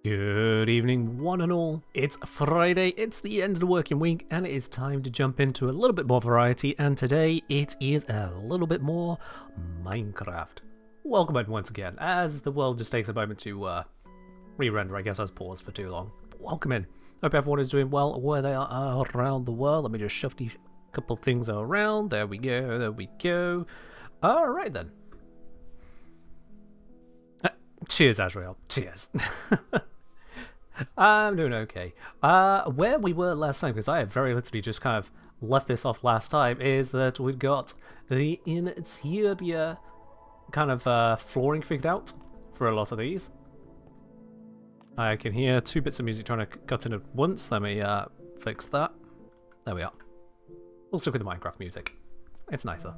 Good evening, one and all. It's Friday, it's the end of the working week, and it is time to jump into a little bit more variety, and today it is a little bit more Minecraft. Welcome back once again, as the world just takes a moment to re-render. I guess I was paused for too long. But welcome in. Hope everyone is doing well where they are around the world. Let me just shove these couple things around. There we go, there we go. Alright then. Cheers, Azrael. Cheers. I'm doing okay. Where we were last time, because I have very literally just kind of left this off last time, is that we've got the interior kind of flooring figured out for a lot of these. I can hear two bits of music trying to cut in at once. Let me fix that. There we are. We'll stick with the Minecraft music. It's nicer.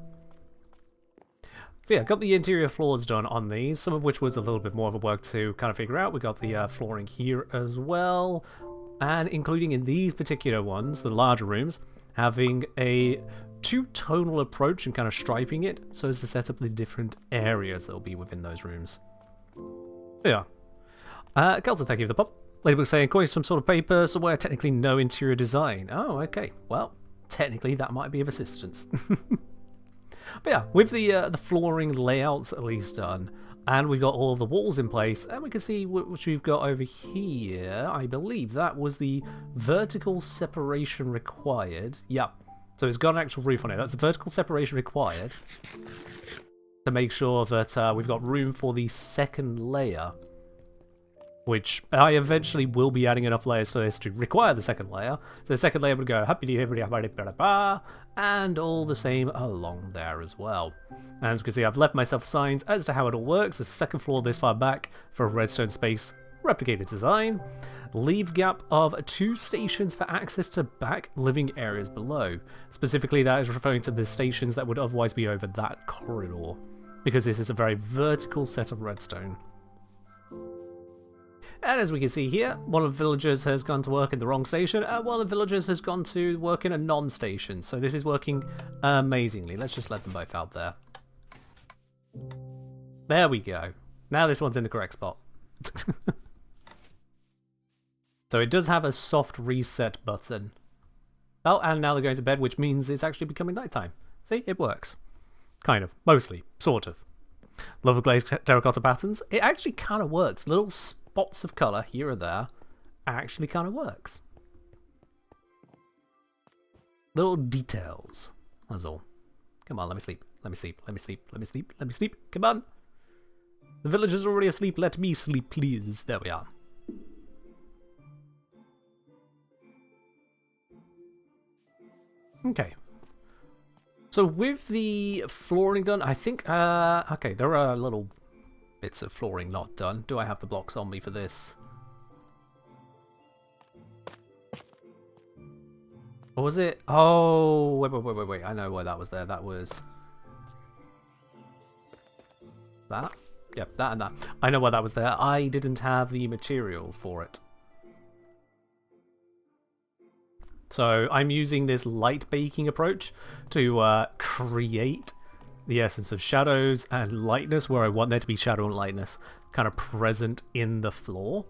So yeah, got the interior floors done on these, some of which was a little bit more of a work to kind of figure out. We got the flooring here as well, and including in these particular ones, the larger rooms, having a two-tonal approach and kind of striping it so as to set up the different areas that will be within those rooms. So yeah. Kelton, thank you for the pop. Ladybug saying, calling some sort of paper somewhere, technically no interior design. Oh, okay. Well, technically that might be of assistance. But yeah, with the flooring layouts at least done, and we've got all of the walls in place, and we can see which we've got over here. I believe that was the vertical separation required. Yeah, so it's got an actual roof on it. That's the vertical separation required to make sure that we've got room for the second layer, which I eventually will be adding enough layers so as to require the second layer. So the second layer would go and all the same along there as well. And as you can see, I've left myself signs as to how it all works. There's a second floor this far back for a redstone space replicated design. Leave gap of 2 stations for access to back living areas below. Specifically, that is referring to the stations that would otherwise be over that corridor, because this is a very vertical set of redstone. And as we can see here, one of the villagers has gone to work in the wrong station, and one of the villagers has gone to work in a non-station. So this is working amazingly. Let's just let them both out there. There we go. Now this one's in the correct spot. So it does have a soft reset button. Oh, and now they're going to bed, which means it's actually becoming nighttime. See, it works. Kind of. Mostly. Sort of. Love the glazed terracotta patterns. It actually kind of works. Little spots of colour here or there actually kind of works. Little details. That's all. Come on, let me sleep. Let me sleep. Let me sleep. Let me sleep. Let me sleep. Come on. The villagers are already asleep. Let me sleep, please. There we are. Okay. So with the flooring done, I think, okay, there are little bits of flooring not done. Do I have the blocks on me for this? Or was it? Oh, wait. I know why that was there. That was that? Yep, that and that. I know why that was there. I didn't have the materials for it. So I'm using this light baking approach to create the essence of shadows and lightness where I want there to be shadow and lightness kind of present in the floor.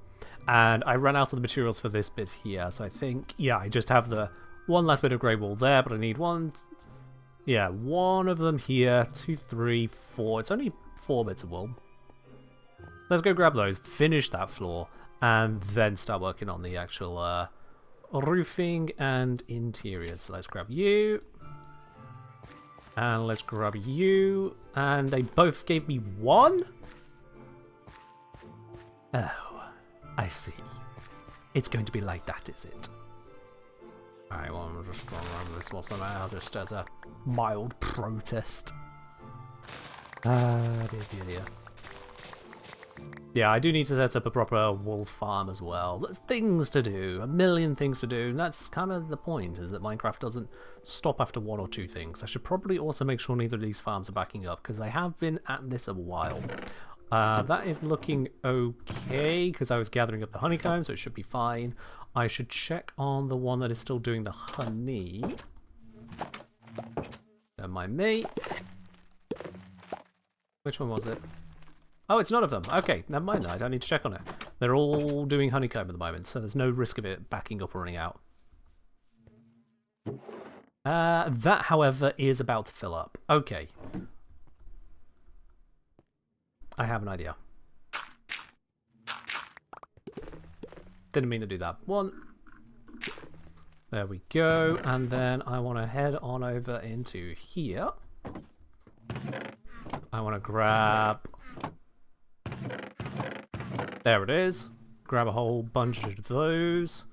And I ran out of the materials for this bit here, so I think, yeah, I just have the one last bit of grey wool there, but I need one of them here, 2, 3, 4. It's only 4 bits of wool. Let's go grab those, finish that floor, and then start working on the actual roofing and interiors. So let's grab you. And let's grab you. And they both gave me 1? Oh, I see. It's going to be like that, is it? Alright, well, I'm just going to run this one somehow, just as a mild protest. Dear. Yeah, I do need to set up a proper wool farm as well. There's things to do, a million things to do, and that's kind of the point, is that Minecraft doesn't stop after 1 or 2 things. I should probably also make sure neither of these farms are backing up, because I have been at this a while. That is looking okay, because I was gathering up the honeycomb, so it should be fine. I should check on the one that is still doing the honey. Don't mind me. Which one was it? Oh, it's none of them. Okay, never mind. I don't need to check on it. They're all doing honeycomb at the moment, so there's no risk of it backing up or running out. That, however, is about to fill up. Okay. I have an idea. Didn't mean to do that. One. There we go. And then I want to head on over into here. I want to grab... There it is. Grab a whole bunch of those.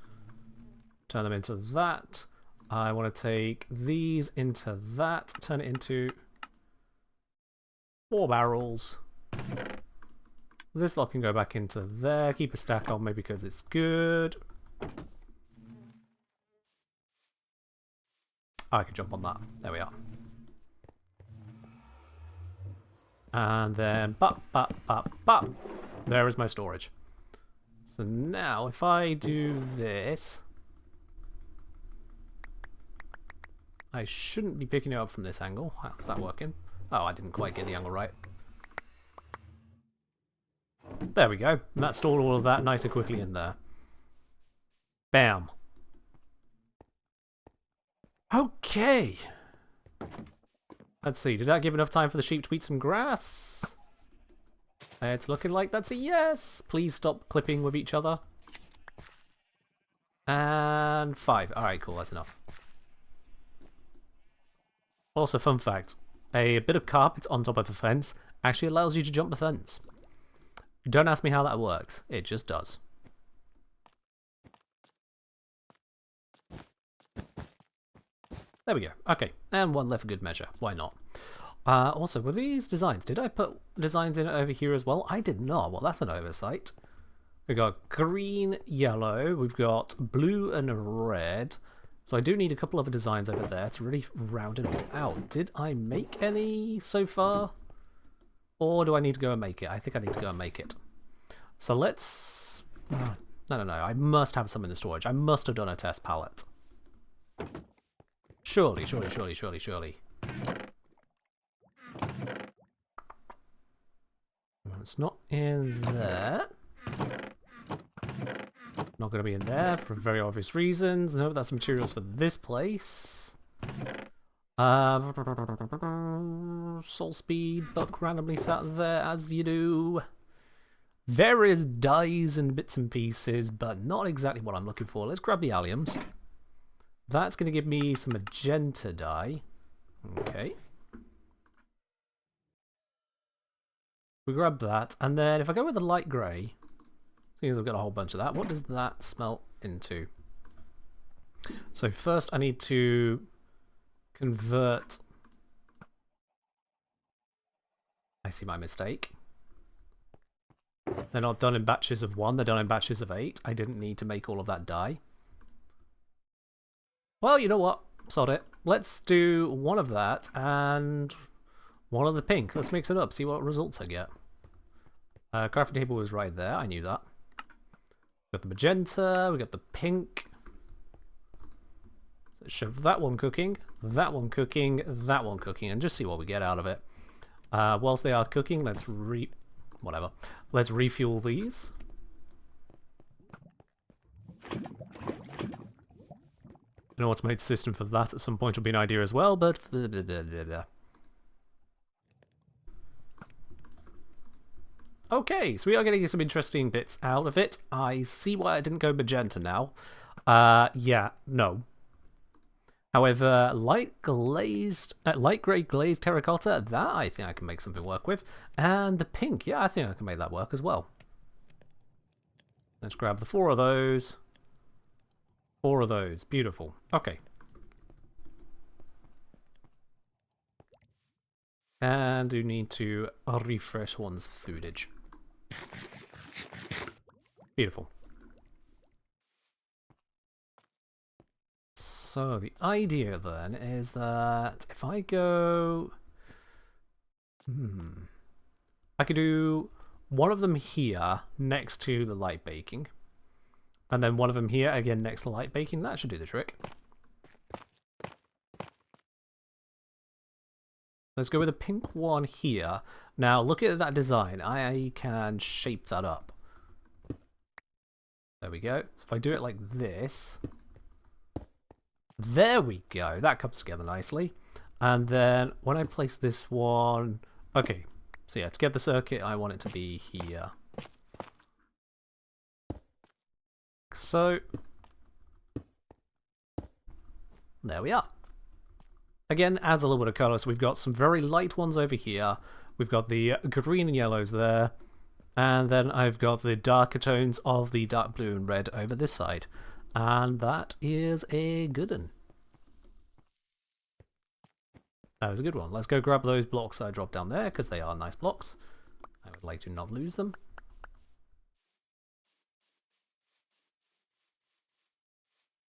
Turn them into that. I want to take these into that. Turn it into 4 barrels. This lot can go back into there. Keep a stack on maybe because it's good. Oh, I can jump on that. There we are. And then, there is my storage. So now, if I do this, I shouldn't be picking it up from this angle. How's that working? Oh, I didn't quite get the angle right. There we go. And that stored all of that nice and quickly in there. Bam. Okay. Let's see. Did that give enough time for the sheep to eat some grass? It's looking like that's a yes. Please stop clipping with each other. And 5. Alright, cool. That's enough. Also, fun fact. A bit of carpet on top of the fence actually allows you to jump the fence. Don't ask me how that works. It just does. There we go. Okay, and 1 left for good measure. Why not? Also, were these designs? Did I put designs in over here as well? I did not. Well, that's an oversight. We've got green, yellow. We've got blue and red. So I do need a couple of designs over there to really round it all out. Did I make any so far? Or do I need to go and make it? I think I need to go and make it. So let's... No. I must have some in the storage. I must have done a test palette. Surely. It's not in there. Not going to be in there for very obvious reasons. No, that's materials for this place. Soul speed, buck randomly sat there as you do. Various dyes and bits and pieces, but not exactly what I'm looking for. Let's grab the alliums. That's going to give me some magenta dye. Okay. We grab that, and then if I go with the light grey, seeing as I've got a whole bunch of that, what does that smelt into? So first I need to convert... I see my mistake. They're not done in batches of 1, they're done in batches of 8. I didn't need to make all of that dye. Well, you know what? Sod it. Let's do 1 of that and 1 of the pink. Let's mix it up, see what results I get. Crafting table was right there, I knew that. We got the magenta, we got the pink. So shove that one cooking, that one cooking, that one cooking, and just see what we get out of it. Whilst they are cooking, let's Let's refuel these. An automated system for that at some point would be an idea as well, but... Okay, so we are getting some interesting bits out of it. I see why I didn't go magenta now. Yeah, no. However, light grey glazed terracotta, that I think I can make something work with. And the pink, yeah, I think I can make that work as well. Let's grab the 4 of those. 4 of those, beautiful. Okay. And do need to refresh one's foodage. Beautiful. So the idea then is that if I go... I could do 1 of them here next to the light baking. And then 1 of them here again next to light baking. That should do the trick. Let's go with a pink one here. Now look at that design. I can shape that up. There we go. So if I do it like this, there we go. That comes together nicely. And then when I place this one, okay. So yeah, to get the circuit, I want it to be here. So there we are. Again, adds a little bit of colour. So we've got some very light ones over here. We've got the green and yellows there. And then I've got the darker tones of the dark blue and red over this side. And that is a good one. That was a good one. Let's go grab those blocks I dropped down there, because they are nice blocks. I would like to not lose them.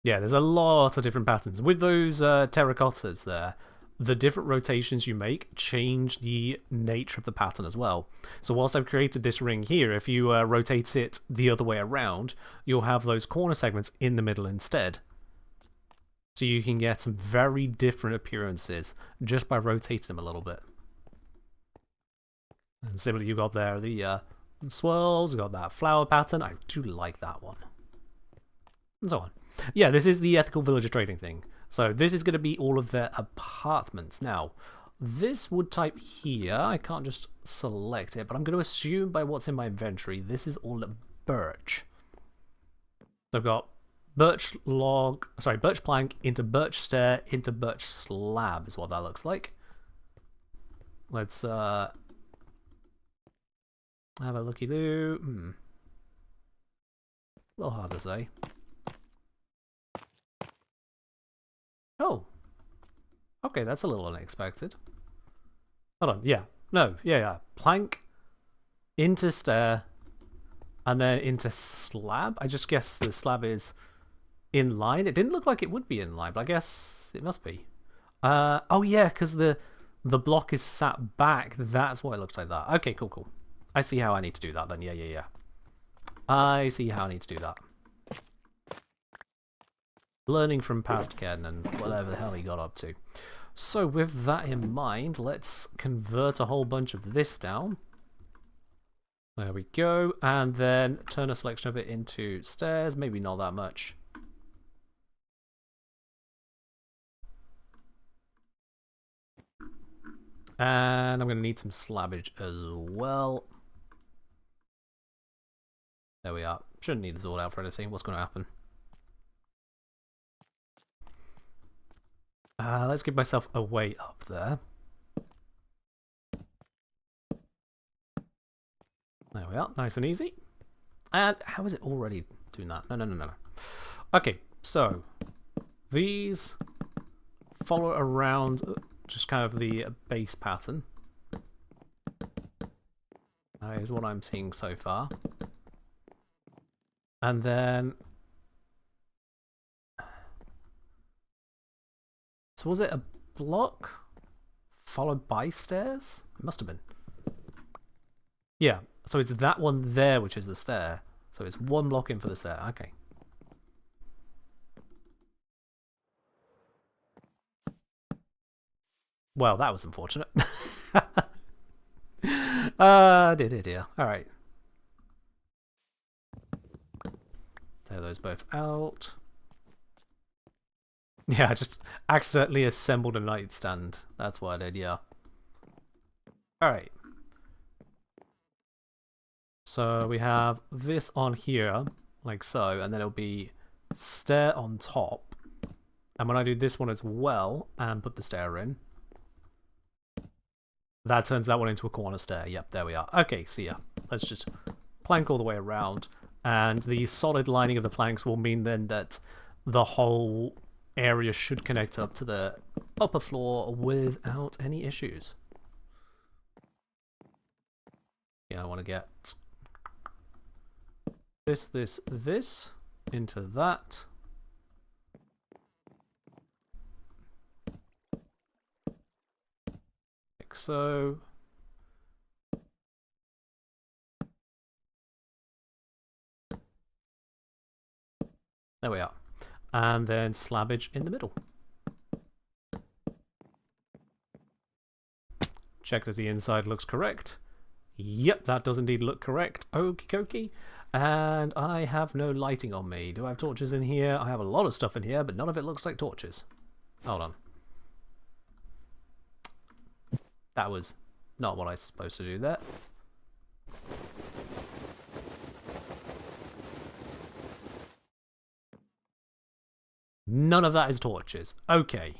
Yeah, there's a lot of different patterns. With those terracottas there, the different rotations you make change the nature of the pattern as well. So whilst I've created this ring here, if you rotate it the other way around, you'll have those corner segments in the middle instead. So you can get some very different appearances just by rotating them a little bit. And similarly, you got there the swirls, you got that flower pattern. I do like that one. And so on. Yeah, this is the ethical villager trading thing. So this is going to be all of their apartments. Now, this wood type here, I can't just select it, but I'm going to assume by what's in my inventory, this is all birch. So I've got birch plank into birch stair into birch slab is what that looks like. Let's have a looky-loo. A little hard to say. Oh. Okay, that's a little unexpected. Hold on, yeah. No, yeah. Plank into stair and then into slab. I just guess the slab is in line. It didn't look like it would be in line, but I guess it must be. Oh yeah, because the block is sat back. That's why it looks like that. Okay, cool. I see how I need to do that then. Yeah. I see how I need to do that. Learning from past Ken and whatever the hell he got up to. So with that in mind, let's convert a whole bunch of this down. There we go. And then turn a selection of it into stairs. Maybe not that much. And I'm going to need some slabbage as well. There we are. Shouldn't need the sword out for anything. What's going to happen? Let's give myself a way up there. There we are. Nice and easy. And how is it already doing that? No. Okay, so these follow around just kind of the base pattern. That is what I'm seeing so far. And then... So was it a block followed by stairs? It must have been. Yeah, so it's that one there which is the stair. So it's one block in for the stair. Okay. Well, that was unfortunate. Dear. Alright. Tear those both out. Yeah, I just accidentally assembled a nightstand. That's what I did, yeah. Alright. So we have this on here, like so, and then it'll be stair on top. And when I do this one as well, and put the stair in, that turns that one into a corner stair. Yep, there we are. Okay, so yeah, let's just plank all the way around. And the solid lining of the planks will mean then that the whole area should connect up to the upper floor without any issues. Yeah, I want to get this into that. Like so. There we are. And then slabbage in the middle. Check that the inside looks correct. Yep, that does indeed look correct. Okie dokie. And I have no lighting on me. Do I have torches in here? I have a lot of stuff in here, but none of it looks like torches. Hold on. That was not what I was supposed to do there. None of that is torches. Okay.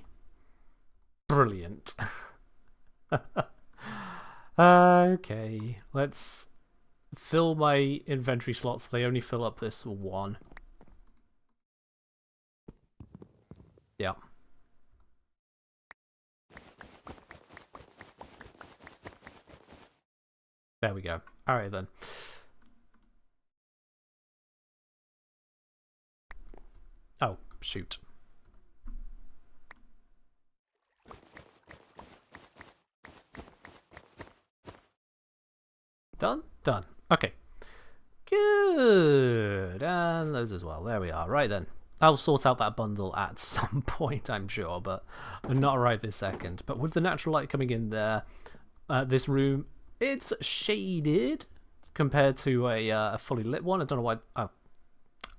Brilliant. Okay, let's fill my inventory slots. They only fill up this one. Yeah. There we go. Alright then. Oh, shoot. Done? Done. Okay. Good. And those as well. There we are. Right then. I'll sort out that bundle at some point, I'm sure, but not right this second. But with the natural light coming in there, this room, it's shaded compared to a fully lit one. I don't know why. Oh,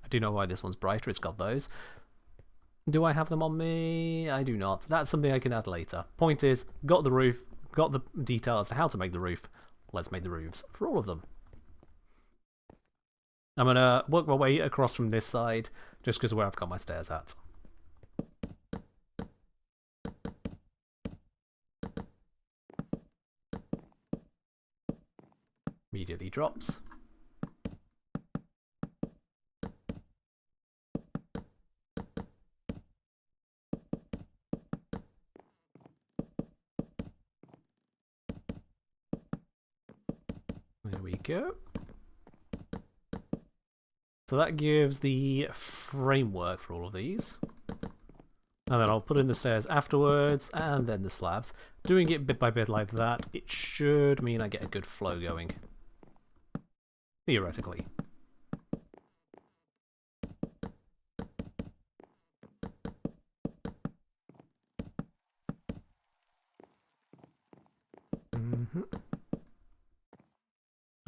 I do know why this one's brighter. It's got those. Do I have them on me? I do not. That's something I can add later. Point is, got the roof, got the details to how to make the roof. Let's make the roofs for all of them. I'm going to work my way across from this side, just because of where I've got my stairs at. Immediately drops. There we go. So that gives the framework for all of these. And then I'll put in the stairs afterwards, and then the slabs. Doing it bit by bit like that, it should mean I get a good flow going. Theoretically.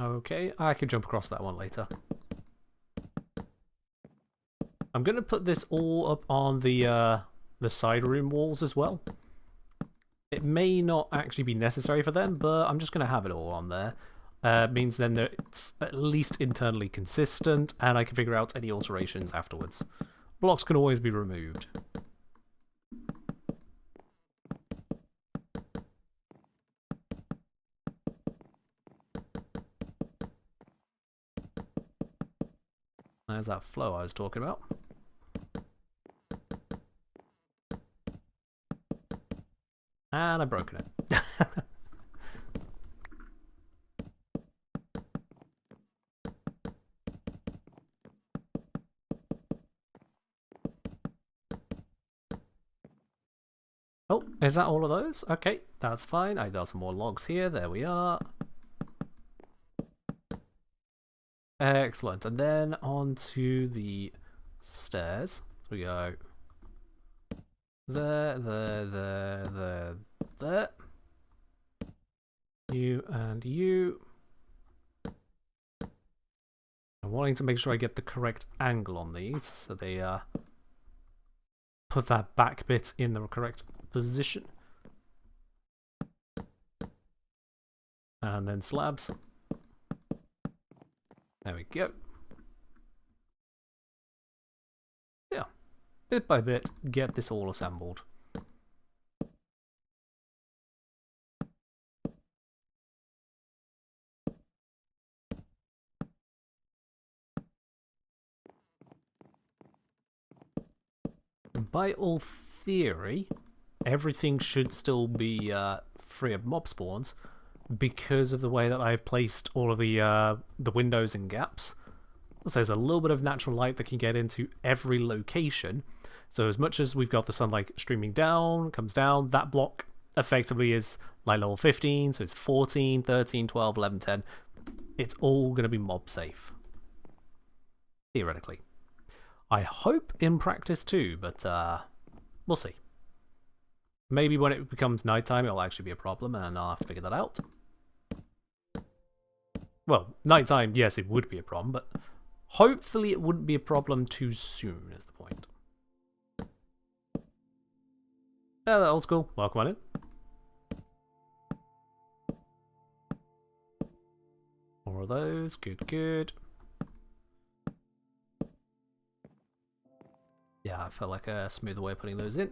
Okay, I can jump across that one later. I'm going to put this all up on the side room walls as well. It may not actually be necessary for them, but I'm just going to have it all on there. Means then that it's at least internally consistent, and I can figure out any alterations afterwards. Blocks can always be removed. There's that flow I was talking about. And I've broken it. Oh, is that all of those? Okay, that's fine. I got some more logs here. There we are. Excellent. And then on to the stairs. So we go there. You and you. I'm wanting to make sure I get the correct angle on these, so they put that back bit in the correct position. And then slabs. There we go. Yeah, bit by bit, get this all assembled. By all theory, everything should still be free of mob spawns because of the way that I've placed all of the windows and gaps. So there's a little bit of natural light that can get into every location. So as much as we've got the sunlight streaming down, comes down, that block effectively is light level 15, so it's 14, 13, 12, 11, 10. It's all going to be mob safe. Theoretically. I hope in practice too, but we'll see. Maybe when it becomes nighttime, it'll actually be a problem, and I'll have to figure that out. Well, nighttime, yes, it would be a problem, but Hopefully it wouldn't be a problem too soon, is the point. Yeah, that old school. Welcome on in. More of those. Good, good. Yeah, I felt like a smoother way of putting those in.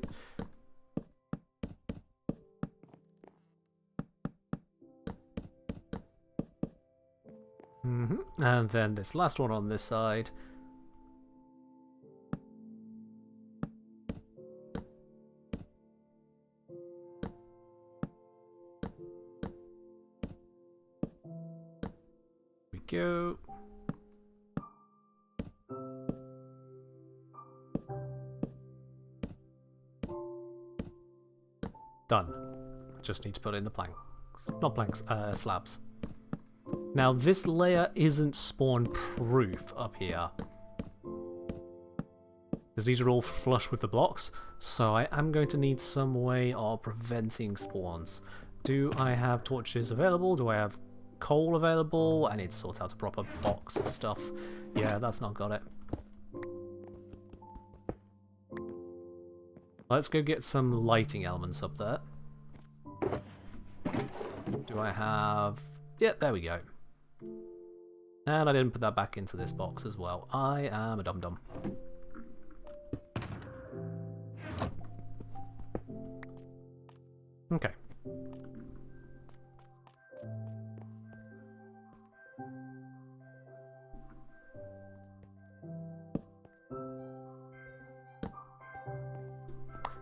And then this last one on this side. Here we go. Done. Just need to put in the planks. Not planks, slabs. Now this layer isn't spawn proof up here, because these are all flush with the blocks, so I am going to need some way of preventing spawns. Do I have torches available? Do I have coal available? I need to sort out a proper box of stuff. Yeah, that's not got it. Let's go get some lighting elements up there. Do I have... Yeah, there we go. And I didn't put that back into this box as well. I am a dum-dum. Okay.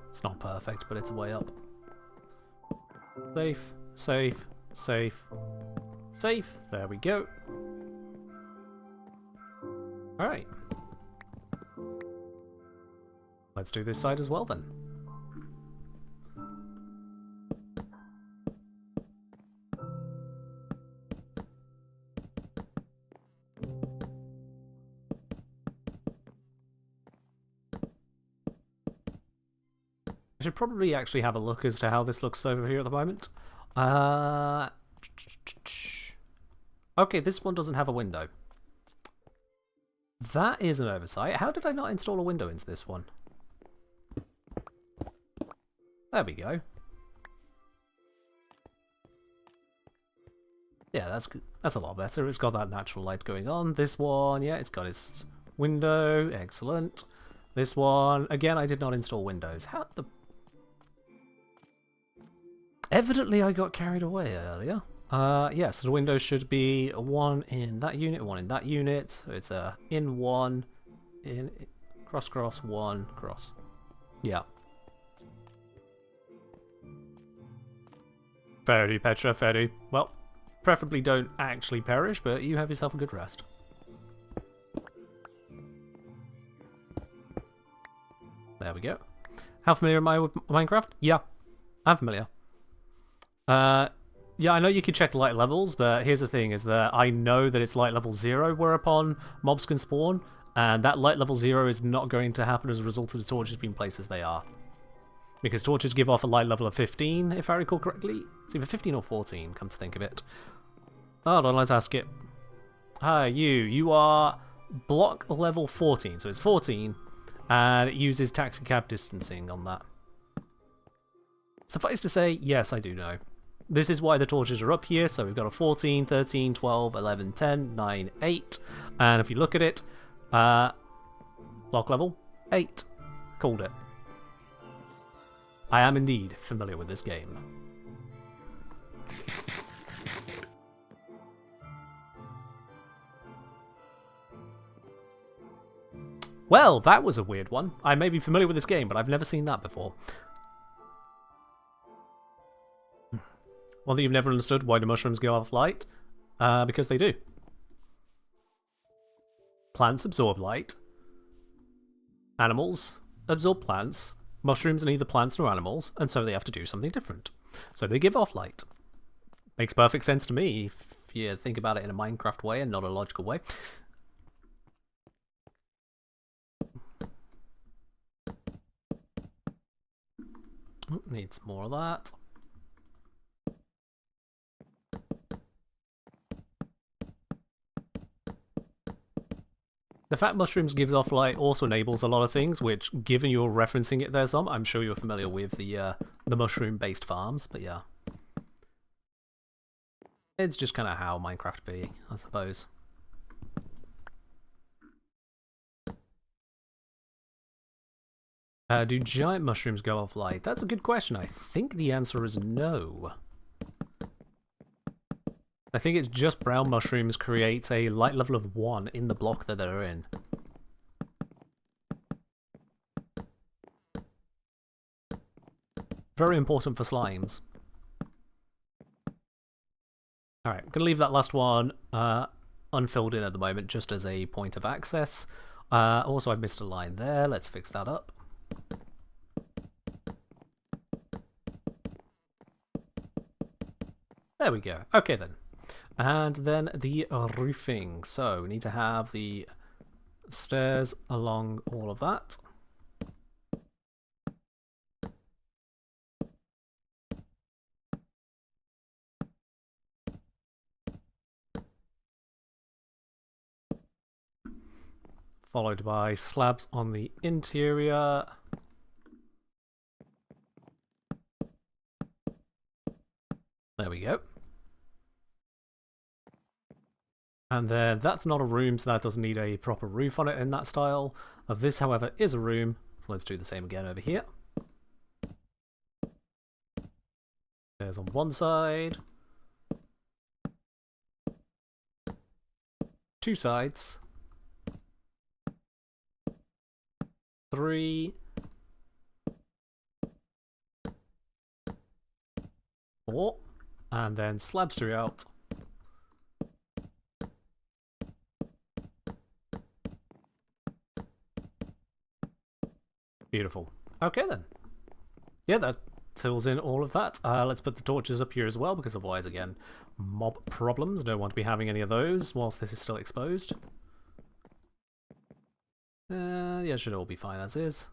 It's not perfect, but it's a way up. Safe, safe, safe, safe. There we go. Alright. Let's do this side as well then. I should probably actually have a look as to how this looks over here at the moment. Okay, this one doesn't have a window. That is an oversight. How did I not install a window into this one? There we go. Yeah, that's a lot better. It's got that natural light going on. This one, yeah, it's got its window. Excellent. This one, again, I did not install windows. How the... Evidently, I got carried away earlier. Yeah, so the windows should be one in that unit, one in that unit. So it's a in one, in cross, cross, one, cross. Yeah. Fair do, Petra, fair do. Well, preferably don't actually perish, but you have yourself a good rest. There we go. How familiar am I with Minecraft? Yeah, I'm familiar. Yeah, I know you can check light levels, but here's the thing, is that I know that it's light level 0 whereupon mobs can spawn, and that light level 0 is not going to happen as a result of the torches being placed as they are. Because torches give off a light level of 15, if I recall correctly. It's either 15 or 14, come to think of it. Hold on, let's ask it. Hi, you are block level 14, so it's 14, and it uses taxi cab distancing on that. Suffice to say, yes, I do know. This is why the torches are up here, so we've got a 14, 13, 12, 11, 10, 9, 8, and if you look at it, block level 8. Called it. I am indeed familiar with this game. Well, that was a weird one. I may be familiar with this game, but I've never seen that before. One thing you've never understood, why do mushrooms go off light? Because they do. Plants absorb light. Animals absorb plants. Mushrooms are neither plants nor animals, and so they have to do something different. So they give off light. Makes perfect sense to me if you think about it in a Minecraft way and not a logical way. Oh, needs more of that. The fact mushrooms gives off light also enables a lot of things, which, given you're referencing it there some, I'm sure you're familiar with the mushroom-based farms, but yeah. It's just kind of how Minecraft be, I suppose. Do giant mushrooms go off light? That's a good question. I think the answer is no. I think it's just brown mushrooms create a light level of 1 in the block that they're in. Very important for slimes. Alright, I'm going to leave that last one unfilled in at the moment, just as a point of access. Also, I've missed a line there. Let's fix that up. There we go. Okay, then. And then the roofing. So, we need to have the stairs along all of that. Followed by slabs on the interior. There we go. And then that's not a room, so that doesn't need a proper roof on it in that style. This, however, is a room, so let's do the same again over here. There's on one side. 2 sides. 3. 4. And then slabs throughout. Beautiful. Okay then. Yeah, that fills in all of that. Let's put the torches up here as well, because otherwise, again, mob problems. Don't want to be having any of those whilst this is still exposed. Yeah, it should all be fine as is.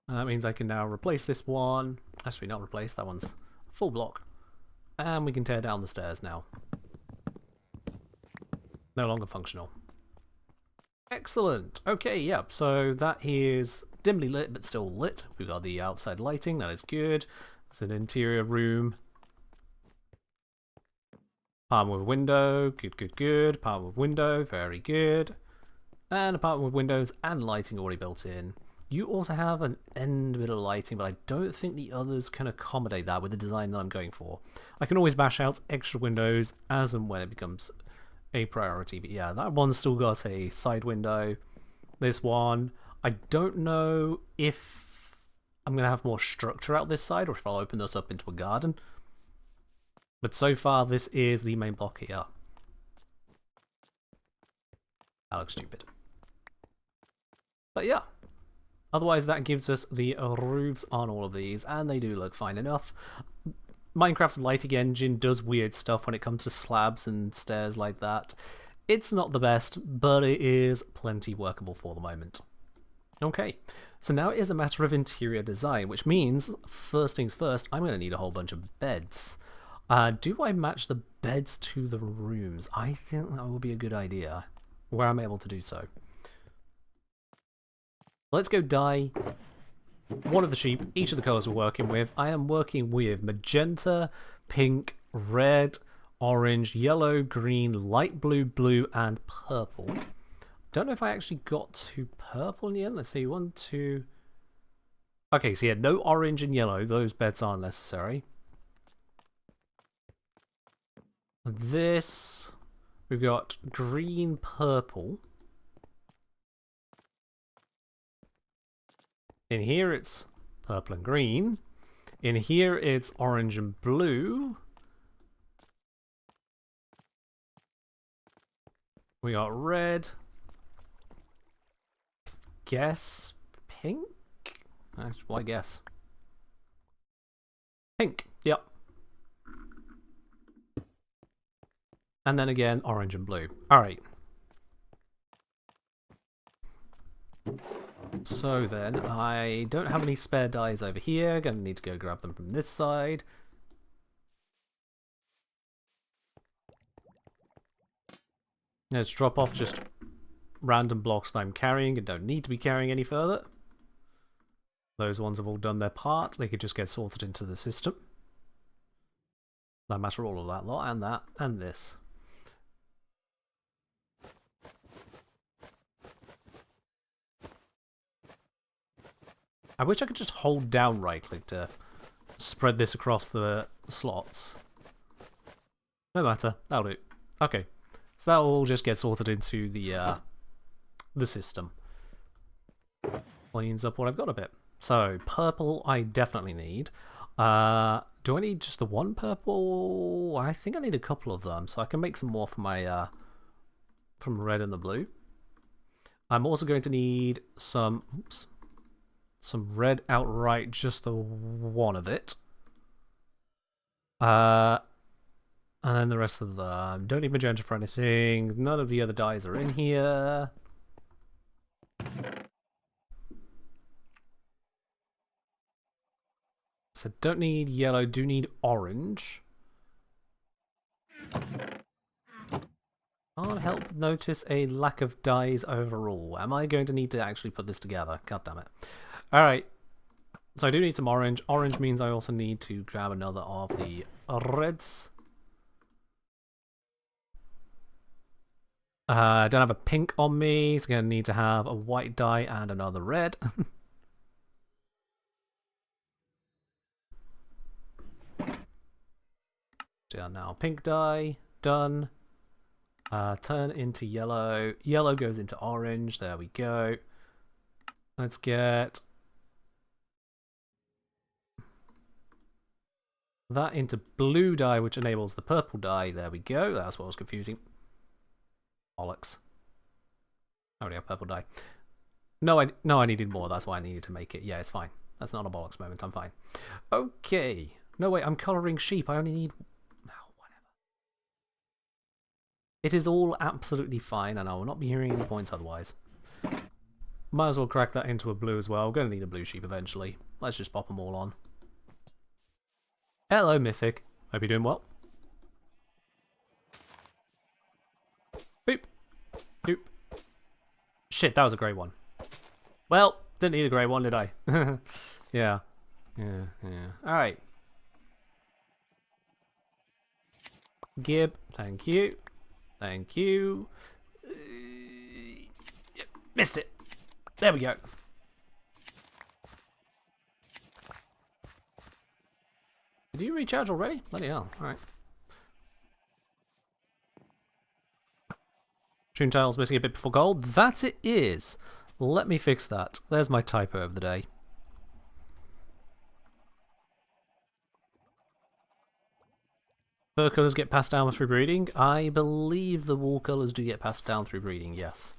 And that means I can now replace this one. Actually, not replace, that one's full block. And we can tear down the stairs now. No longer functional. Excellent. Okay, yeah, so that is dimly lit, but still lit. We've got the outside lighting, that is good. It's an interior room. Apartment with window, good, good, good. Apartment with window, very good. And apartment with windows and lighting already built in. You also have an end bit of lighting, but I don't think the others can accommodate that with the design that I'm going for. I can always bash out extra windows as and when it becomes a priority, but yeah, that one's still got a side window. This one, I don't know if I'm going to have more structure out this side or if I'll open this up into a garden. But so far, this is the main block here. That looks stupid. But yeah, otherwise that gives us the roofs on all of these, and they do look fine enough. Minecraft's lighting engine does weird stuff when it comes to slabs and stairs like that. It's not the best, but it is plenty workable for the moment. Okay, so now it is a matter of interior design, which means, first things first, I'm going to need a whole bunch of beds. Do I match the beds to the rooms? I think that would be a good idea, where I'm able to do so. Let's go dye one of the sheep, each of the colours we're working with. I am working with magenta, pink, red, orange, yellow, green, light blue, blue, and purple. Don't know if I actually got to purple in the end. Let's see, 1, 2... Okay, so yeah, no orange and yellow. Those beds aren't necessary. This, we've got green, purple. In here it's purple and green. In here it's orange and blue. We got red. Guess pink? Why guess? Pink, yep. And then again, orange and blue. Alright. So then, I don't have any spare dyes over here. Gonna need to go grab them from this side. Let's drop off just random blocks that I'm carrying and don't need to be carrying any further. Those ones have all done their part. They could just get sorted into the system. No matter all of that lot, and that, and this. I wish I could just hold down right click to spread this across the slots. No matter, that'll do. Okay, so that will all just get sorted into the system. Cleans up what I've got a bit. So purple, I definitely need. Do I need just the one purple? I think I need a couple of them, so I can make some more for my from red and the blue. I'm also going to need some. Oops. Some red outright, just the one of it. And then the rest of them. Don't need magenta for anything. None of the other dyes are in here. So don't need yellow, do need orange. Can't help notice a lack of dyes overall. Am I going to need to actually put this together? God damn it. Alright. So I do need some orange. Orange means I also need to grab another of the reds. I don't have a pink on me, so I'm going to need to have a white dye and another red. So now pink dye, done. Turn into yellow. Yellow goes into orange, there we go. Let's get that into blue dye, which enables the purple dye. There we go, that's what was confusing. Bollocks. I already have purple dye. No, I needed more. That's why I needed to make it. Yeah, it's fine. That's not a bollocks moment. I'm fine. Okay. No, wait. I'm colouring sheep. I only need... Oh, whatever. It is all absolutely fine, and I will not be hearing any points otherwise. Might as well crack that into a blue as well. I'm going to need a blue sheep eventually. Let's just pop them all on. Hello, Mythic. Hope you're doing well. Boop. Boop. Shit, that was a grey one. Well, didn't need a grey one, did I? Yeah. Yeah. Alright. Gib, thank you. Thank you. Yep, missed it. There we go. Did you recharge already? Bloody hell. Alright. Tune tile's missing a bit before gold. That it is. Let me fix that. There's my typo of the day. Fur colours get passed down through breeding. I believe the wool colours do get passed down through breeding, yes.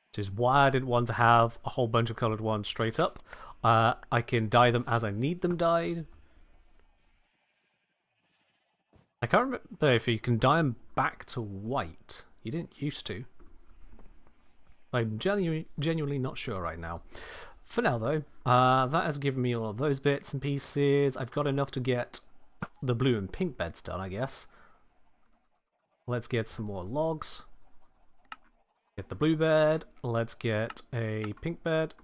Which is why I didn't want to have a whole bunch of coloured ones straight up. I can dye them as I need them dyed. I can't remember if you can dye them back to white. You didn't used to. I'm genuinely not sure right now. For now, though, that has given me all of those bits and pieces. I've got enough to get the blue and pink beds done, I guess. Let's get some more logs. Get the blue bed. Let's get a pink bed.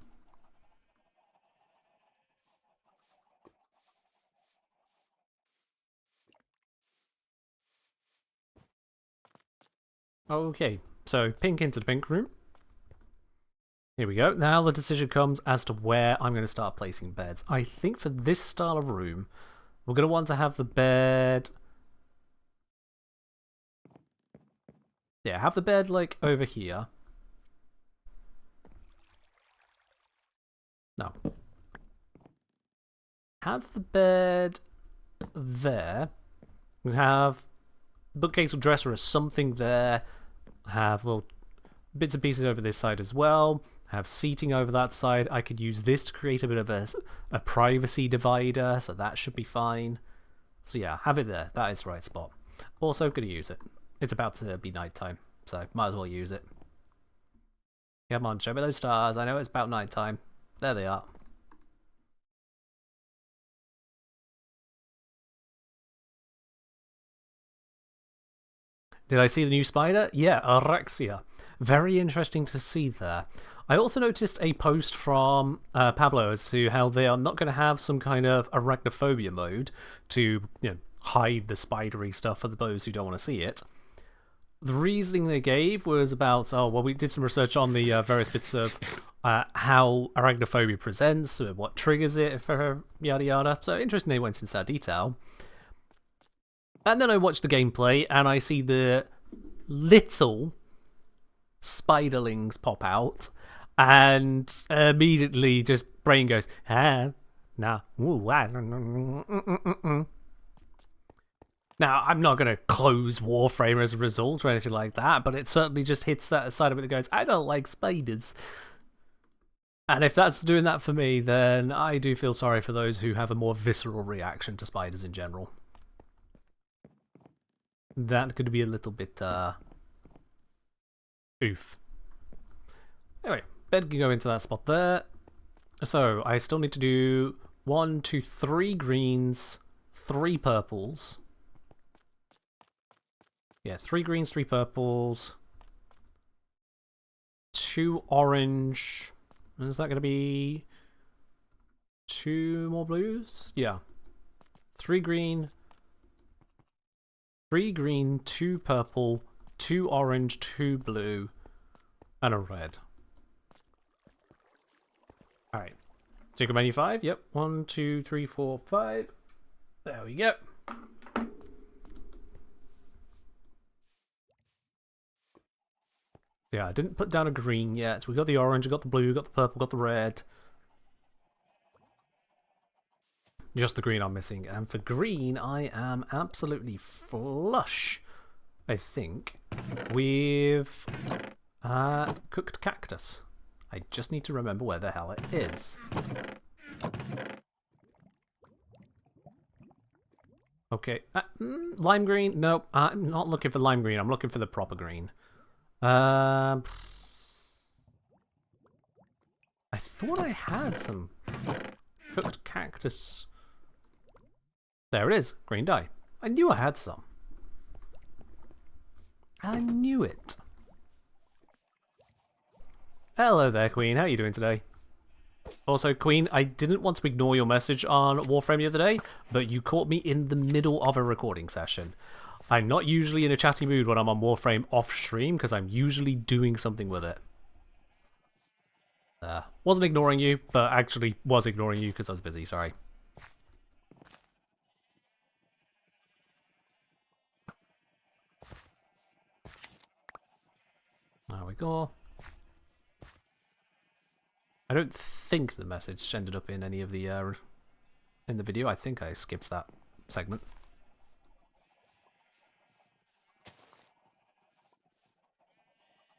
Okay, so pink into the pink room. Here we go. Now the decision comes as to where I'm going to start placing beds. I think for this style of room, we're going to want to have the bed... Yeah, have the bed, like, over here. No. Have the bed there. We have bookcase or dresser or something there. Have little bits and pieces over this side as well. Have seating over that side. I could use this to create a bit of a privacy divider, so that should be fine. So yeah, have it there. That is the right spot. Also, going to use it. It's about to be nighttime, so might as well use it. Come on, show me those stars. I know it's about nighttime. There they are. Did I see the new spider? Yeah, Arexia. Very interesting to see there. I also noticed a post from Pablo as to how they are not going to have some kind of arachnophobia mode to hide the spidery stuff for those who don't want to see it. The reasoning they gave was about, oh, well, we did some research on the various bits of how arachnophobia presents, what triggers it, for yada yada. So interesting they went into that detail. And then I watched the gameplay and I see the little spiderlings pop out, and immediately just brain goes, nah, ooh, Now, I'm not going to close Warframe as a result or anything like that, but it certainly just hits that side of it that goes, I don't like spiders. And if that's doing that for me, then I do feel sorry for those who have a more visceral reaction to spiders in general. That could be a little bit, oof. Anyway, bed can go into that spot there. So, I still need to do 1, 2, 3 greens, 3 purples. Yeah, 3 greens, 3 purples, 2 orange. Is that going to be 2 more blues? Yeah. 3 green, 2 purple, 2 orange, 2 blue, and a red. Alright. So you can menu 5. Yep. 1, 2, 3, 4, 5. There we go. Yeah, I didn't put down a green yet. We got the orange, we got the blue, we got the purple, we got the red. Just the green I'm missing. And for green, I am absolutely flush, I think, with cooked cactus. I just need to remember where the hell it is. Okay. Lime green? Nope, I'm not looking for lime green. I'm looking for the proper green. I thought I had some cooked cactus. There it is, green dye. I knew I had some. I knew it. Hello there, Queen. How are you doing today? Also, Queen, I didn't want to ignore your message on Warframe the other day, but you caught me in the middle of a recording session. I'm not usually in a chatty mood when I'm on Warframe off-stream, because I'm usually doing something with it. Wasn't ignoring you, but actually was ignoring you because I was busy, sorry. There we go. I don't think the message ended up in any of the, in the video. I think I skipped that segment.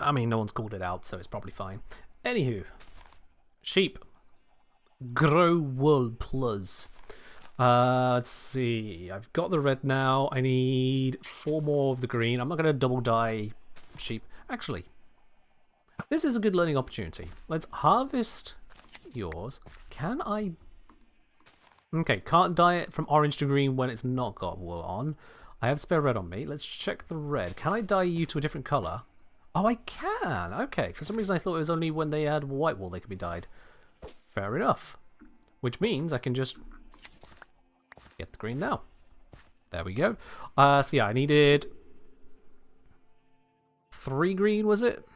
I mean, no one's called it out, so it's probably fine. Anywho, sheep. Grow wool plus. Let's see. I've got the red now. I need 4 more of the green. I'm not going to double dye sheep. Actually, this is a good learning opportunity. Let's harvest yours. Can I... Okay, can't dye it from orange to green when it's not got wool on. I have spare red on me. Let's check the red. Can I dye you to a different colour? Oh, I can! Okay, for some reason I thought it was only when they had white wool they could be dyed. Fair enough. Which means I can just get the green now. There we go. So yeah, I needed 3 green, was it?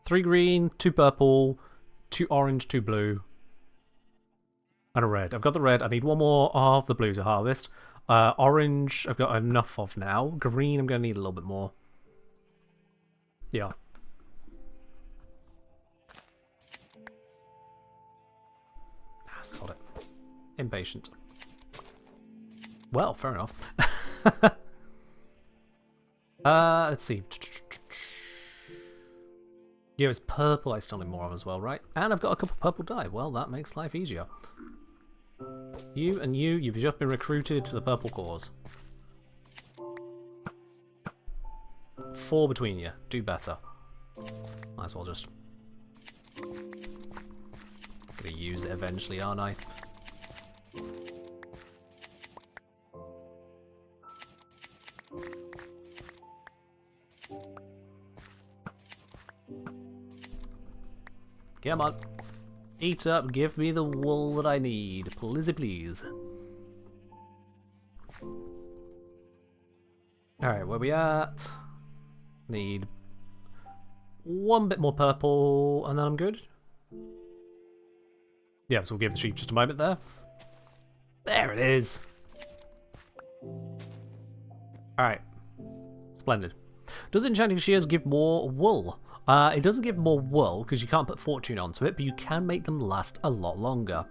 3 green, 2 purple, 2 orange, 2 blue, and a red. I've got the red. I need 1 more of the blue to harvest. Orange, I've got enough of now. Green, I'm going to need a little bit more. Yeah. Sod it. Impatient. Well, fair enough. Let's see. Yeah, it's purple I still need more of as well, right? And I've got a couple of purple dye. Well, that makes life easier. You and you've just been recruited to the purple cause. 4 between you. Do better. Might as well just... Gonna use it eventually, aren't I? Come on. Eat up, give me the wool that I need. Pleasey please. Alright, where we at? Need one bit more purple, and then I'm good. Yeah, so we'll give the sheep just a moment there. There it is. Alright. Splendid. Does enchanting shears give more wool? It doesn't give more wool because you can't put fortune onto it, but you can make them last a lot longer.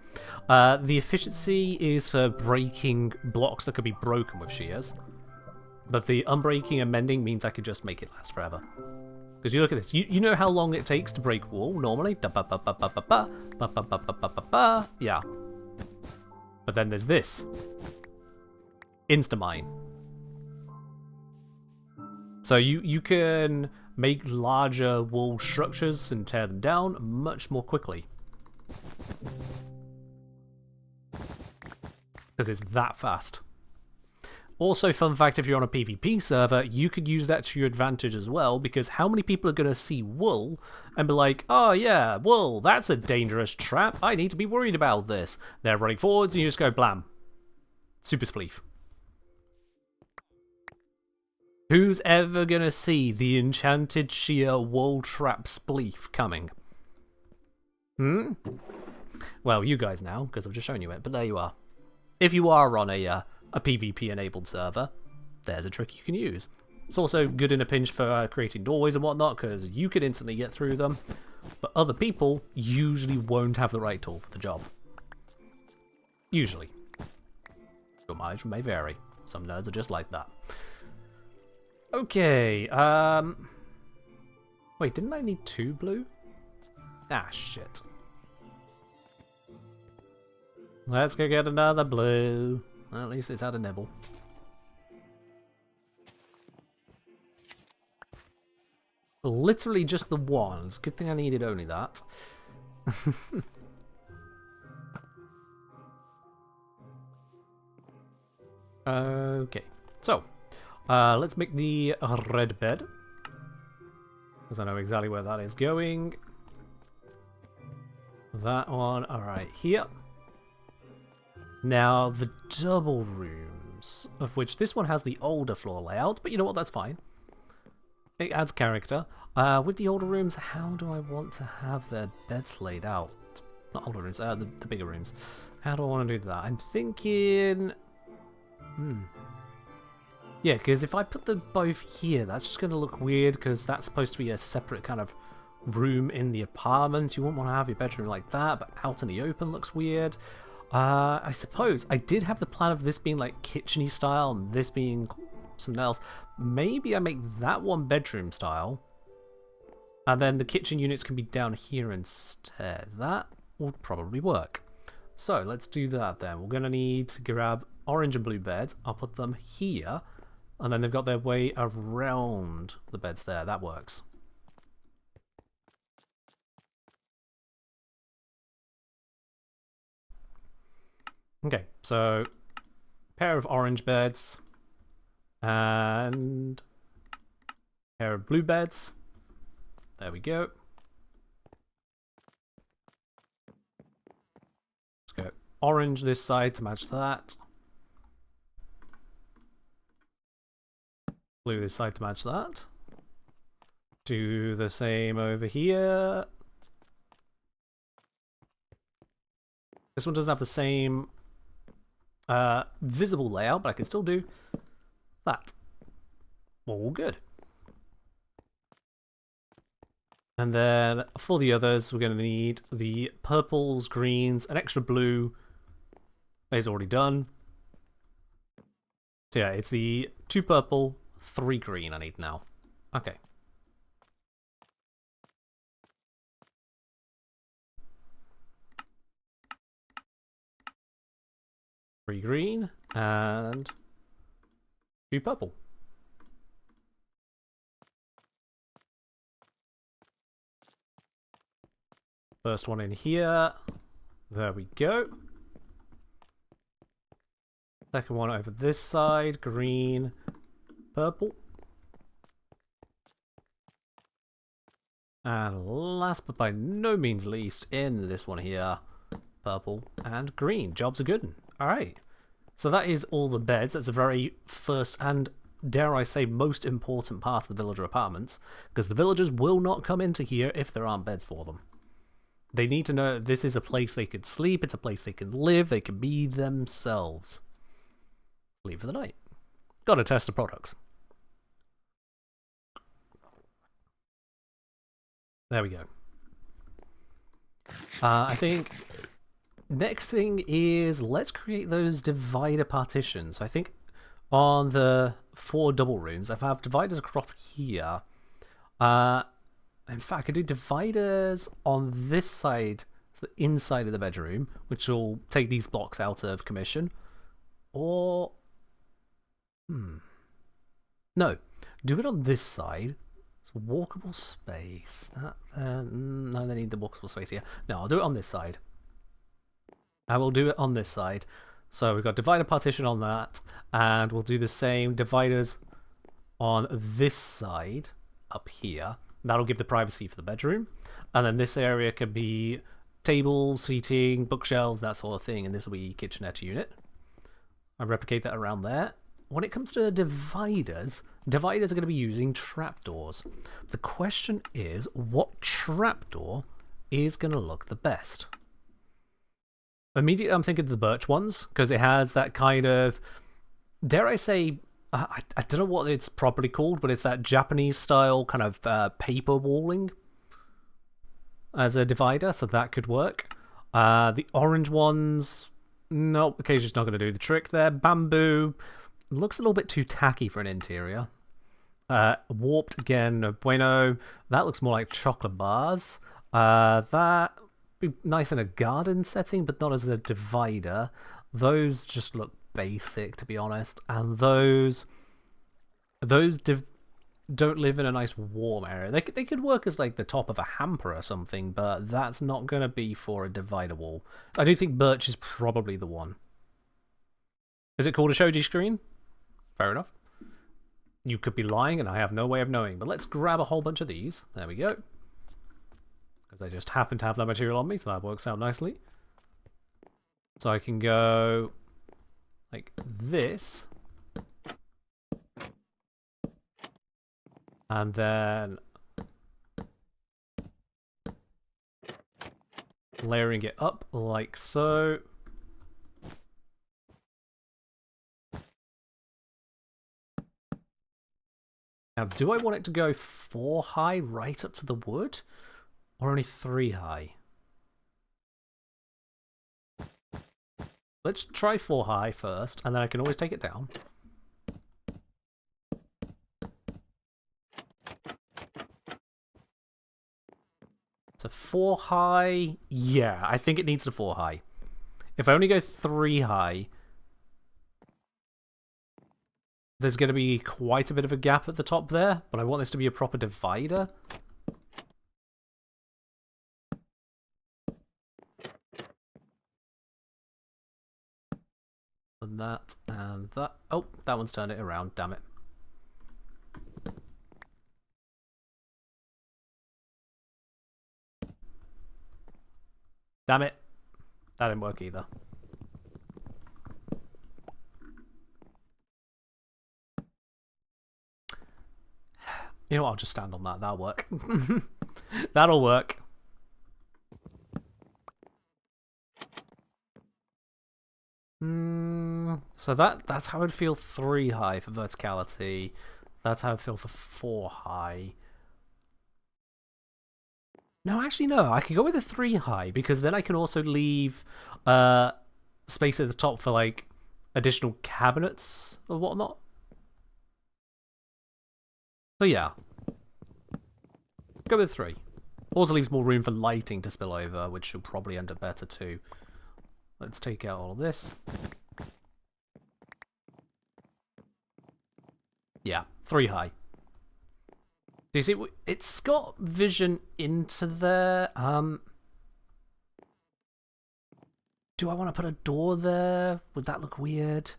The efficiency is for breaking blocks that could be broken with shears. But the unbreaking and mending means I could just make it last forever. Because you look at this, you know how long it takes to break wool normally? Yeah. But then there's this. Instamine. So you can make larger wool structures and tear them down much more quickly. Because it's that fast. Also, fun fact, if you're on a PvP server, you could use that to your advantage as well, because how many people are going to see wool and be like, oh yeah, wool, that's a dangerous trap, I need to be worried about this. They're running forwards and you just go blam. Super spleef. Who's ever going to see the enchanted sheer wool trap spleef coming? Well, you guys now, because I've just shown you it, but there you are. If you are on a PvP-enabled server, there's a trick you can use. It's also good in a pinch for creating doorways and whatnot, because you can instantly get through them, but other people usually won't have the right tool for the job. Usually. Your mileage may vary. Some nerds are just like that. Okay, wait, didn't I need 2 blue? Ah, shit. Let's go get another blue. Well, at least it's had a nibble. Literally just the one. It's a good thing I needed only that. Okay, so let's make the red bed, because I know exactly where that is going. That one, alright, here. Now, the double rooms, of which this one has the older floor layout, but you know what, that's fine. It adds character. With the older rooms, how do I want to have their beds laid out? Not older rooms, the bigger rooms. How do I want to do that? I'm thinking... Yeah, because if I put them both here, that's just going to look weird, because that's supposed to be a separate kind of room in the apartment. You wouldn't want to have your bedroom like that, but out in the open looks weird. I suppose I did have the plan of this being like kitchen-y style and this being something else. Maybe I make that one bedroom style, and then the kitchen units can be down here instead. That would probably work. So let's do that then. We're going to need to grab orange and blue beds. I'll put them here, and then they've got their way around the beds there. That works. Okay, so pair of orange beds and pair of blue beds. There we go. Let's go orange this side to match that. Blue this side to match that. Do the same over here. This one doesn't have the same visible layout, but I can still do that. All good. And then for the others, we're going to need the purples, greens, an extra blue is already done. So yeah, it's the 2 purple, 3 green I need now. Okay. Three green and 2 purple. First one in here. There we go. Second one over this side. Green, purple. And last but by no means least, in this one here, purple and green. Jobs are good. Alright. So that is all the beds. That's the very first and, dare I say, most important part of the villager apartments, because the villagers will not come into here if there aren't beds for them. They need to know this is a place they can sleep, it's a place they can live, they can be themselves. Leave for the night. Gotta test the products. There we go. I think next thing is let's create those divider partitions. I think on the 4 double rooms, if I have dividers across here, in fact, I could do dividers on this side, so the inside of the bedroom, which will take these blocks out of commission. Or, no, do it on this side. It's walkable space. No, they need the walkable space here. No, I'll do it on this side. I will do it on this side. So we've got divider partition on that, and we'll do the same dividers on this side up here. That'll give the privacy for the bedroom. And then this area can be table, seating, bookshelves, that sort of thing, and this will be kitchenette unit. I replicate that around there. When it comes to dividers are going to be using trapdoors. The question is, what trapdoor is going to look the best? Immediately I'm thinking of the birch ones, because it has that kind of, dare I say, I don't know what it's properly called, but it's that Japanese style kind of paper walling as a divider, so that could work. The orange ones, no, occasion's not going to do the trick there. Bamboo looks a little bit too tacky for an interior. Warped again, no bueno. That looks more like chocolate bars. That be nice in a garden setting, but not as a divider. Those just look basic, to be honest, and those don't live in a nice warm area. They could work as like the top of a hamper or something, but that's not going to be for a divider wall. I do think birch is probably the one. Is it called a shoji screen? Fair enough. You could be lying, and I have no way of knowing. But let's grab a whole bunch of these. There we go. Because I just happen to have that material on me, so that works out nicely. So I can go like this. And then layering it up like so. Now, do I want it to go 4 high right up to the wood? Or only 3 high? Let's try 4 high first, and then I can always take it down. So 4 high, yeah, I think it needs a 4 high. If I only go 3 high, there's going to be quite a bit of a gap at the top there, but I want this to be a proper divider. And that, and that. Oh, that one's turned it around, damn it. Damn it. That didn't work either. You know what, I'll just stand on that. That'll work. That'll work. So that's how I'd feel 3 high for verticality. That's how I'd feel for 4 high. No, actually no. I could go with a 3 high, because then I can also leave space at the top for like additional cabinets or whatnot. So yeah, go with 3. Also leaves more room for lighting to spill over, which should probably end up better too. Let's take out all of this. Yeah, 3 high. Do you see? It's got vision into there. Do I want to put a door there? Would that look weird?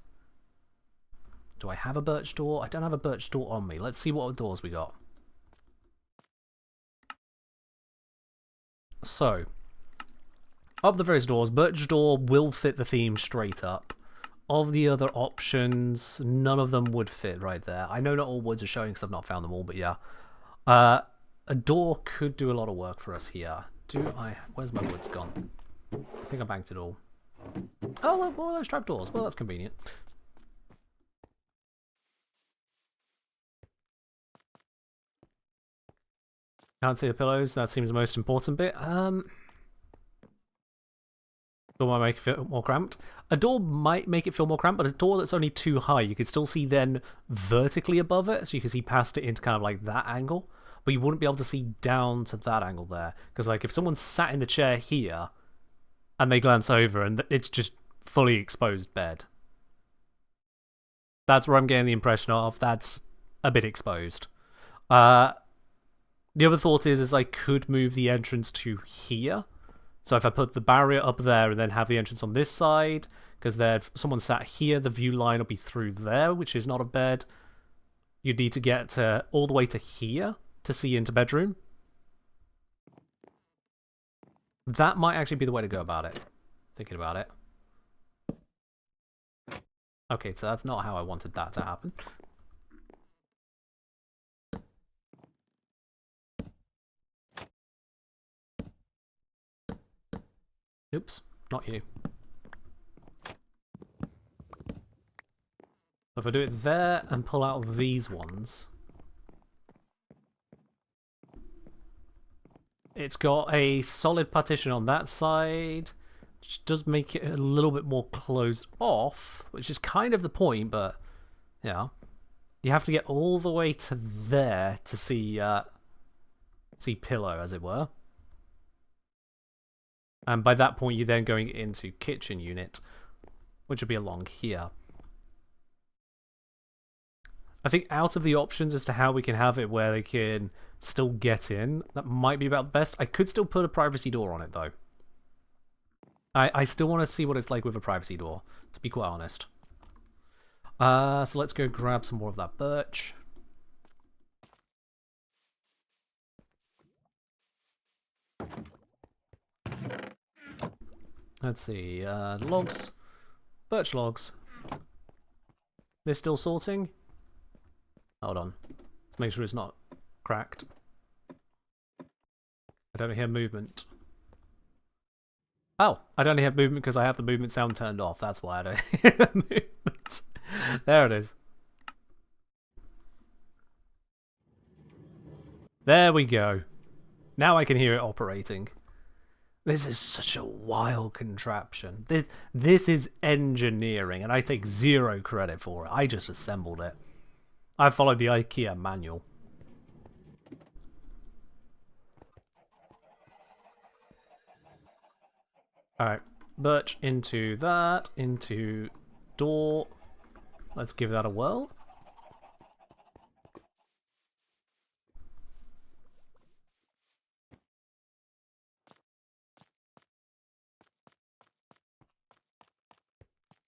Do I have a birch door? I don't have a birch door on me. Let's see what doors we got. So, of the various doors, Birch Door will fit the theme straight up. Of the other options, none of them would fit right there. I know not all woods are showing because I've not found them all, but yeah. A door could do a lot of work for us here. Where's my woods gone? I think I banked it all. Oh, look, more of those trapdoors. Well, that's convenient. Can't see the pillows. That seems the most important bit. Door might make it feel more cramped. A door might make it feel more cramped, but a door that's only too high, you could still see then vertically above it, so you can see past it into kind of like that angle, but you wouldn't be able to see down to that angle there. Because like if someone sat in the chair here and they glance over and it's just fully exposed bed. That's where I'm getting the impression of that's a bit exposed. The other thought is I could move the entrance to here. So if I put the barrier up there and then have the entrance on this side, because if someone sat here, the view line will be through there, which is not a bed. You'd need to get all the way to here to see into bedroom. That might actually be the way to go about it. Thinking about it. Okay, so that's not how I wanted that to happen. Oops, not you. So if I do it there and pull out these ones, it's got a solid partition on that side, which does make it a little bit more closed off, which is kind of the point, but yeah. You have to get all the way to there to see pillow, as it were. And by that point, you're then going into kitchen unit, which will be along here. I think out of the options as to how we can have it where they can still get in, that might be about the best. I could still put a privacy door on it, though. I still want to see what it's like with a privacy door, to be quite honest. So let's go grab some more of that birch. Let's see, logs, birch logs. They're still sorting. Hold on, let's make sure it's not cracked. I don't hear movement. Oh, I don't hear movement because I have the movement sound turned off. That's why I don't hear movement. There it is. There we go. Now I can hear it operating. This is such a wild contraption. This is engineering, and I take zero credit for it. I just assembled it. I followed the IKEA manual. Alright, birch into that, into door. Let's give that a whirl.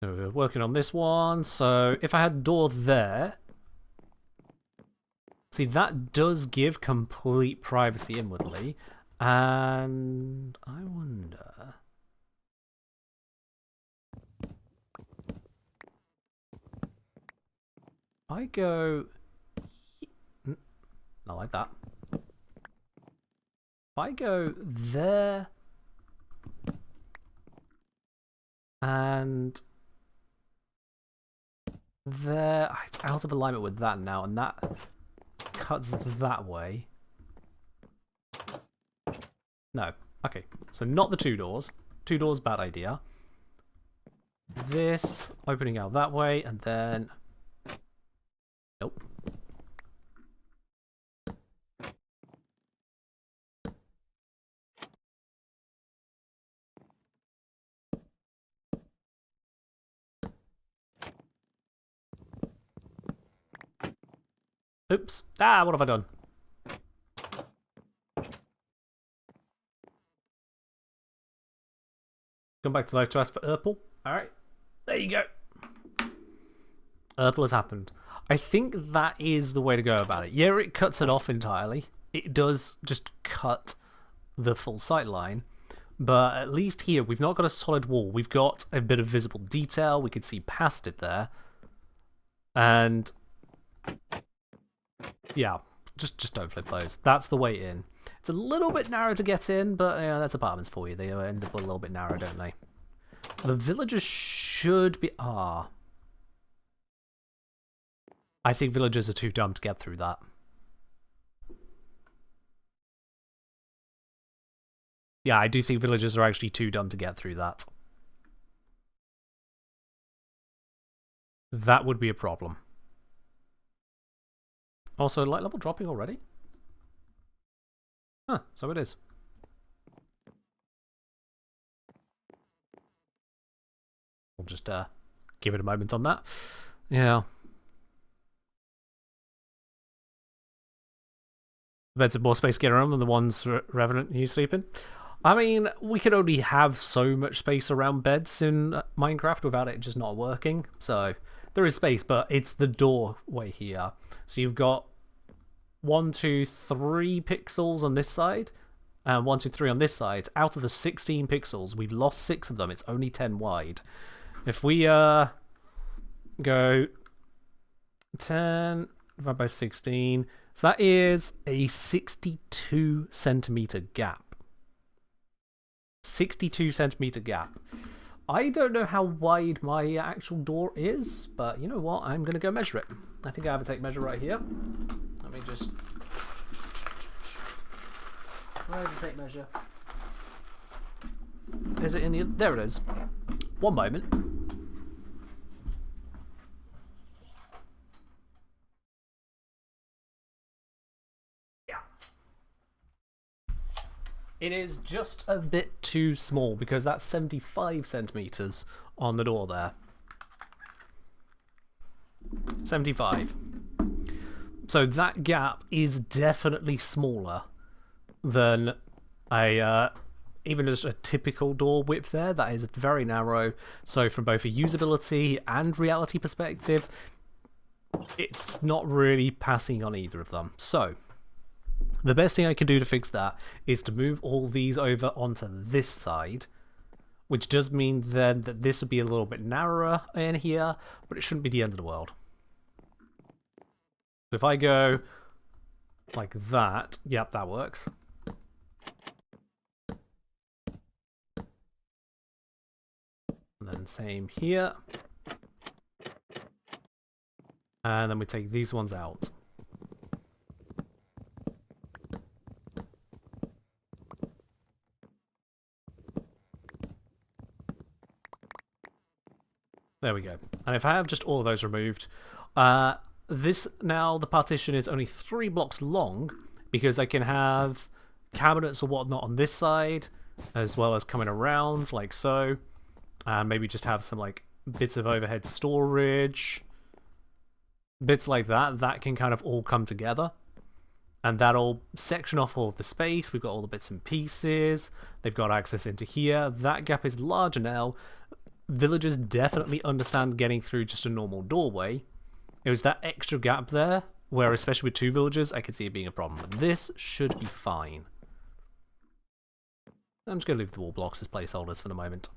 So we're working on this one. So if I had a door there, see, that does give complete privacy inwardly. And I wonder... I go... Not like that. If I go there... And... There... It's out of alignment with that now, and that cuts that way. No. Okay, so not the two doors. Two doors, bad idea. This, opening out that way, and then... Nope. Oops. Ah, what have I done? Come back to life to ask for Urple. Alright. There you go. Urple has happened. I think that is the way to go about it. Yeah, it cuts it off entirely. It does just cut the full sight line. But at least here, we've not got a solid wall. We've got a bit of visible detail. We can see past it there. And yeah, just don't flip those. That's the way in. It's a little bit narrow to get in, but yeah, that's apartments for you. They end up a little bit narrow, don't they? The villagers should be... I think villagers are too dumb to get through that. Yeah, I do think villagers are actually too dumb to get through that. That would be a problem. Also, light level dropping already? Huh, so it is. We'll just give it a moment on that. Yeah. Beds of more space getting around than the ones Revenant you sleep in. I mean, we can only have so much space around beds in Minecraft without it just not working. So there is space, but it's the doorway here. So you've got 1, 2, 3 pixels on this side, and 1, 2, 3 on this side. Out of the 16 pixels, we've lost 6 of them. It's only 10 wide. If we go 10 divided by 16, so that is a 62 centimeter gap. 62 centimeter gap. I don't know how wide my actual door is, but you know what? I'm going to go measure it. I think I have a tape measure right here. Let me just... Where's the tape measure? Is it in the... There it is. One moment. It is just a bit too small because that's 75 centimeters on the door there. 75. So that gap is definitely smaller than a even just a typical door width there. That is very narrow. So from both a usability and reality perspective, it's not really passing on either of them. So the best thing I can do to fix that is to move all these over onto this side, which does mean then that this would be a little bit narrower in here, but it shouldn't be the end of the world. So if I go like that, yep, that works. And then same here. And then we take these ones out. There we go. And if I have just all of those removed, this now, the partition is only 3 blocks long because I can have cabinets or whatnot on this side, as well as coming around like so. And maybe just have some like bits of overhead storage, bits like that. That can kind of all come together. And that'll section off all of the space. We've got all the bits and pieces. They've got access into here. That gap is larger now. Villagers definitely understand getting through just a normal doorway. It was that extra gap there, where especially with 2 villagers, I could see it being a problem. But this should be fine. I'm just going to leave the wall blocks as placeholders for the moment.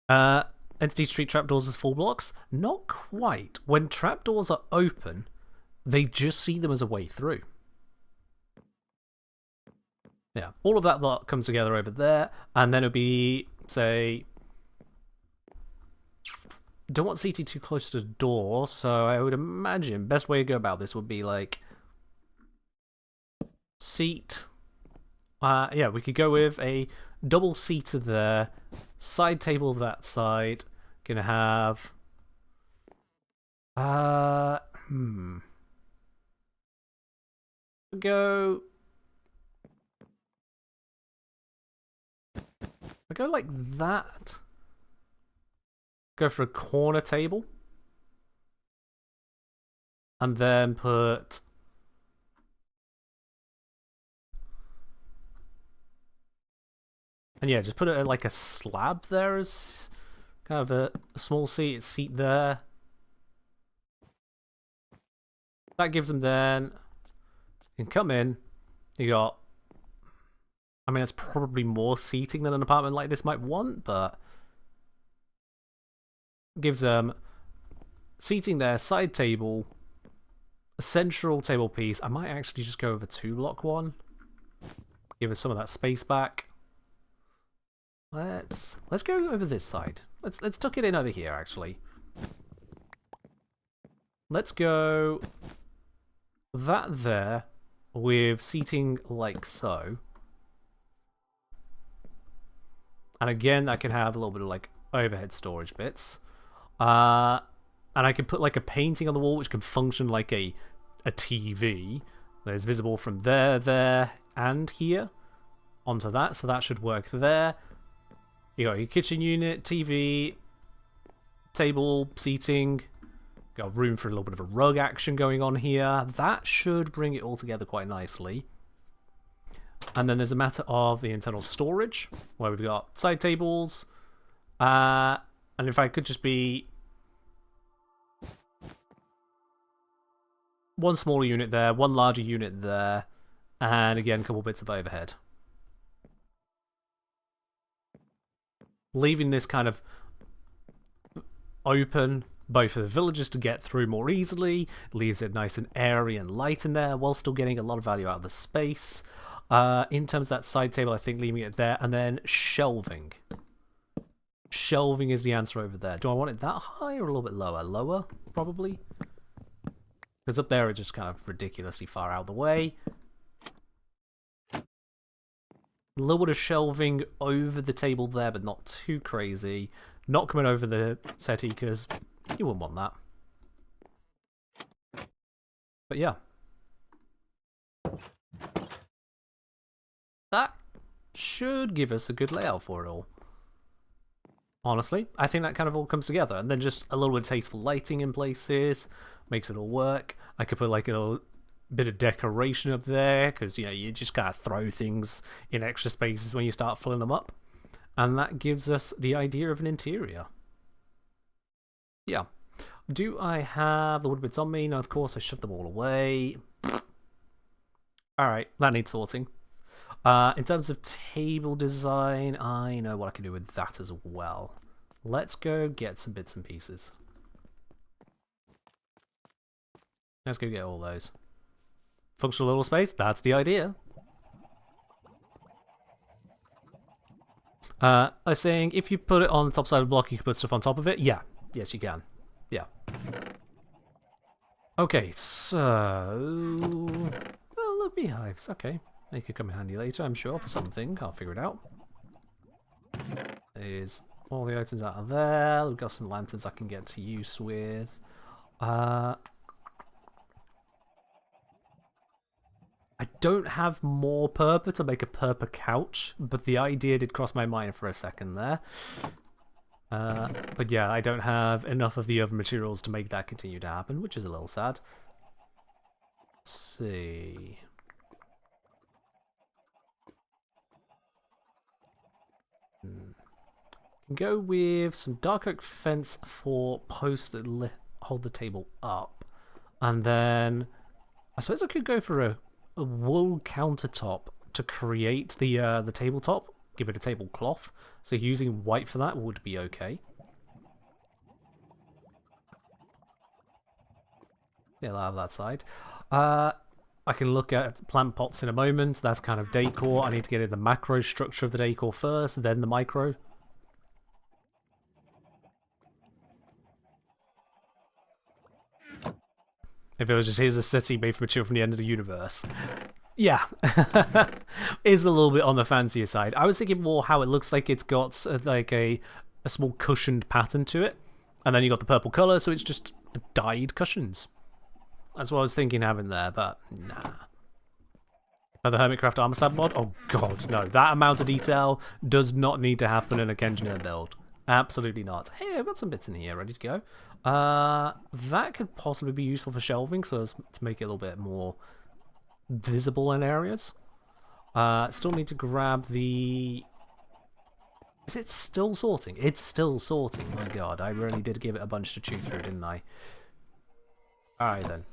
Entity treat trapdoors as full blocks? Not quite. When trapdoors are open, they just see them as a way through. Yeah, all of that lot comes together over there, and then it'll be, say... Don't want CT too close to the door, so I would imagine best way to go about this would be like... Seat... yeah, we could go with a double seater there, side table that side, gonna have... Go... I go like that. Go for a corner table. And then put... And yeah, just put it like a slab there as kind of a small seat there. That gives them then... You can come in. You got... I mean, it's probably more seating than an apartment like this might want, but... gives them seating there, side table, a central table piece. I might actually just go with a 2-block one. Give us some of that space back. Let's go over this side. Let's tuck it in over here actually. Let's go that there with seating like so. And again, I can have a little bit of like overhead storage bits. And I can put like a painting on the wall which can function like a TV that is visible from there, and here onto that, so that should work there. You got your kitchen unit, TV, table, seating, got room for a little bit of a rug action going on here. That should bring it all together quite nicely. And then there's a matter of the internal storage, where we've got side tables, and if I could just be one smaller unit there, one larger unit there, and again, a couple bits of overhead. Leaving this kind of open, both for the villagers to get through more easily, leaves it nice and airy and light in there, while still getting a lot of value out of the space. In terms of that side table, I think leaving it there, and then shelving. Shelving is the answer over there. Do I want it that high or a little bit lower? Lower, probably. Because up there it's just kind of ridiculously far out of the way. A little bit of shelving over the table there, but not too crazy. Not coming over the settee, because you wouldn't want that. But yeah. That should give us a good layout for it all. Honestly, I think that kind of all comes together. And then just a little bit of tasteful lighting in places makes it all work. I could put like a little bit of decoration up there, because you know, you just gotta throw things in extra spaces when you start filling them up. And that gives us the idea of an interior. Yeah. Do I have the wood bits on me? No, of course, I shoved them all away. Alright, that needs sorting. In terms of table design, I know what I can do with that as well. Let's go get some bits and pieces. Let's go get all those. Functional little space, that's the idea. I was saying, if you put it on the top side of the block, you can put stuff on top of it? Yeah. Yes, you can. Yeah. Okay, so... well, look, beehives. Okay. They could come in handy later, I'm sure, for something. I'll figure it out. There's all the items out of there. We've got some lanterns I can get to use with. I don't have more purple to make a purple couch, but the idea did cross my mind for a second there. But yeah, I don't have enough of the other materials to make that continue to happen, which is a little sad. Let's see... can go with some dark oak fence for posts that hold the table up, and then I suppose I could go for a wool countertop to create the tabletop. Give it a tablecloth. So using white for that would be okay. Yeah, I'll have that side. I can look at plant pots in a moment. That's kind of decor. I need to get in the macro structure of the decor first, then the micro. If it was just, here's a city made from material from the end of the universe. Yeah. Is a little bit on the fancier side. I was thinking more how it looks like it's got like a small cushioned pattern to it. And then you got the purple colour, so it's just dyed cushions. That's what I was thinking having there, but nah. Another Hermitcraft Armor Stab mod? Oh god, no. That amount of detail does not need to happen in a Kenjiner build. Absolutely not. Hey, I've got some bits in here ready to go. That could possibly be useful for shelving, so as to make it a little bit more visible in areas. Still need to grab the... Is it still sorting? It's still sorting. My god, I really did give it a bunch to chew through, didn't I? Alright then.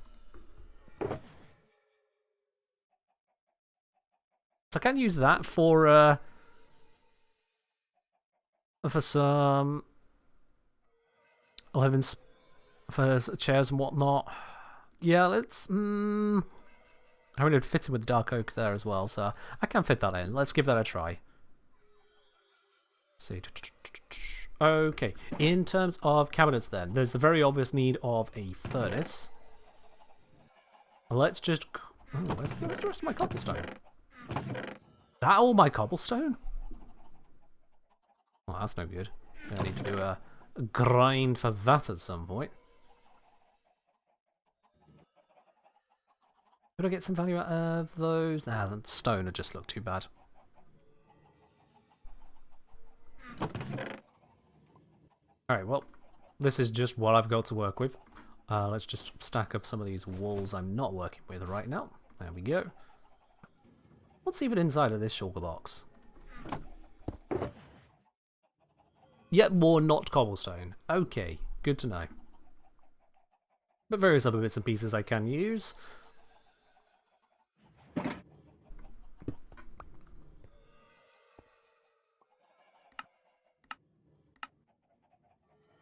So I can use that for some 11 for chairs and whatnot. Yeah, let's. I mean, it would fit in with the dark oak there as well, so I can fit that in. Let's give that a try. Let's see. Okay, in terms of cabinets then, there's the very obvious need of a furnace. Let's just... Oh, where's the rest of my cobblestone? That all my cobblestone? Well, that's no good. I need to do a grind for that at some point. Could I get some value out of those? Nah, the stone would just look too bad. Alright, well, this is just what I've got to work with. Let's just stack up some of these walls I'm not working with right now. There we go. What's even inside of this shulker box? Yet more not cobblestone. Okay, good to know. But various other bits and pieces I can use.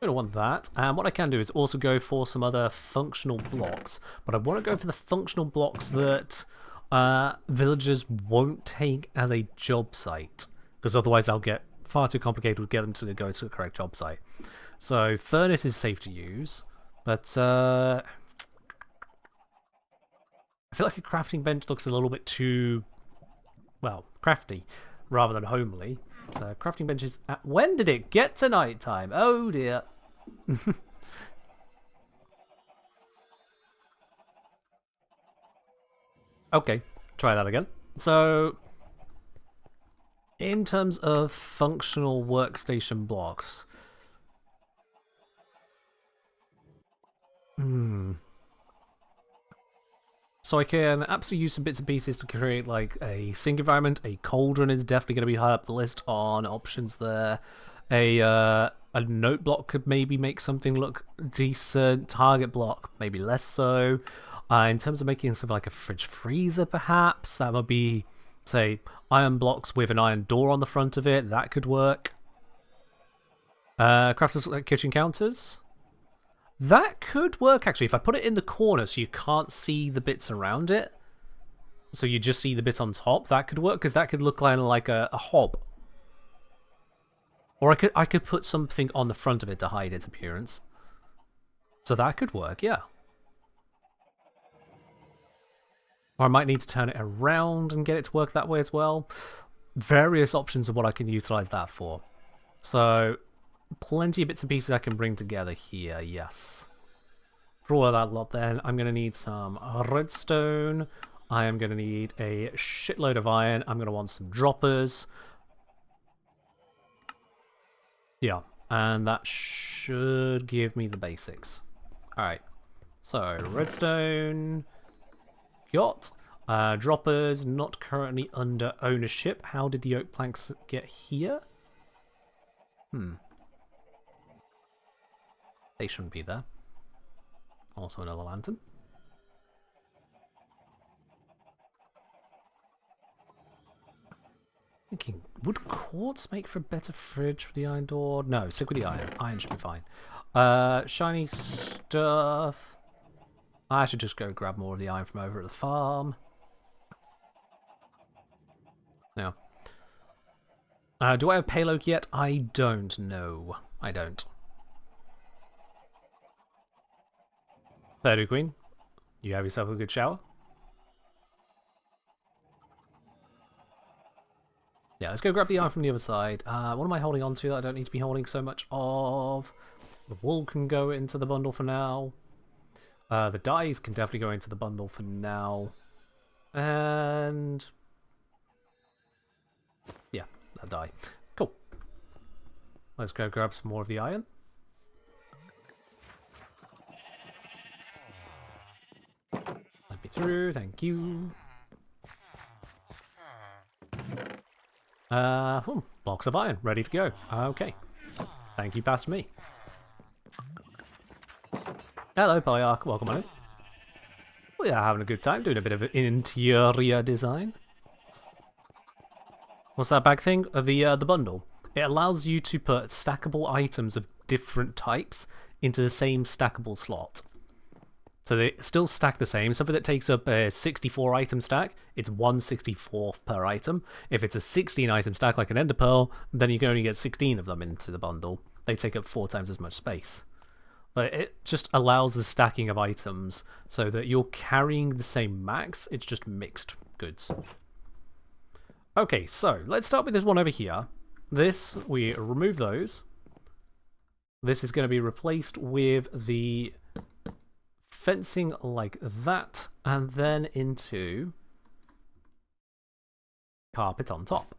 I don't want that. And what I can do is also go for some other functional blocks. But I want to go for the functional blocks that villagers won't take as a job site. Because otherwise I'll get far too complicated to get them to go to the correct job site. So furnace is safe to use. But I feel like a crafting bench looks a little bit too, well, crafty rather than homely. So crafting benches. When did it get to night time? Oh dear. Okay, try that again. So, in terms of functional workstation blocks, so I can absolutely use some bits and pieces to create like a sink environment. A cauldron is definitely going to be high up the list on options there. A note block could maybe make something look decent. Target block, maybe less so. In terms of making something like a fridge freezer, perhaps that would be, say, iron blocks with an iron door on the front of it. That could work. Crafters kitchen counters. That could work, actually, if I put it in the corner so you can't see the bits around it. So you just see the bit on top. That could work, because that could look kind of like a hob. Or I could put something on the front of it to hide its appearance. So that could work, yeah. Or I might need to turn it around and get it to work that way as well. Various options of what I can utilize that for. So, plenty of bits and pieces I can bring together here, yes. For all of that lot then, I'm going to need some redstone. I am going to need a shitload of iron. I'm going to want some droppers. Yeah, and that should give me the basics. Alright, so redstone, got droppers, not currently under ownership. How did the oak planks get here? They shouldn't be there. Also another lantern. Thinking, would quartz make for a better fridge with the iron door? No, stick with the iron. Iron should be fine. Shiny stuff. I should just go grab more of the iron from over at the farm. Now, do I have payload yet? I don't know. I don't. Purdue Queen, you have yourself a good shower. Yeah, let's go grab the iron from the other side. What am I holding on to that I don't need to be holding so much of? The wool can go into the bundle for now. The dyes can definitely go into the bundle for now. And... yeah, that dye. Cool. Let's go grab some more of the iron. Let me through, thank you. Blocks of iron, ready to go. Okay. Thank you, past me. Hello, Polyarch, welcome on in. We are having a good time doing a bit of interior design. What's that bag thing? The bundle. It allows you to put stackable items of different types into the same stackable slot. So they still stack the same. Something that takes up a 64 item stack, it's 1/64th per item. If it's a 16 item stack like an Ender Pearl, then you can only get 16 of them into the bundle. They take up 4 times as much space. But it just allows the stacking of items so that you're carrying the same max, it's just mixed goods. Okay, so let's start with this one over here. This, we remove those. This is going to be replaced with the fencing like that, and then into carpet on top.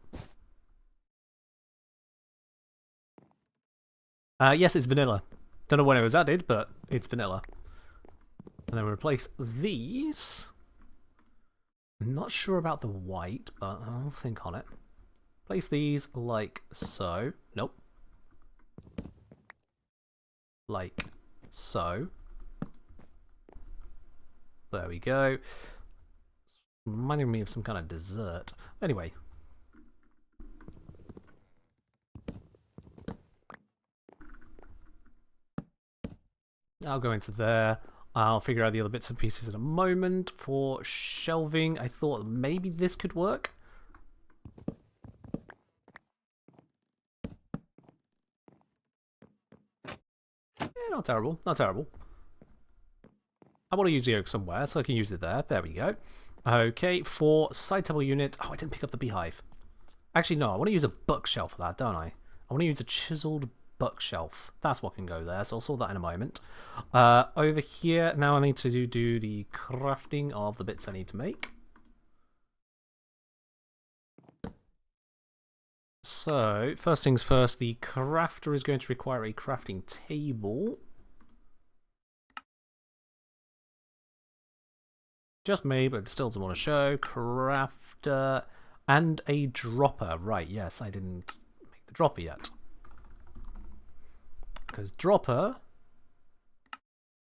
Yes, it's vanilla. Don't know when it was added, but it's vanilla. And then we replace these. I'm not sure about the white, but I'll think on it. Place these like so. Nope. Like so. There we go. Reminding me of some kind of dessert. Anyway. I'll go into there. I'll figure out the other bits and pieces in a moment. For shelving, I thought maybe this could work. Not terrible, not terrible. I want to use the oak somewhere, so I can use it there. There we go. Okay, for side table unit. Oh, I didn't pick up the beehive. Actually, no, I want to use a bookshelf for that, don't I? I want to use a chiseled bookshelf. That's what can go there, so I'll sort that in a moment. Over here, now I need to do the crafting of the bits I need to make. So, first things first, the crafter is going to require a crafting table. Just me, but it still doesn't want to show. Crafter and a dropper. Right, yes, I didn't make the dropper yet. Because dropper,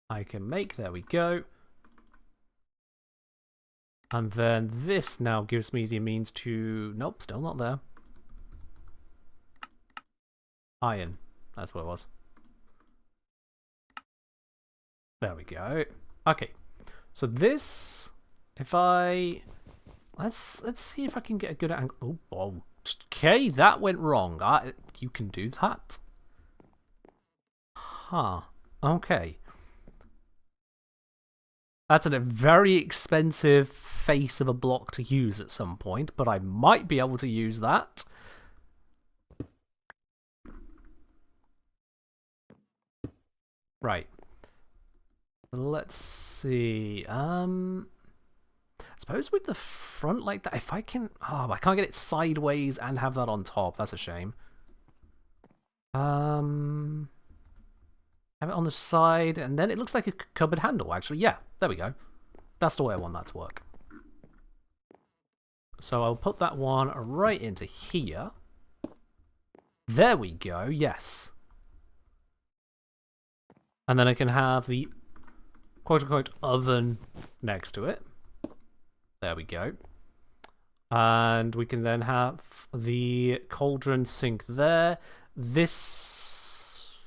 I can make, there we go. And then this now gives me the means to, nope, still not there. Iron, that's what it was. There we go. Okay, so this, if I, let's see if I can get a good angle. Oh, okay, that went wrong. You can do that. Huh. Okay. That's a very expensive face of a block to use at some point, but I might be able to use that. Right. Let's see. I suppose with the front like that, if I can... Oh, I can't get it sideways and have that on top. That's a shame. Have it on the side, and then it looks like a cupboard handle, actually. Yeah, there we go. That's the way I want that to work. So I'll put that one right into here. There we go, yes. And then I can have the quote-unquote oven next to it. There we go. And we can then have the cauldron sink there. This...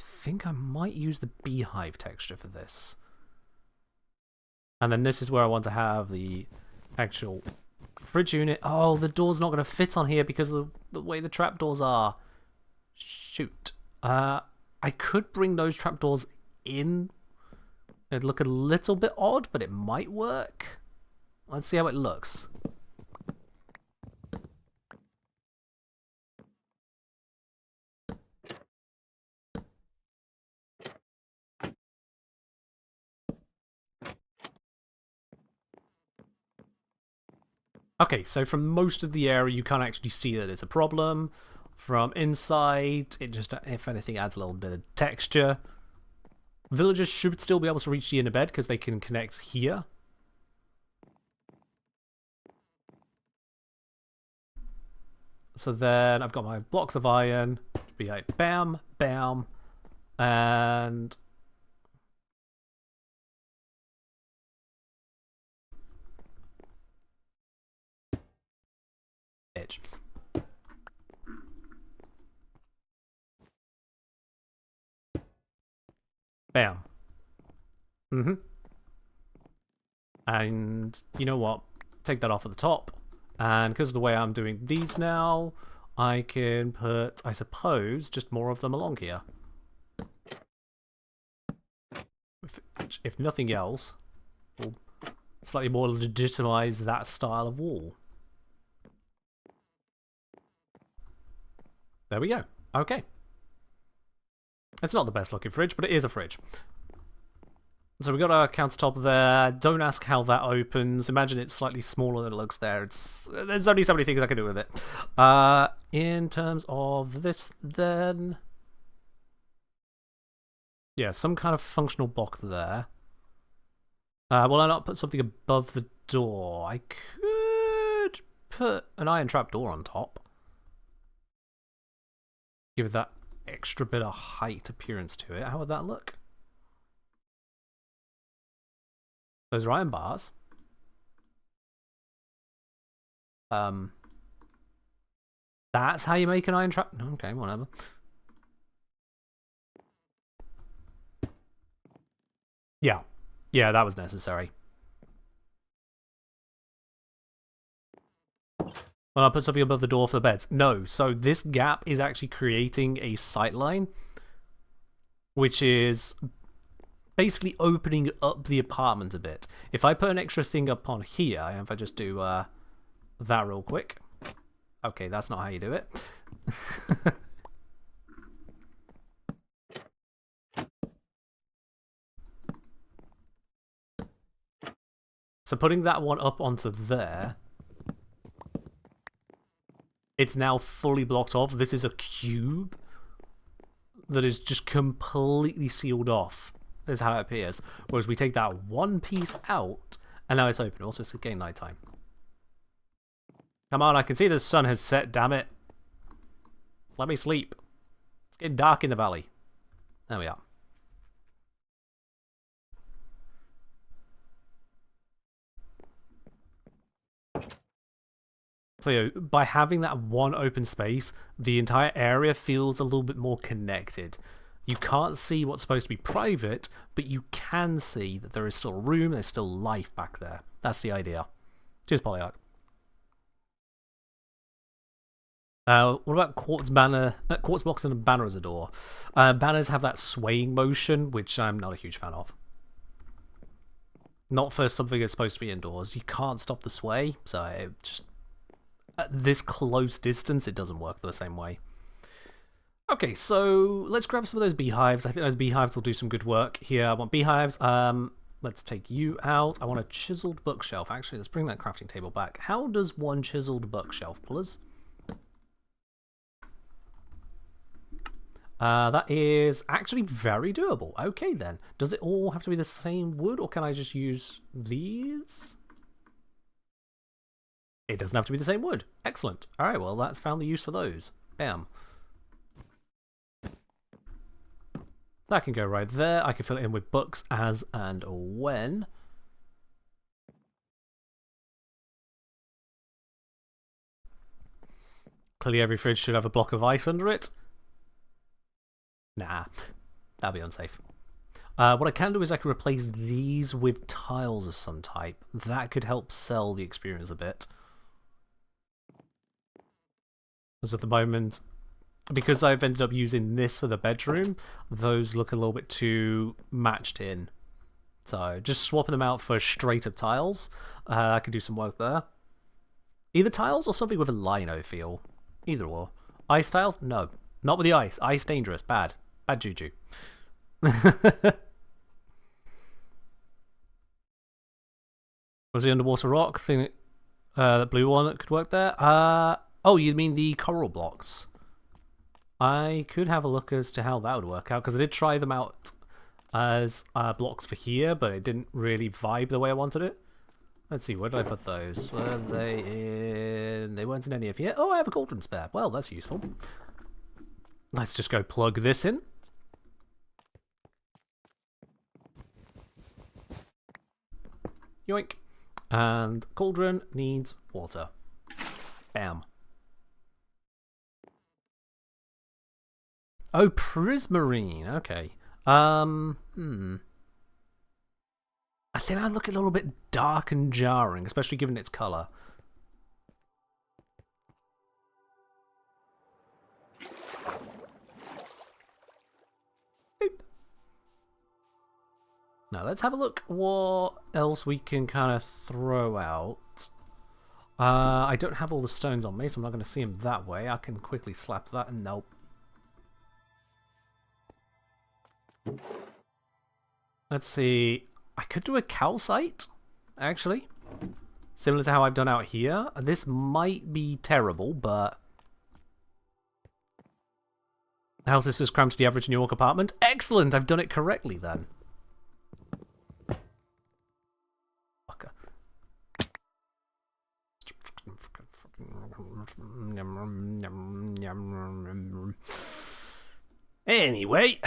I think I might use the beehive texture for this. And then this is where I want to have the actual fridge unit. Oh, the door's not going to fit on here because of the way the trapdoors are. Shoot. I could bring those trapdoors in. It'd look a little bit odd, but it might work. Let's see how it looks. Okay, so from most of the area, you can't actually see that it's a problem. From inside, it just, if anything, adds a little bit of texture. Villagers should still be able to reach the inner bed because they can connect here. So then I've got my blocks of iron. Be like bam, bam, and bitch. Bam. Mm-hmm. And you know what? Take that off at the top. And because of the way I'm doing these now, I can put, I suppose, just more of them along here. If nothing else, we'll slightly more legitimize that style of wall. There we go. Okay. It's not the best looking fridge, but it is a fridge. So we've got our countertop there. Don't ask how that opens. Imagine it's slightly smaller than it looks there. There's only so many things I can do with it. In terms of this, then... yeah, some kind of functional block there. Will I not put something above the door? I could put an iron trap door on top. Give it that extra bit of height appearance to it. How would that look? Those are iron bars. That's how you make an iron trap? Okay, whatever. Yeah. Yeah, that was necessary. Well, I'll put something above the door for the beds. No, so this gap is actually creating a sightline, which is basically opening up the apartment a bit. If I put an extra thing up on here, and if I just do that real quick. Okay, that's not how you do it. So putting that one up onto there, it's now fully blocked off. This is a cube that is just completely sealed off. Is how it appears. Whereas we take that one piece out, and now it's open. Also, it's getting nighttime. Come on, I can see the sun has set, damn it. Let me sleep. It's getting dark in the valley. There we are. So yeah, by having that one open space, the entire area feels a little bit more connected. You can't see what's supposed to be private, but you can see that there is still room, there's still life back there. That's the idea. Cheers, Polyarch. What about quartz blocks and a banner as a door? Banners have that swaying motion, which I'm not a huge fan of. Not for something that's supposed to be indoors. You can't stop the sway, so it just... at this close distance, it doesn't work the same way. Okay, so let's grab some of those beehives. I think those beehives will do some good work here. I want beehives. Let's take you out. I want a chiseled bookshelf. Actually, let's bring that crafting table back. How does one chiseled bookshelf pull us? That is actually very doable. Okay, then. Does it all have to be the same wood, or can I just use these? It doesn't have to be the same wood. Excellent. Alright, well, that's found the use for those. Bam. That can go right there. I can fill it in with books as and when. Clearly every fridge should have a block of ice under it. Nah, that'd be unsafe. What I can do is I can replace these with tiles of some type. That could help sell the experience a bit. As at the moment, because I've ended up using this for the bedroom, those look a little bit too matched in. So just swapping them out for straight up tiles, I can do some work there. Either tiles or something with a lino feel. Either or. Ice tiles? No. Not with the ice. Ice dangerous. Bad. Bad juju. Was the underwater rock thing? That blue one that could work there? Oh, you mean the coral blocks? I could have a look as to how that would work out, because I did try them out as blocks for here, but it didn't really vibe the way I wanted it. Let's see, where did I put those? Were they in... They weren't in any of here. Oh, I have a cauldron spare. Well, that's useful. Let's just go plug this in. Yoink. And cauldron needs water. Bam. Oh, prismarine. Okay. I think I look a little bit dark and jarring, especially given its color. Boop. Now let's have a look what else we can kind of throw out. I don't have all the stones on me, so I'm not going to see them that way. I can quickly slap that and nope. Let's see. I could do a calcite, actually. Similar to how I've done out here. This might be terrible, but... The house is just cramped to the average New York apartment. Excellent! I've done it correctly, then. Fucker. Anyway...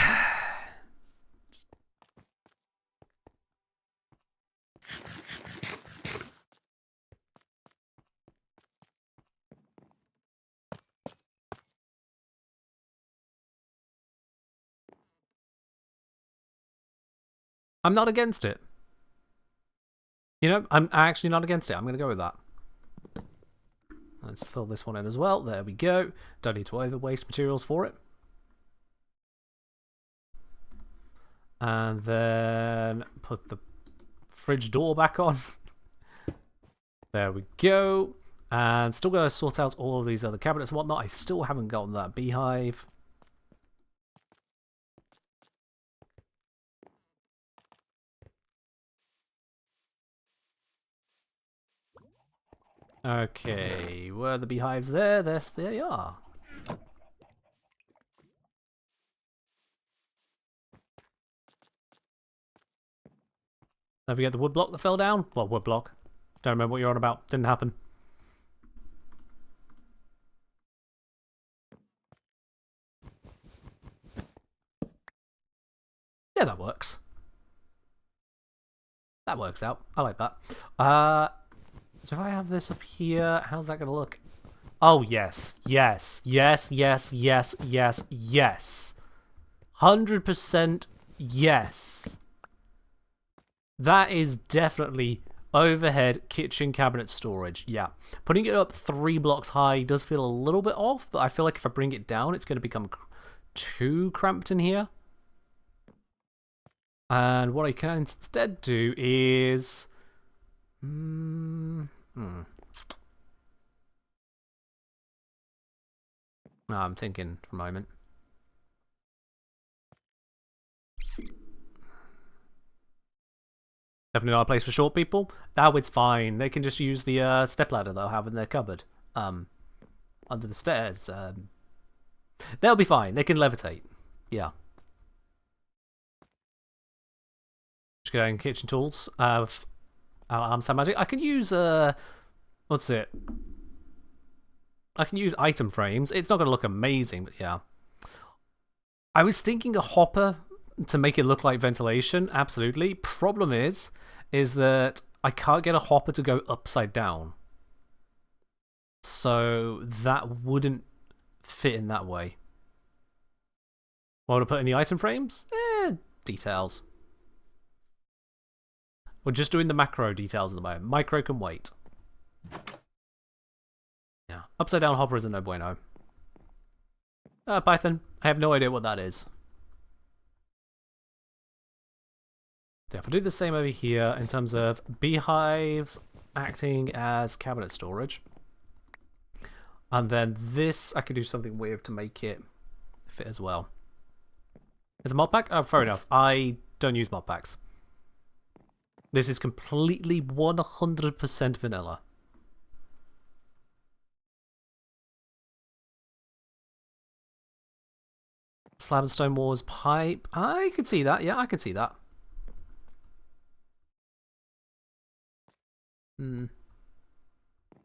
I'm not against it. You know, I'm actually not against it. I'm going to go with that. Let's fill this one in as well. There we go. Don't need to over-waste materials for it. And then put the fridge door back on. There we go. And still going to sort out all of these other cabinets and whatnot. I still haven't gotten that beehive. Okay, where are the beehives there? There they are. Don't forget the wood block that fell down. Well, wood block. Don't remember what you're on about. Didn't happen. Yeah, that works. That works out. I like that. So if I have this up here, how's that going to look? Oh, yes. Yes. Yes, yes, yes, yes, yes. 100% yes. That is definitely overhead kitchen cabinet storage. Yeah. Putting it up 3 blocks high does feel a little bit off, but I feel like if I bring it down, it's going to become too cramped in here. And what I can instead do is... No, I'm thinking for a moment. Definitely not a place for short people. Now it's fine. They can just use the stepladder they'll have in their cupboard. Under the stairs. They'll be fine. They can levitate. Yeah. Just going kitchen tools. Armstand magic. I can use what's it? I can use item frames. It's not going to look amazing, but yeah. I was thinking a hopper to make it look like ventilation. Absolutely. Problem is that I can't get a hopper to go upside down. So that wouldn't fit in that way. What would I put in the item frames? Details. We're just doing the macro details at the moment. Micro can wait. Yeah. Upside down hopper is a no bueno. Python. I have no idea what that is. Yeah, if I do the same over here in terms of beehives acting as cabinet storage. And then this, I could do something weird to make it fit as well. Is a mod pack? Oh, fair enough. I don't use mod packs. This is completely 100% vanilla. Slab and stone walls, pipe. I could see that. Yeah, I could see that.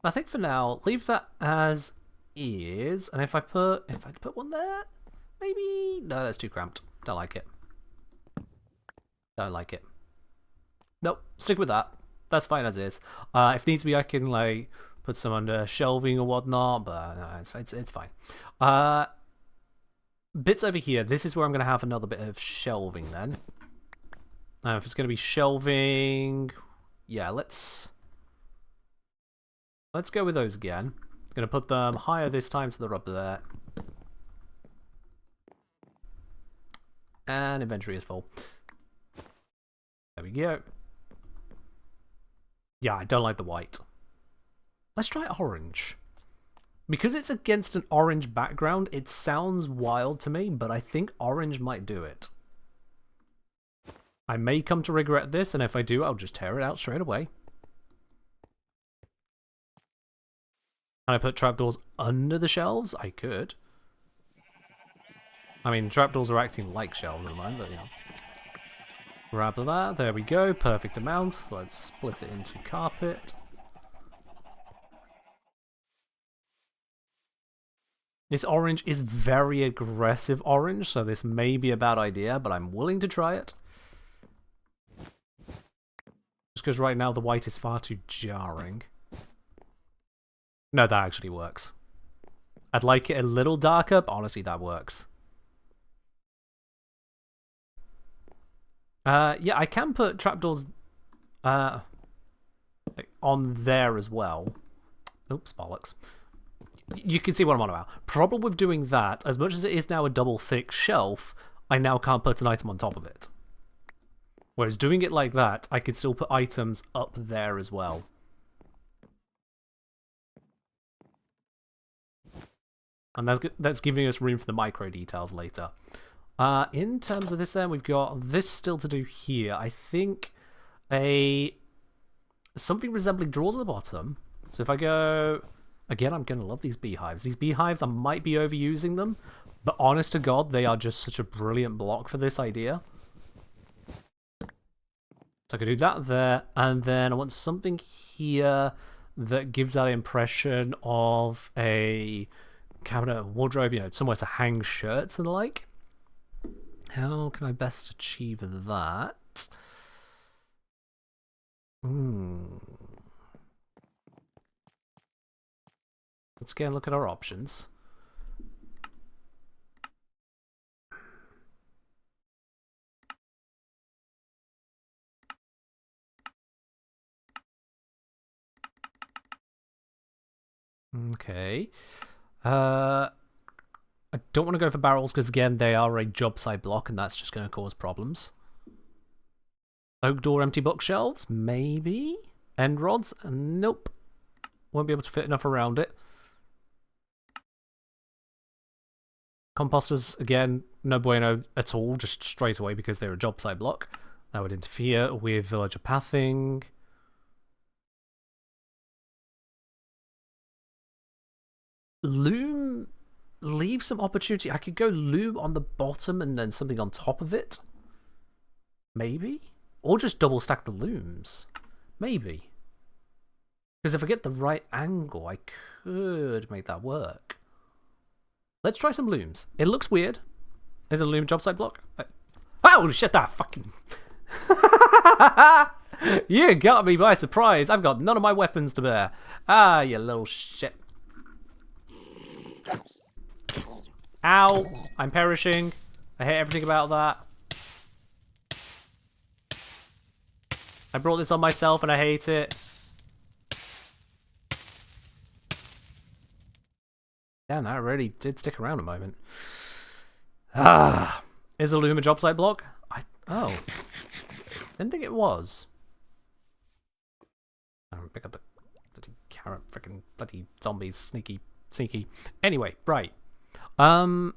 I think for now, leave that as is. And if I put one there, maybe no, that's too cramped. Don't like it. Don't like it. Nope, stick with that. That's fine as is. If needs be, I can like put some under shelving or whatnot, but no, it's fine. bits over here. This is where I'm going to have another bit of shelving then. If it's going to be shelving... Yeah, let's go with those again. I'm going to put them higher this time so they're up there. And inventory is full. There we go. Yeah, I don't like the white. Let's try orange. Because it's against an orange background, it sounds wild to me, but I think orange might do it. I may come to regret this, and if I do, I'll just tear it out straight away. Can I put trapdoors under the shelves? I could. I mean, trapdoors are acting like shelves at the moment, but you know. Grab that, there we go, perfect amount. Let's split it into carpet. This orange is very aggressive orange, so this may be a bad idea, but I'm willing to try it. Just because right now the white is far too jarring. No, that actually works. I'd like it a little darker, but honestly that works. Yeah, I can put trapdoors on there as well. Oops, bollocks. You can see what I'm on about. Problem with doing that, as much as it is now a double thick shelf, I now can't put an item on top of it. Whereas doing it like that, I could still put items up there as well. And that's giving us room for the micro details later. In terms of this then, we've got this still to do here. I think something resembling drawers at the bottom. So if I go... Again, I'm going to love these beehives. These beehives, I might be overusing them, but honest to God, they are just such a brilliant block for this idea. So I could do that there, and then I want something here that gives that impression of a cabinet, wardrobe, you know, somewhere to hang shirts and the like. How can I best achieve that? Let's again look at our options. Okay. I don't want to go for barrels because, again, they are a job site block and that's just going to cause problems. Oak door, empty bookshelves? Maybe? End rods? Nope. Won't be able to fit enough around it. Composters, again, no bueno at all, just straight away because they're a job site block. That would interfere with villager pathing. Loom leaves some opportunity. I could go loom on the bottom and then something on top of it. Maybe? Or just double stack the looms. Maybe. Because if I get the right angle, I could make that work. Let's try some looms. It looks weird. Is it a loom job site block? Oh, shit, that fucking... You got me by surprise. I've got none of my weapons to bear. Ah, you little shit. Ow. I'm perishing. I hate everything about that. I brought this on myself and I hate it. Damn, that really did stick around a moment. Ah, is a loom a job site block? Oh, didn't think it was. Pick up the bloody carrot, freaking bloody zombies, sneaky. Anyway, right. Loom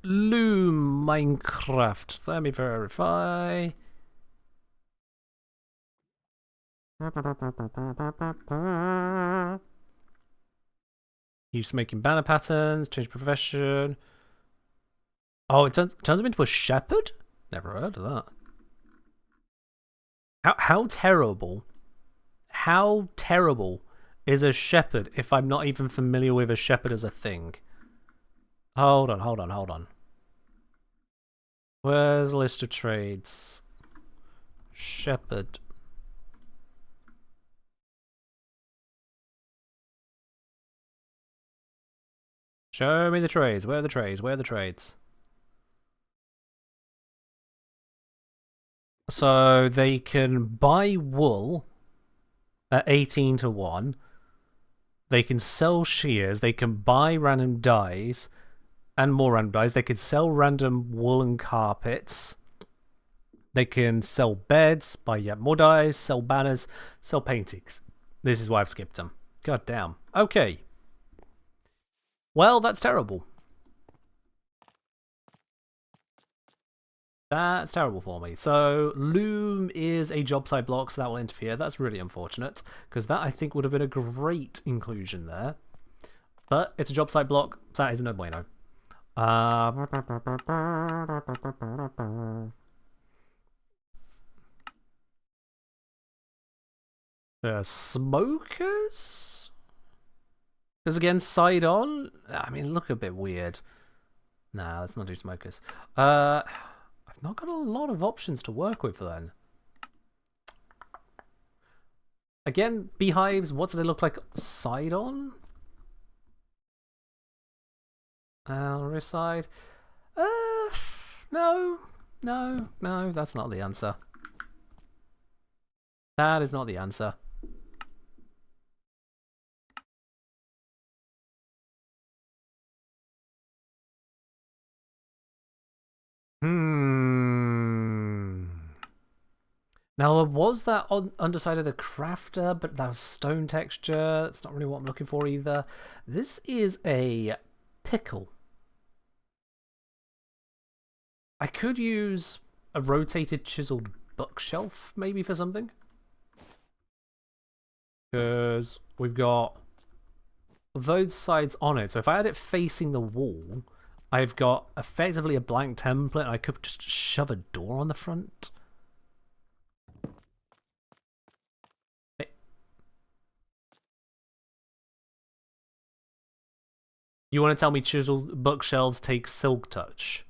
Minecraft. Let me verify. Use making banner patterns, change profession. Oh, it turns him into a shepherd? Never heard of that. How terrible is a shepherd if I'm not even familiar with a shepherd as a thing? Hold on. Where's the list of trades? Shepherd. Show me the trades. Where are the trades? Where are the trades? So they can buy wool at 18 to 1. They can sell shears. They can buy random dyes and more random dyes. They can sell random woolen carpets. They can sell beds, buy yet more dyes, sell banners, sell paintings. This is why I've skipped them. God damn. Okay. Well, that's terrible. That's terrible for me. So, loom is a job site block, so that will interfere. That's really unfortunate, because that, I think, would have been a great inclusion there. But it's a job site block, so that is no bueno. The smokers? Because again, side on? I mean, look a bit weird. Nah, let's not do smokers. I've not got a lot of options to work with then. Again, beehives, what do they look like side on? Rear side? No, that's not the answer. That is not the answer. Now, was that on underside of the crafter, but that was stone texture. That's not really what I'm looking for either. This is a pickle. I could use a rotated chiseled bookshelf maybe for something. Because we've got those sides on it. So if I had it facing the wall, I've got effectively a blank template. I could just shove a door on the front. You want to tell me chiseled bookshelves take silk touch?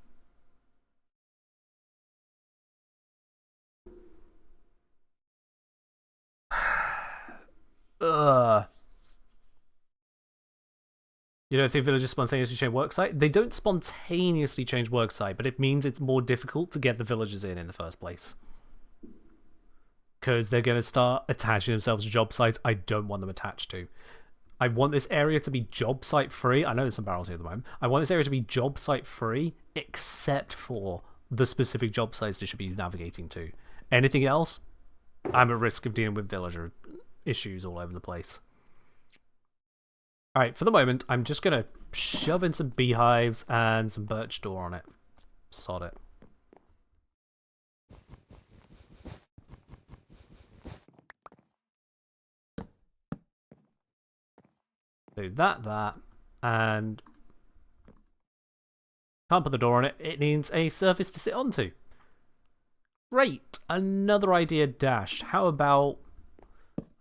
Ugh. You don't think villagers spontaneously change worksite? They don't spontaneously change worksite, but it means it's more difficult to get the villagers in the first place. Because they're going to start attaching themselves to job sites I don't want them attached to. I want this area to be job site free. I know there's some barrels here at the moment. I want this area to be job site free, except for the specific job sites they should be navigating to. Anything else, I'm at risk of dealing with villager issues all over the place. Alright, for the moment, I'm just going to shove in some beehives and some birch door on it. Sod it. Do that, and can't put the door on it. It needs a surface to sit onto. Great! Another idea dashed. How about...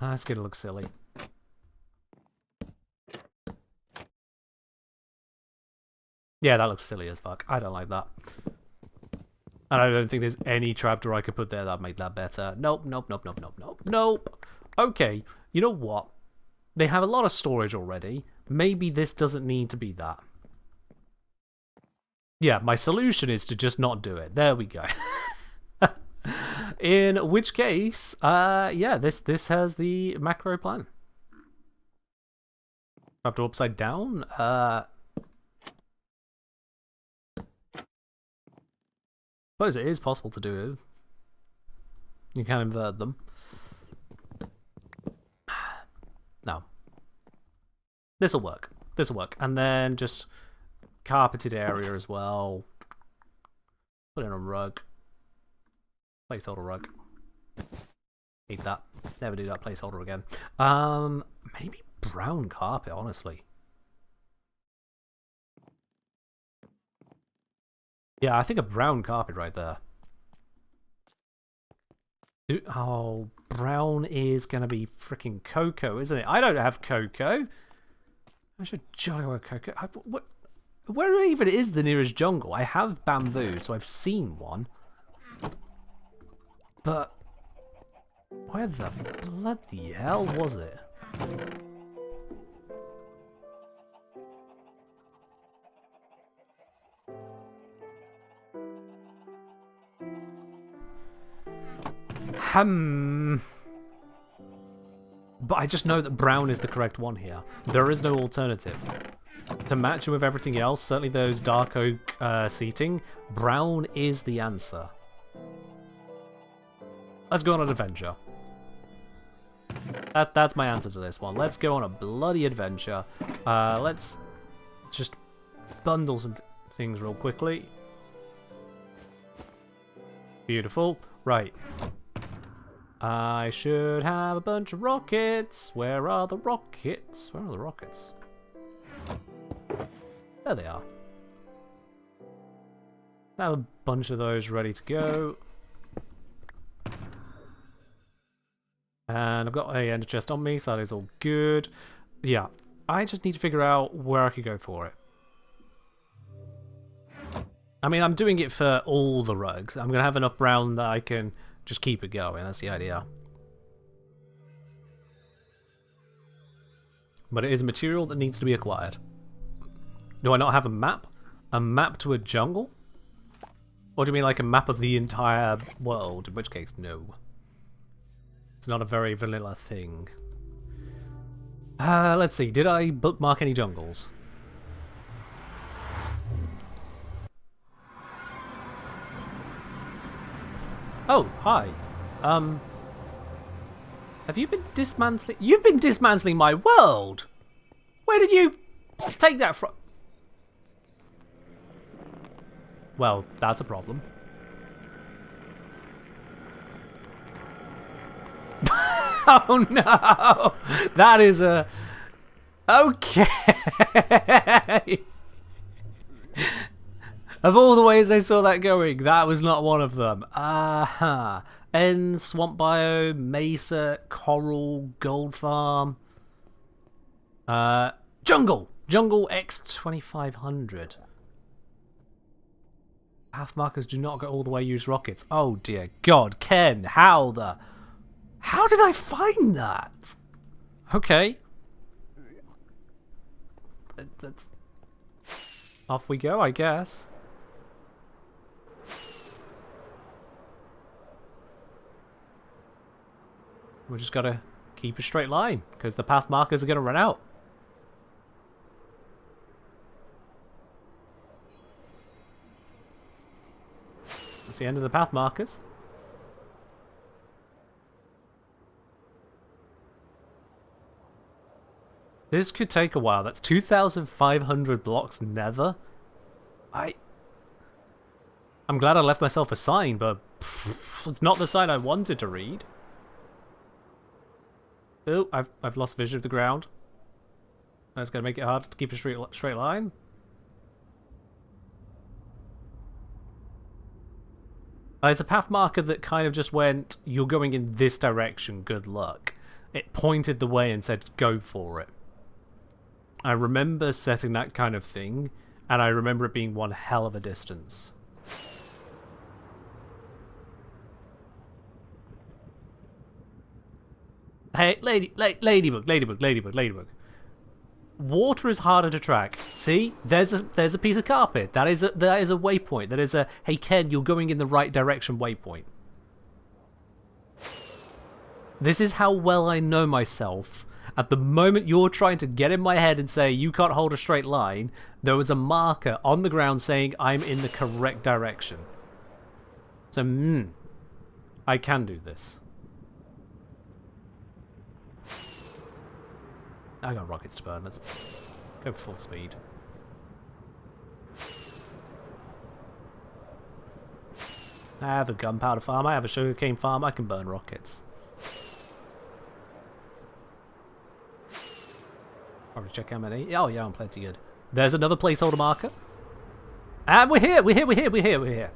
That's going to look silly. Yeah, that looks silly as fuck. I don't like that. And I don't think there's any trapdoor I could put there that'd make that better. Nope. Okay, you know what? They have a lot of storage already. Maybe this doesn't need to be that. Yeah, my solution is to just not do it. There we go. In which case, yeah, this has the macro plan. Trapdoor upside down? Suppose it is possible to do it. You can invert them. No. This'll work. And then just carpeted area as well. Put in a rug. Placeholder rug. Need that. Never do that placeholder again. Maybe brown carpet, honestly. Yeah, I think a brown carpet right there. Oh, brown is going to be freaking cocoa, isn't it? I don't have cocoa. I should jolly well cocoa. Where even is the nearest jungle? I have bamboo, so I've seen one. But where the bloody hell was it? But I just know that brown is the correct one here. There is no alternative. To match it with everything else, certainly those dark oak seating, brown is the answer. Let's go on an adventure. That's my answer to this one. Let's go on a bloody adventure. Let's just bundle some things real quickly. Beautiful. Right. I should have a bunch of rockets. Where are the rockets? Where are the rockets? There they are. I have a bunch of those ready to go. And I've got a ender chest on me, so that is all good. Yeah, I just need to figure out where I could go for it. I mean, I'm doing it for all the rugs. I'm going to have enough brown that I can just keep it going. That's the idea. But it is a material that needs to be acquired. Do I not have a map? A map to a jungle? Or do you mean like a map of the entire world? In which case, no. It's not a very vanilla thing. Let's see. Did I bookmark any jungles? Oh, hi. Have you been dismantling? You've been dismantling my world! Where did you take that from? Well, that's a problem. Oh no! That is a... Okay! Of all the ways I saw that going, that was not one of them. Aha! End, swamp biome, mesa, coral, gold farm. Jungle! Jungle X 2500. Path markers do not go all the way, use rockets. Oh dear God, Ken, how the... How did I find that? Okay. That's... Off we go, I guess. We just gotta keep a straight line, because the path markers are gonna run out. That's the end of the path markers. This could take a while. That's 2,500 blocks nether. I'm glad I left myself a sign, but it's not the sign I wanted to read. Oh, I've lost vision of the ground. That's going to make it hard to keep a straight line. It's a path marker that kind of just went, you're going in this direction, good luck. It pointed the way and said, go for it. I remember setting that kind of thing, and I remember it being one hell of a distance. Hey, ladybug. Water is harder to track. See, there's a piece of carpet. That is a waypoint. That is a, hey Ken, you're going in the right direction waypoint. This is how well I know myself. At the moment you're trying to get in my head and say you can't hold a straight line, there was a marker on the ground saying I'm in the correct direction. So, I can do this. I got rockets to burn. Let's go full speed. I have a gunpowder farm. I have a sugarcane farm. I can burn rockets. Probably check how many. Oh yeah, I'm plenty good. There's another placeholder marker. And we're here.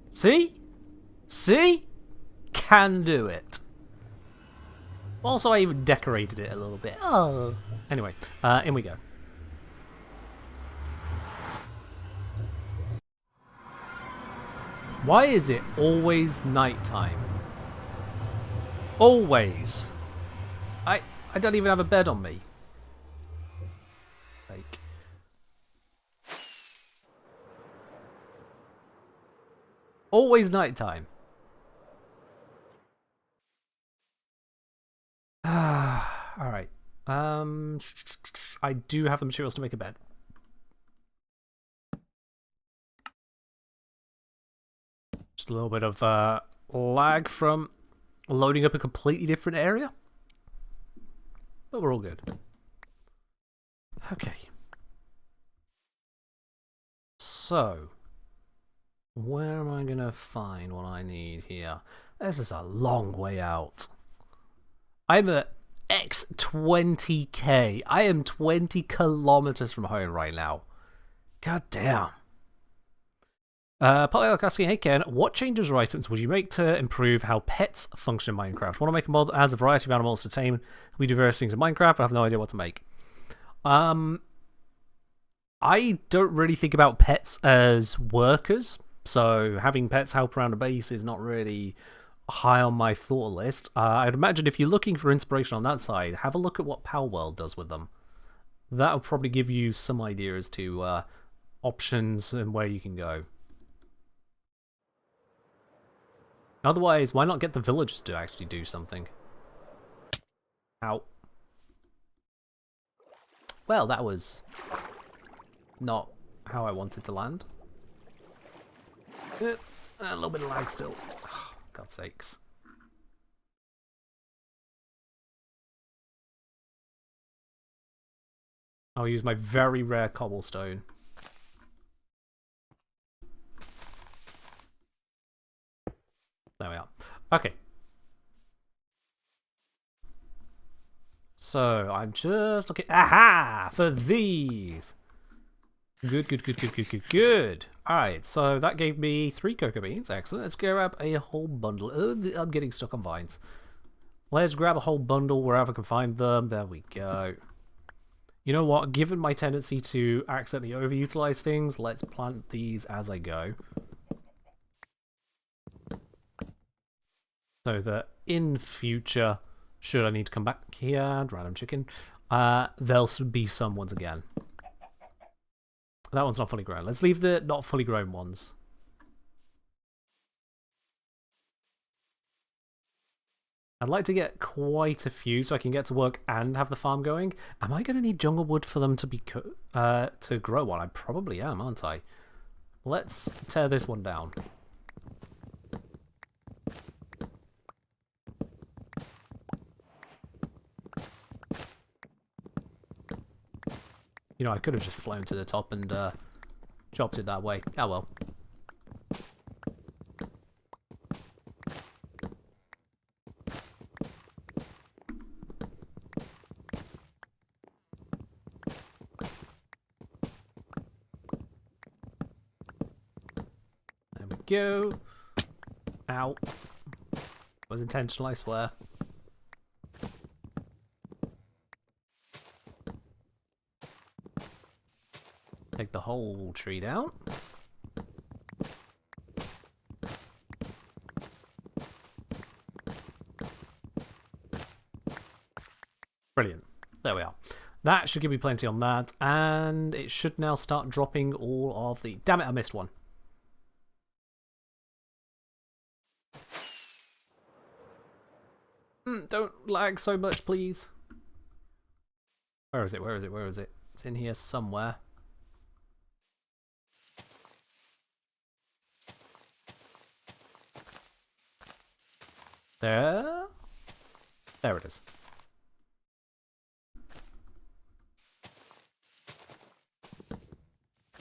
See? See? Can do it. Also, I even decorated it a little bit. Oh. Anyway, in we go. Why is it always nighttime? Always. I don't even have a bed on me. Like... Always nighttime. I do have the materials to make a bed. Just a little bit of lag from loading up a completely different area. But we're all good. Okay. So, where am I going to find what I need here? This is a long way out. I'm at X20K. I am 20 kilometers from home right now. God damn. Polio asking, hey Ken, what changes or items would you make to improve how pets function in Minecraft? Want to make a mod that adds a variety of animals to tame? We do various things in Minecraft, but I have no idea what to make. I don't really think about pets as workers, so having pets help around a base is not really high on my thought list. I'd imagine if you're looking for inspiration on that side, have a look at what Palworld does with them. That'll probably give you some idea as to options and where you can go. Otherwise, why not get the villagers to actually do something? Ow. Well, that was not how I wanted to land. A little bit of lag still. Oh, God's sakes. I'll use my very rare cobblestone. There we are. Okay. So, I'm just looking... Aha! For these! Good, good, good, good, good, good, good. Alright, so that gave me 3 cocoa beans. Excellent. Let's grab a whole bundle. I'm getting stuck on vines. Let's grab a whole bundle wherever I can find them. There we go. You know what? Given my tendency to accidentally overutilize things, let's plant these as I go. So that in future, should I need to come back here, random chicken, there'll be some once again. That one's not fully grown. Let's leave the not fully grown ones. I'd like to get quite a few so I can get to work and have the farm going. Am I going to need jungle wood for them to be to grow one? I probably am, aren't I? Let's tear this one down. You know, I could have just flown to the top and chopped it that way. Oh well. There we go. Ow. Was intentional, I swear. Take the whole tree down. Brilliant. There we are. That should give me plenty on that, and it should now start dropping all of the... Damn it, I missed one. Don't lag so much, please. Where is it? Where is it? Where is it? It's in here somewhere. There it is.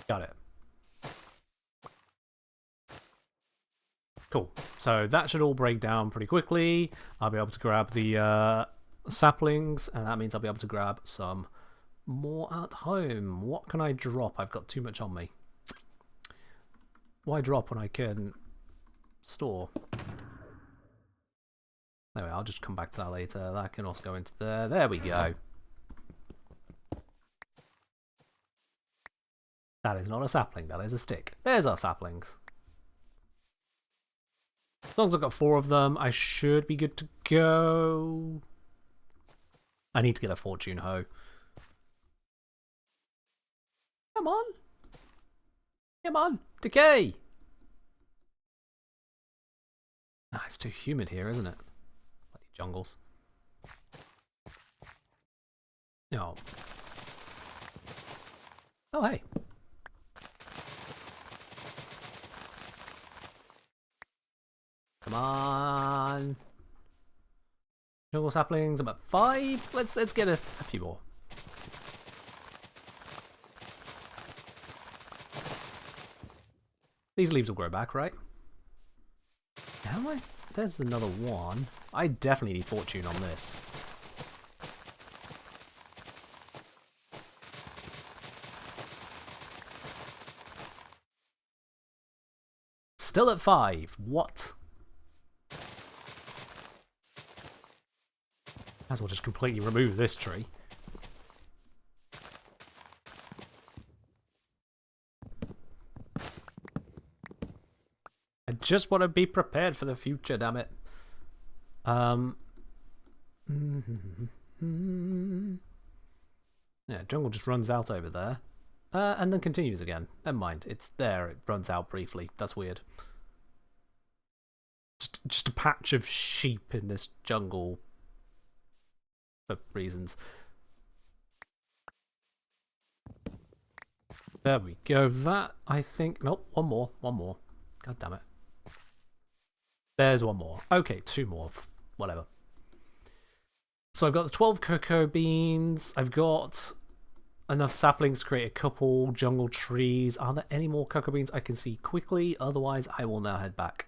Got it. Cool. So that should all break down pretty quickly. I'll be able to grab the saplings, and that means I'll be able to grab some more at home. What can I drop? I've got too much on me. Why drop when I can store? Anyway, I'll just come back to that later. That can also go into there. There we go. That is not a sapling, that is a stick. There's our saplings. As long as I've got 4 of them, I should be good to go. I need to get a fortune hoe. Come on. Come on. Decay. Ah, it's too humid here, isn't it? Bloody jungles. Oh. Oh, hey. Come on. Jungle saplings, about 5. Let's get a few more. These leaves will grow back, right? How am I? There's another one. I definitely need fortune on this. Still at 5. What? Might as well just completely remove this tree. I just want to be prepared for the future, damn it. Yeah, jungle just runs out over there. And then continues again. Never mind, it's there, it runs out briefly. That's weird. Just a patch of sheep in this jungle. For reasons. There we go. That, I think... Nope, one more. God damn it. There's one more. Okay, 2 more. Whatever. So I've got the 12 cocoa beans. I've got enough saplings to create a couple jungle trees. Are there any more cocoa beans I can see quickly? Otherwise, I will now head back.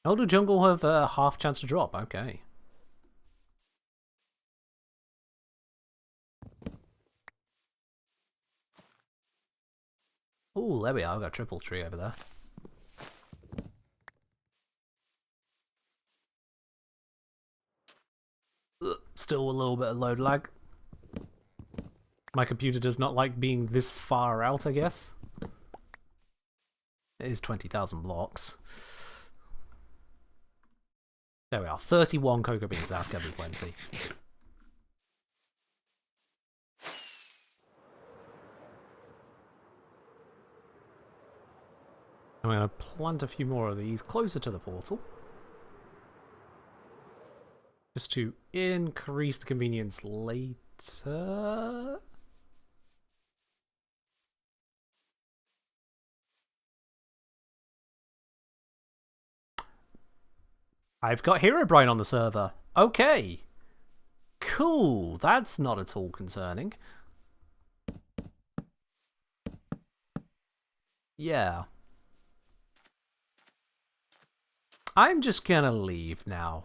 Oh, do jungle have a half chance to drop? Okay. Oh, there we are. I've got a triple tree over there. Still a little bit of load lag. My computer does not like being this far out, I guess. It is 20,000 blocks. There we are. 31 cocoa beans. That's going to be plenty. I'm going to plant a few more of these closer to the portal. Just to increase the convenience later. I've got Herobrine on the server. Okay. Cool. That's not at all concerning. Yeah. I'm just gonna leave now.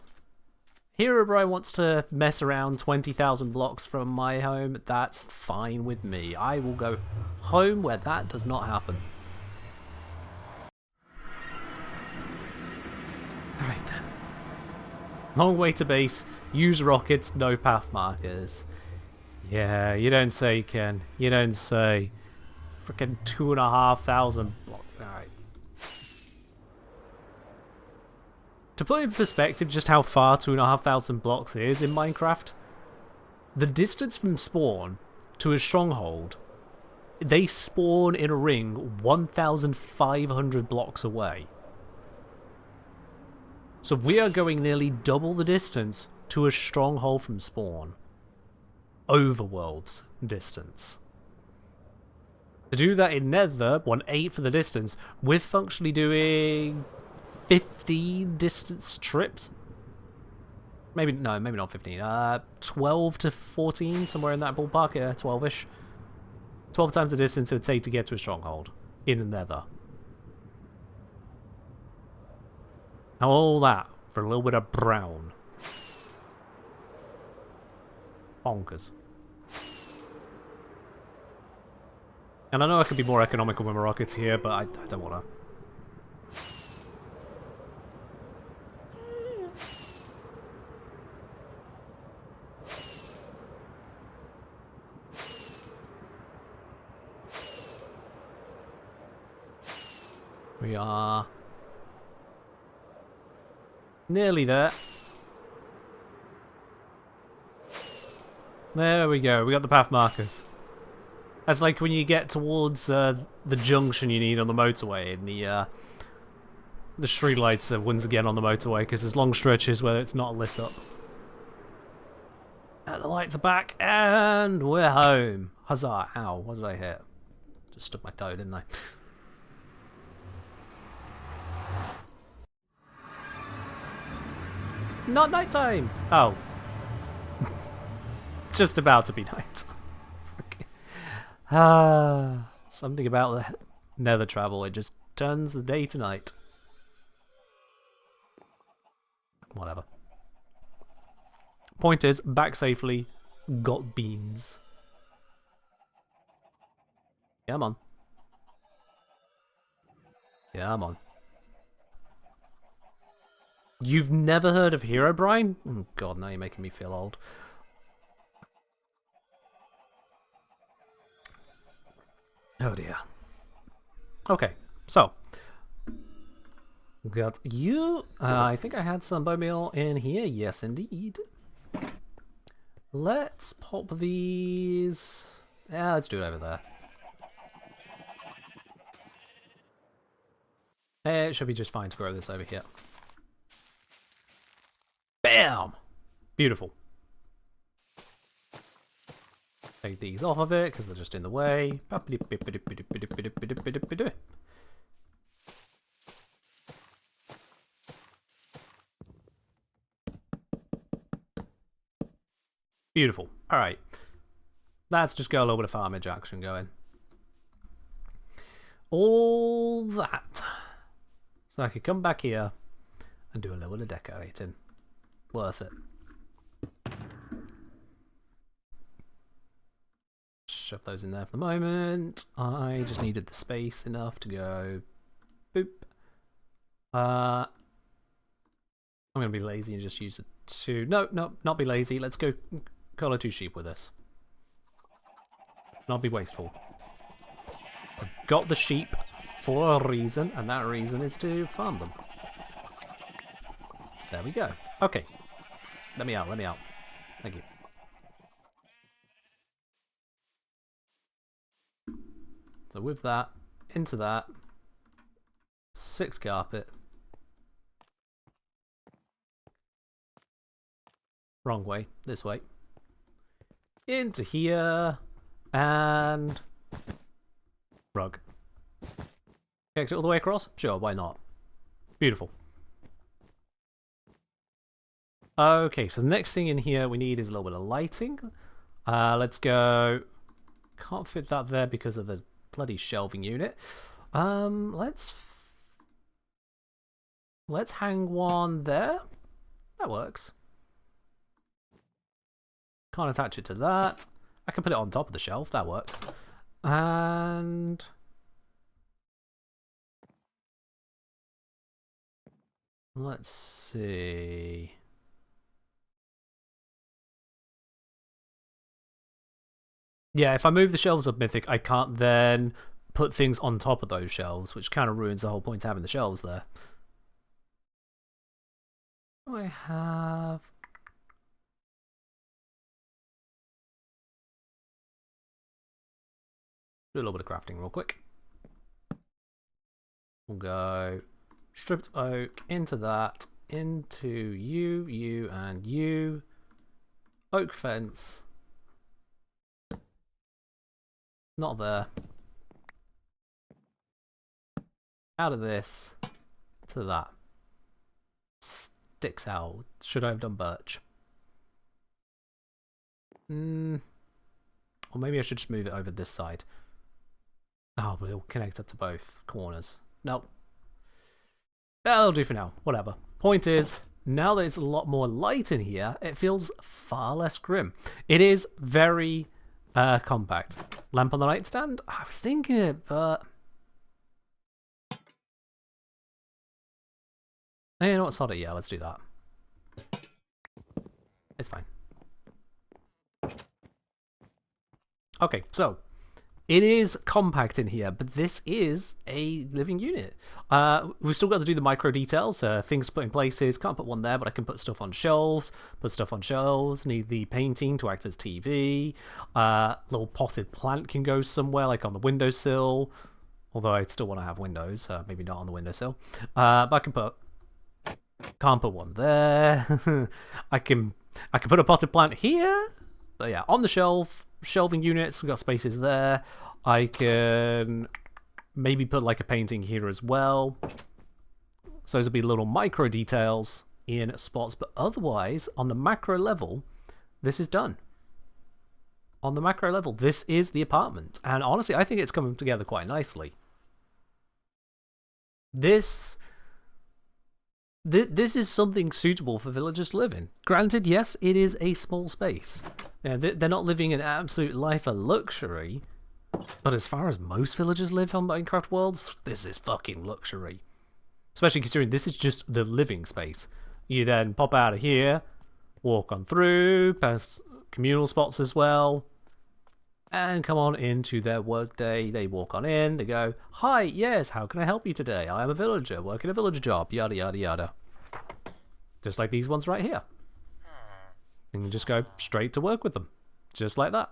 Herobrine wants to mess around 20,000 blocks from my home. That's fine with me. I will go home where that does not happen. Alright then. Long way to base. Use rockets, no path markers. Yeah, you don't say, Ken. You don't say. It's freaking 2,500 blocks. Alright. To put in perspective just how far 2,500 blocks is in Minecraft, the distance from spawn to a stronghold, they spawn in a ring 1,500 blocks away. So we are going nearly double the distance to a stronghold from spawn. Overworld's distance. To do that in Nether, 1/8 for the distance, we're functionally doing 15 distance trips. Maybe not 15. 12 to 14, somewhere in that ballpark. Yeah, 12ish. 12 times the distance it would take to get to a stronghold in the Nether. Now all that for a little bit of brown. Bonkers. And I know I could be more economical with my rockets here, but I don't want to. We are nearly there. There we go. We got the path markers. That's like when you get towards the junction you need on the motorway in the the street lights are once again on the motorway because there's long stretches where it's not lit up. And the lights are back, and we're home. Huzzah! Ow! What did I hit? Just stuck my toe, didn't I? Not nighttime. Oh, just about to be night. Something about the nether travel. It just turns the day to night. Whatever. Point is, back safely, got beans. Yeah, I'm on. Yeah, I'm on. You've never heard of Herobrine? Oh god, now you're making me feel old. Oh dear. Okay, so got you. I think I had some bone meal in here. Yes, indeed. Let's pop these. Yeah, let's do it over there. It should be just fine to grow this over here. Bam! Beautiful. Take these off of it because they're just in the way. Beautiful. Alright. Let's just get a little bit of farmage action going. All that. So I could come back here and do a little bit of decorating. Worth it. Shove those in there for the moment. I just needed the space enough to go boop. I'm going to be lazy and just use it to... No, not be lazy. Let's go color 2 sheep with this. Not be wasteful. I've got the sheep for a reason, and that reason is to farm them. There we go. Okay. Let me out, let me out. Thank you. So with that, into that, 6 carpet. Wrong way, this way. Into here, and rug. Connect it all the way across? Sure, why not? Beautiful. Okay, so the next thing in here we need is a little bit of lighting. Let's go. Can't fit that there because of the bloody shelving unit. Let's hang one there. That works. Can't attach it to that. I can put it on top of the shelf. That works. And let's see. Yeah, if I move the shelves of Mythic, I can't then put things on top of those shelves, which kind of ruins the whole point of having the shelves there. I have... Do a little bit of crafting real quick. We'll go stripped oak into that, into you, and you. Oak fence. Not there. Out of this to that. Sticks out. Should I have done birch? Or maybe I should just move it over this side. Oh, but it'll connect up to both corners. Nope. That'll do for now. Whatever. Point is, now that it's a lot more light in here, it feels far less grim. It is very compact. Lamp on the nightstand? I was thinking it, but... You know what? Sod it. Yeah, let's do that. It's fine. Okay, so... It is compact in here, but this is a living unit. We've still got to do the micro details, things put in places. Can't put one there, but I can put stuff on shelves. Put stuff on shelves. Need the painting to act as TV. Little potted plant can go somewhere, like on the windowsill. Although I still want to have windows, maybe not on the windowsill. But I can put... Can't put one there. I can put a potted plant here. But yeah, on the shelving units, we've got spaces there. I can maybe put like a painting here as well. So those will be little micro details in spots. But otherwise, on the macro level, this is done. On the macro level, this is the apartment. And honestly, I think it's coming together quite nicely. This is something suitable for villagers to live in. Granted, yes, it is a small space. Yeah, they're not living an absolute life of luxury, but as far as most villagers live on Minecraft worlds, this is fucking luxury. Especially considering this is just the living space. You then pop out of here, walk on through, past communal spots as well, and come on into their workday. They walk on in, they go, "Hi, yes, how can I help you today? I am a villager, working a villager job," yada yada yada. Just like these ones right here. And you just go straight to work with them. Just like that.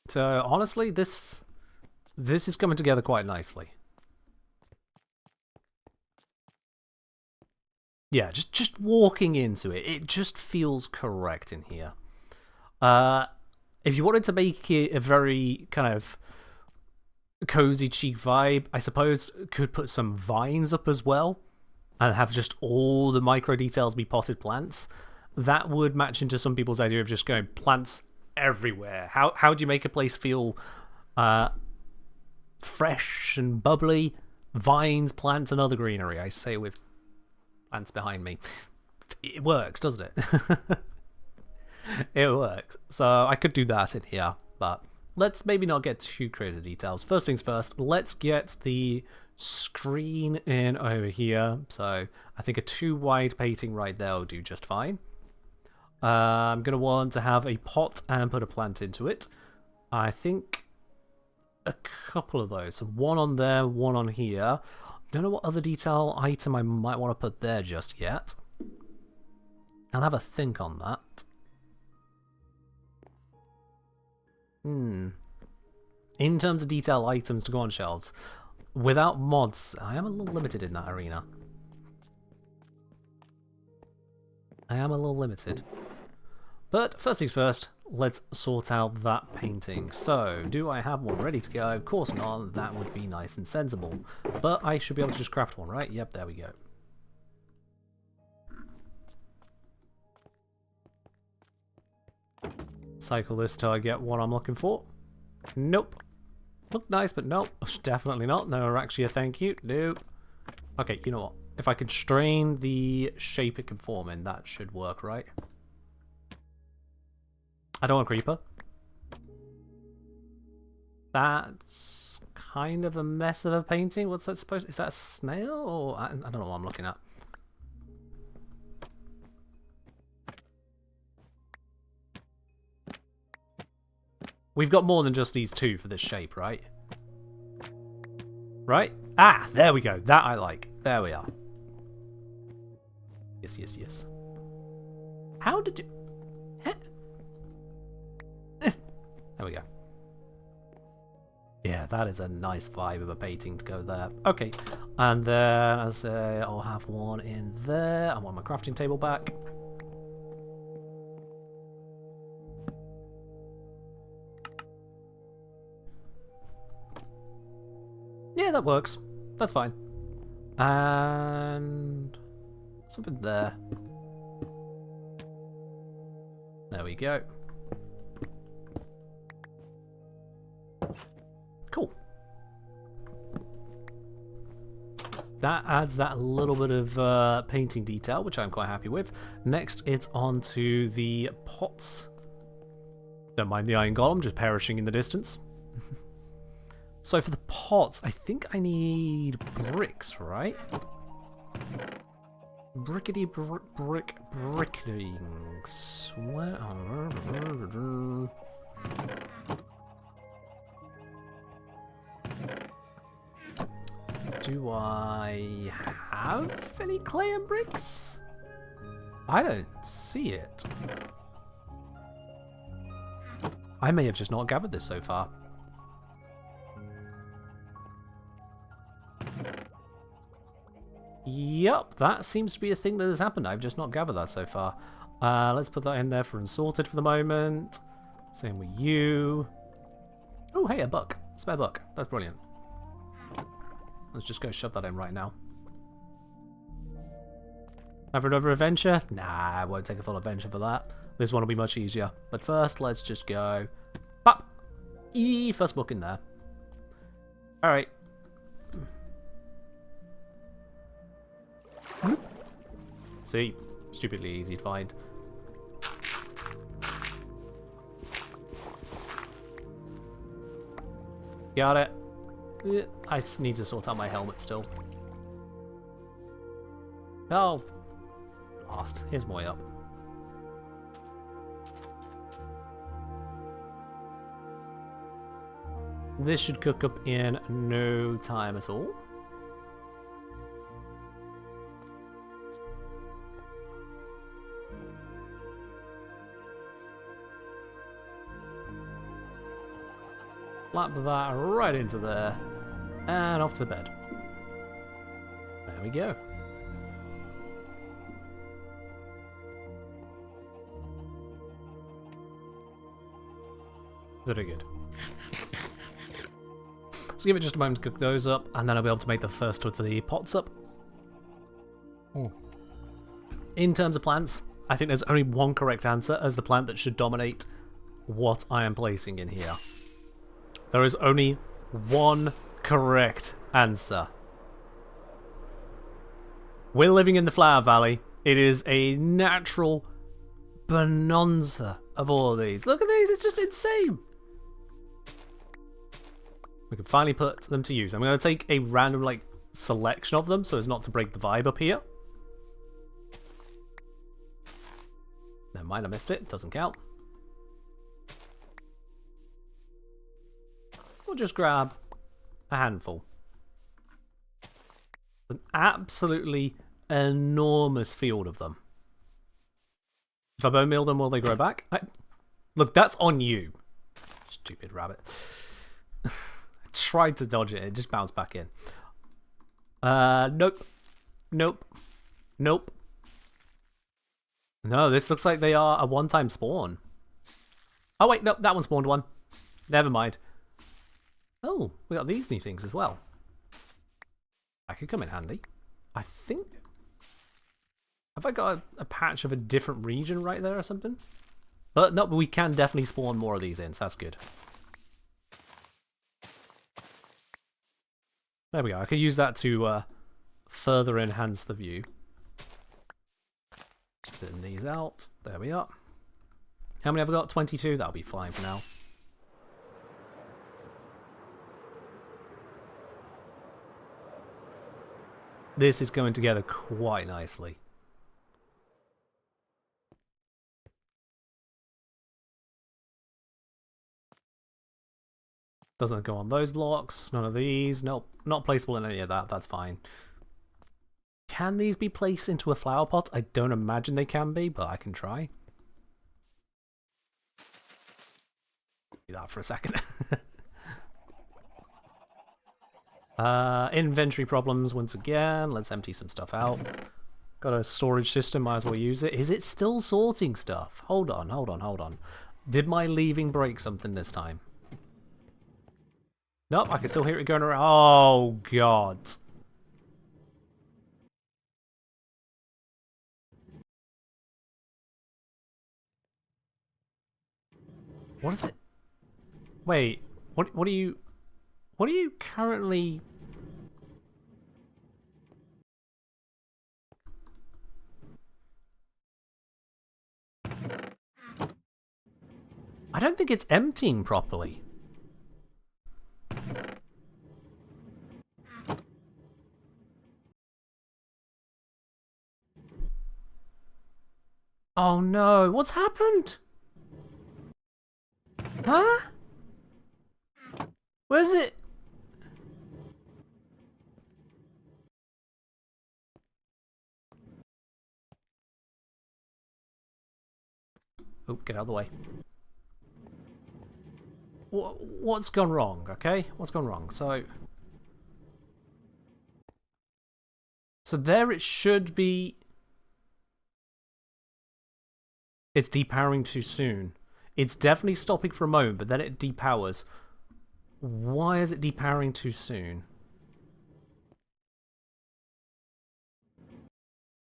So honestly, this is coming together quite nicely. Yeah, just walking into it, it just feels correct in here. If you wanted to make it a very kind of cozy, chic vibe, I suppose could put some vines up as well and have just all the micro details be potted plants. That would match into some people's idea of just going plants everywhere. How do you make a place feel fresh and bubbly? Vines, plants, and other greenery. I say with plants behind me. It works, doesn't it? It works. So I could do that in here, but let's maybe not get too crazy details. First things first, let's get the screen in over here. So I think a 2 wide painting right there will do just fine. I'm going to want to have a pot and put a plant into it. I think a couple of those. So one on there, one on here. Don't know what other detail item I might want to put there just yet. I'll have a think on that. In terms of detail items to go on shelves, without mods, I am a little limited in that arena. I am a little limited. But first things first, let's sort out that painting. So, do I have one ready to go? Of course not, that would be nice and sensible. But I should be able to just craft one, right? Yep, there we go. Cycle this till I get what I'm looking for. Nope. Look nice, but nope. Definitely not. No, actually a thank you. Nope. Okay, you know what? If I constrain the shape it can form in, that should work, right? I don't want creeper. That's kind of a mess of a painting. What's that supposed to... Is that a snail? Or I don't know what I'm looking at. We've got more than just these two for this shape, right? Right? Ah, there we go. That I like. There we are. Yes, yes, yes. How did you... There we go. Yeah, that is a nice vibe of a painting to go there. Okay, and then I'll say I'll have one in there. I want my crafting table back. Yeah, that works. That's fine. And something there. There we go. Cool. That adds that little bit of painting detail, which I'm quite happy with. Next, it's on to the pots. Don't mind the iron golem just perishing in the distance. So for the pots, I think I need bricks, right? Brickety brickety. Swear. Do I have any clay and bricks? I don't see it. I may have just not gathered this so far. Yup, that seems to be a thing that has happened. I've just not gathered that so far. Let's put that in there for unsorted for the moment. Same with you. Oh, hey, a buck. Spare buck. That's brilliant. Let's just go shove that in right now. Have another adventure? Nah, I won't take a full adventure for that. This one will be much easier. But first, let's just go... Pop! First book in there. Alright. See? Stupidly easy to find. Got it. I just need to sort out my helmet still. Oh. Lost. Here's my up. This should cook up in no time at all. Slap that right into there. And off to bed. There we go. Very good. So give it just a moment to cook those up, and then I'll be able to make the first of the pots up. In terms of plants, I think there's only one correct answer as the plant that should dominate what I am placing in here. There is only one correct answer. We're living in the Flower Valley. It is a natural bonanza of all of these. Look at these, it's just insane. We can finally put them to use. I'm going to take a random selection of them so as not to break the vibe up here. Never mind, I missed it. Doesn't count. We'll just grab a handful. An absolutely enormous field of them. If I bone meal them, will they grow back? Look, that's on you. Stupid rabbit. I tried to dodge it. It just bounced back in. Nope. Nope. Nope. No, this looks like they are a one-time spawn. Oh, wait. Nope, that one spawned one. Never mind. Oh, we got these new things as well. That could come in handy. I think... Have I got a patch of a different region right there or something? But no, we can definitely spawn more of these in, so that's good. There we go. I could use that to further enhance the view. Spin these out. There we are. How many have I got? 22? That'll be fine for now. This is going together quite nicely. Doesn't go on those blocks. None of these. Nope. Not placeable in any of that. That's fine. Can these be placed into a flower pot? I don't imagine they can be, but I can try. Do that for a second. Inventory problems once again. Let's empty some stuff out. Got a storage system, might as well use it. Is it still sorting stuff? Hold on, hold on, hold on. Did my leaving break something this time? Nope, I can still hear it going around. Oh, God. What is it? Wait, what are you currently... I don't think it's emptying properly. Oh no, what's happened? Huh? Where's it? Oh, get out of the way. what's gone wrong, okay? What's gone wrong? So there it should be... It's depowering too soon. It's definitely stopping for a moment, but then it depowers. Why is it depowering too soon?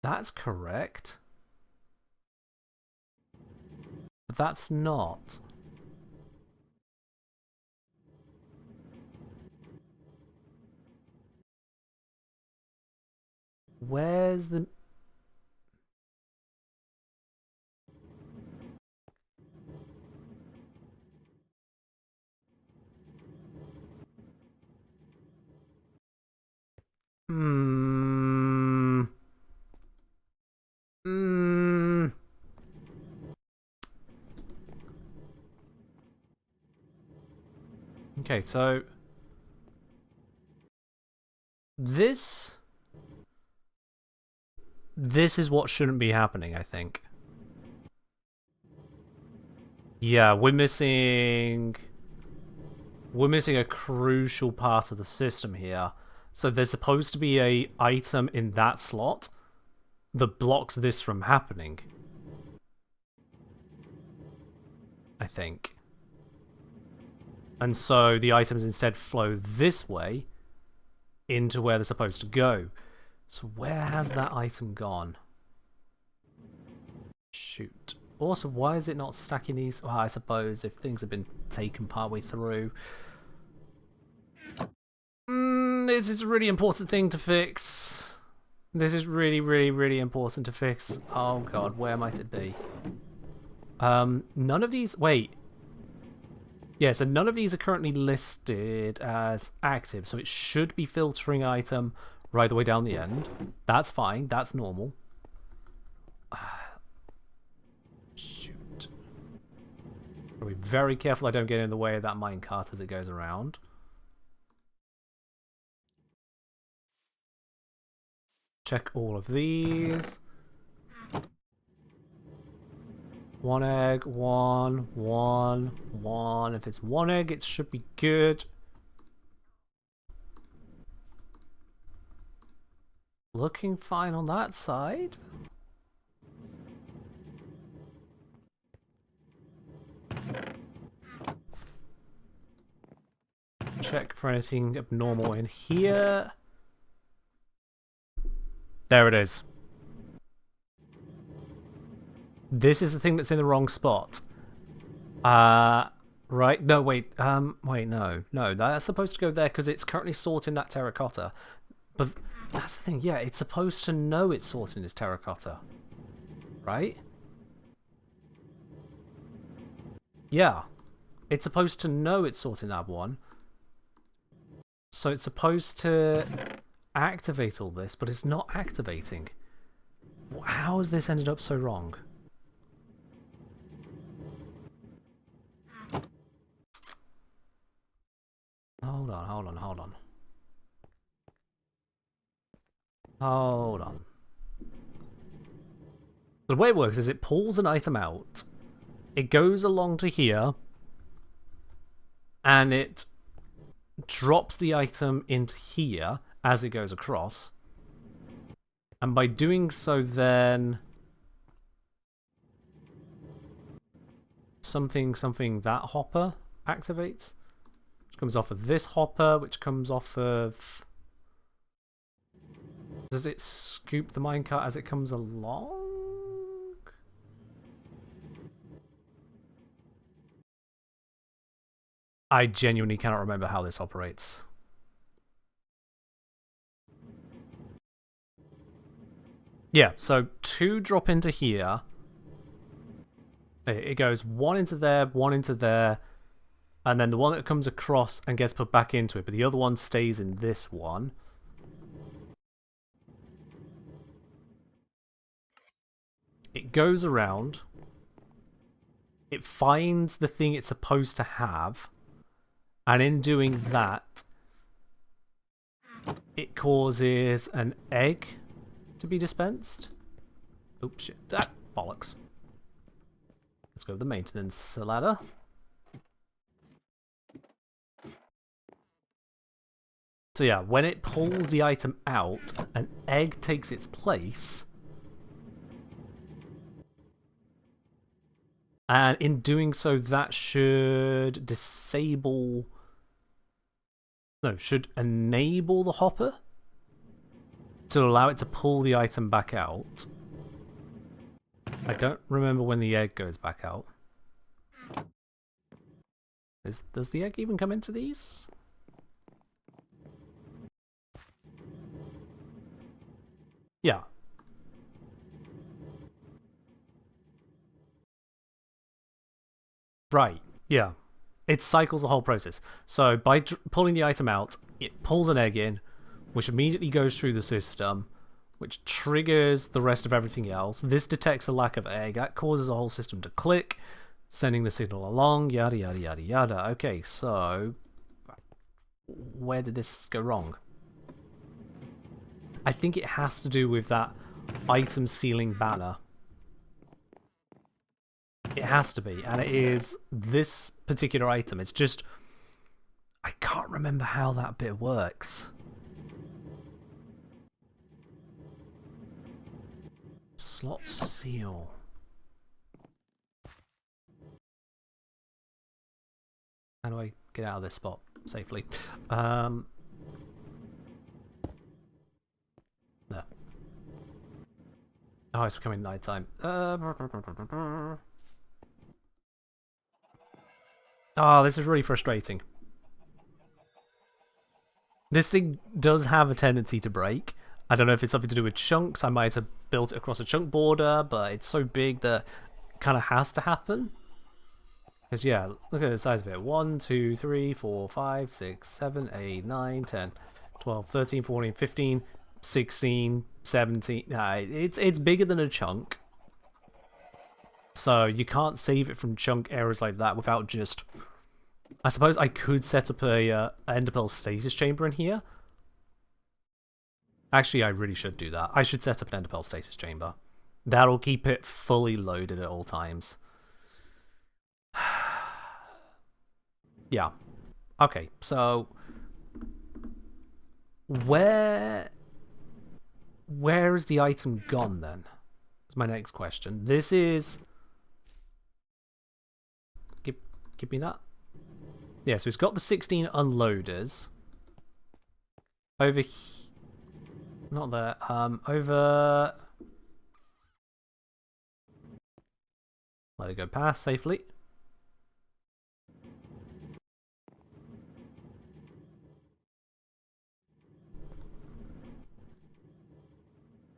That's correct. But that's not. Where's the... Hmm. Hmm. Okay, so this is what shouldn't be happening, I think. Yeah, we're missing a crucial part of the system here. So there's supposed to be a item in that slot that blocks this from happening. I think. And so the items instead flow this way into where they're supposed to go. So where has that item gone? Shoot. Also, why is it not stacking these? Well, I suppose if things have been taken partway through. This is a really important thing to fix. This is really, really, really important to fix. Oh god, where might it be? None of these... Wait. Yeah, so none of these are currently listed as active, so it should be filtering item right the way down the end. That's fine, that's normal. Shoot. Gotta be very careful I don't get in the way of that minecart as it goes around. Check all of these. One egg, one. If it's one egg, it should be good. Looking fine on that side. Check for anything abnormal in here. There it is. This is the thing that's in the wrong spot. Right? No, wait. Wait, no. No, that's supposed to go there because it's currently sorting that terracotta. But that's the thing, yeah, it's supposed to know it's sorting this terracotta. Right? Yeah. It's supposed to know it's sorting that one. So it's supposed to activate all this, but it's not activating. How has this ended up so wrong? Hold on. Hold on. The way it works is it pulls an item out, it goes along to here, and it drops the item into here as it goes across. And by doing so then... something that hopper activates. Which comes off of this hopper, which comes off of... Does it scoop the minecart as it comes along? I genuinely cannot remember how this operates. Yeah, so two drop into here. It goes one into there, and then the one that comes across and gets put back into it, but the other one stays in this one. It goes around. It finds the thing it's supposed to have, and in doing that, it causes an egg to be dispensed. Oops, shit. Ah, bollocks. Let's go to the maintenance ladder. So yeah, when it pulls the item out, an egg takes its place. And in doing so, that should disable... No, should enable the hopper to allow it to pull the item back out. I don't remember when the egg goes back out. Does the egg even come into these? Yeah. Right, yeah. It cycles the whole process. So by pulling the item out, it pulls an egg in, which immediately goes through the system, which triggers the rest of everything else. This detects a lack of egg. That causes the whole system to click, sending the signal along, yada yada yada yada. Okay, so where did this go wrong? I think it has to do with that item ceiling banner. It has to be, and it is this particular item. It's just... I can't remember how that bit works. Slot seal. How do I get out of this spot safely? No. Oh, it's becoming nighttime. Oh, this is really frustrating. This thing does have a tendency to break. I don't know if it's something to do with chunks. I might have built it across a chunk border, but it's so big that it kind of has to happen. Because, yeah, look at the size of it. 1, 2, 3, 4, 5, 6, 7, 8, 9, 10, 12, 13, 14, 15, 16, 17. It's bigger than a chunk. So you can't save it from chunk errors like that without just... I suppose I could set up a Ender Pearl stasis chamber in here. Actually, I really should do that. I should set up an Ender Pearl stasis chamber. That'll keep it fully loaded at all times. Yeah. Okay, so... Where is the item gone, then? That's my next question. This is... Give me that. Yeah, so it's got the 16 unloaders. Over here... Not there. Over... Let it go past safely.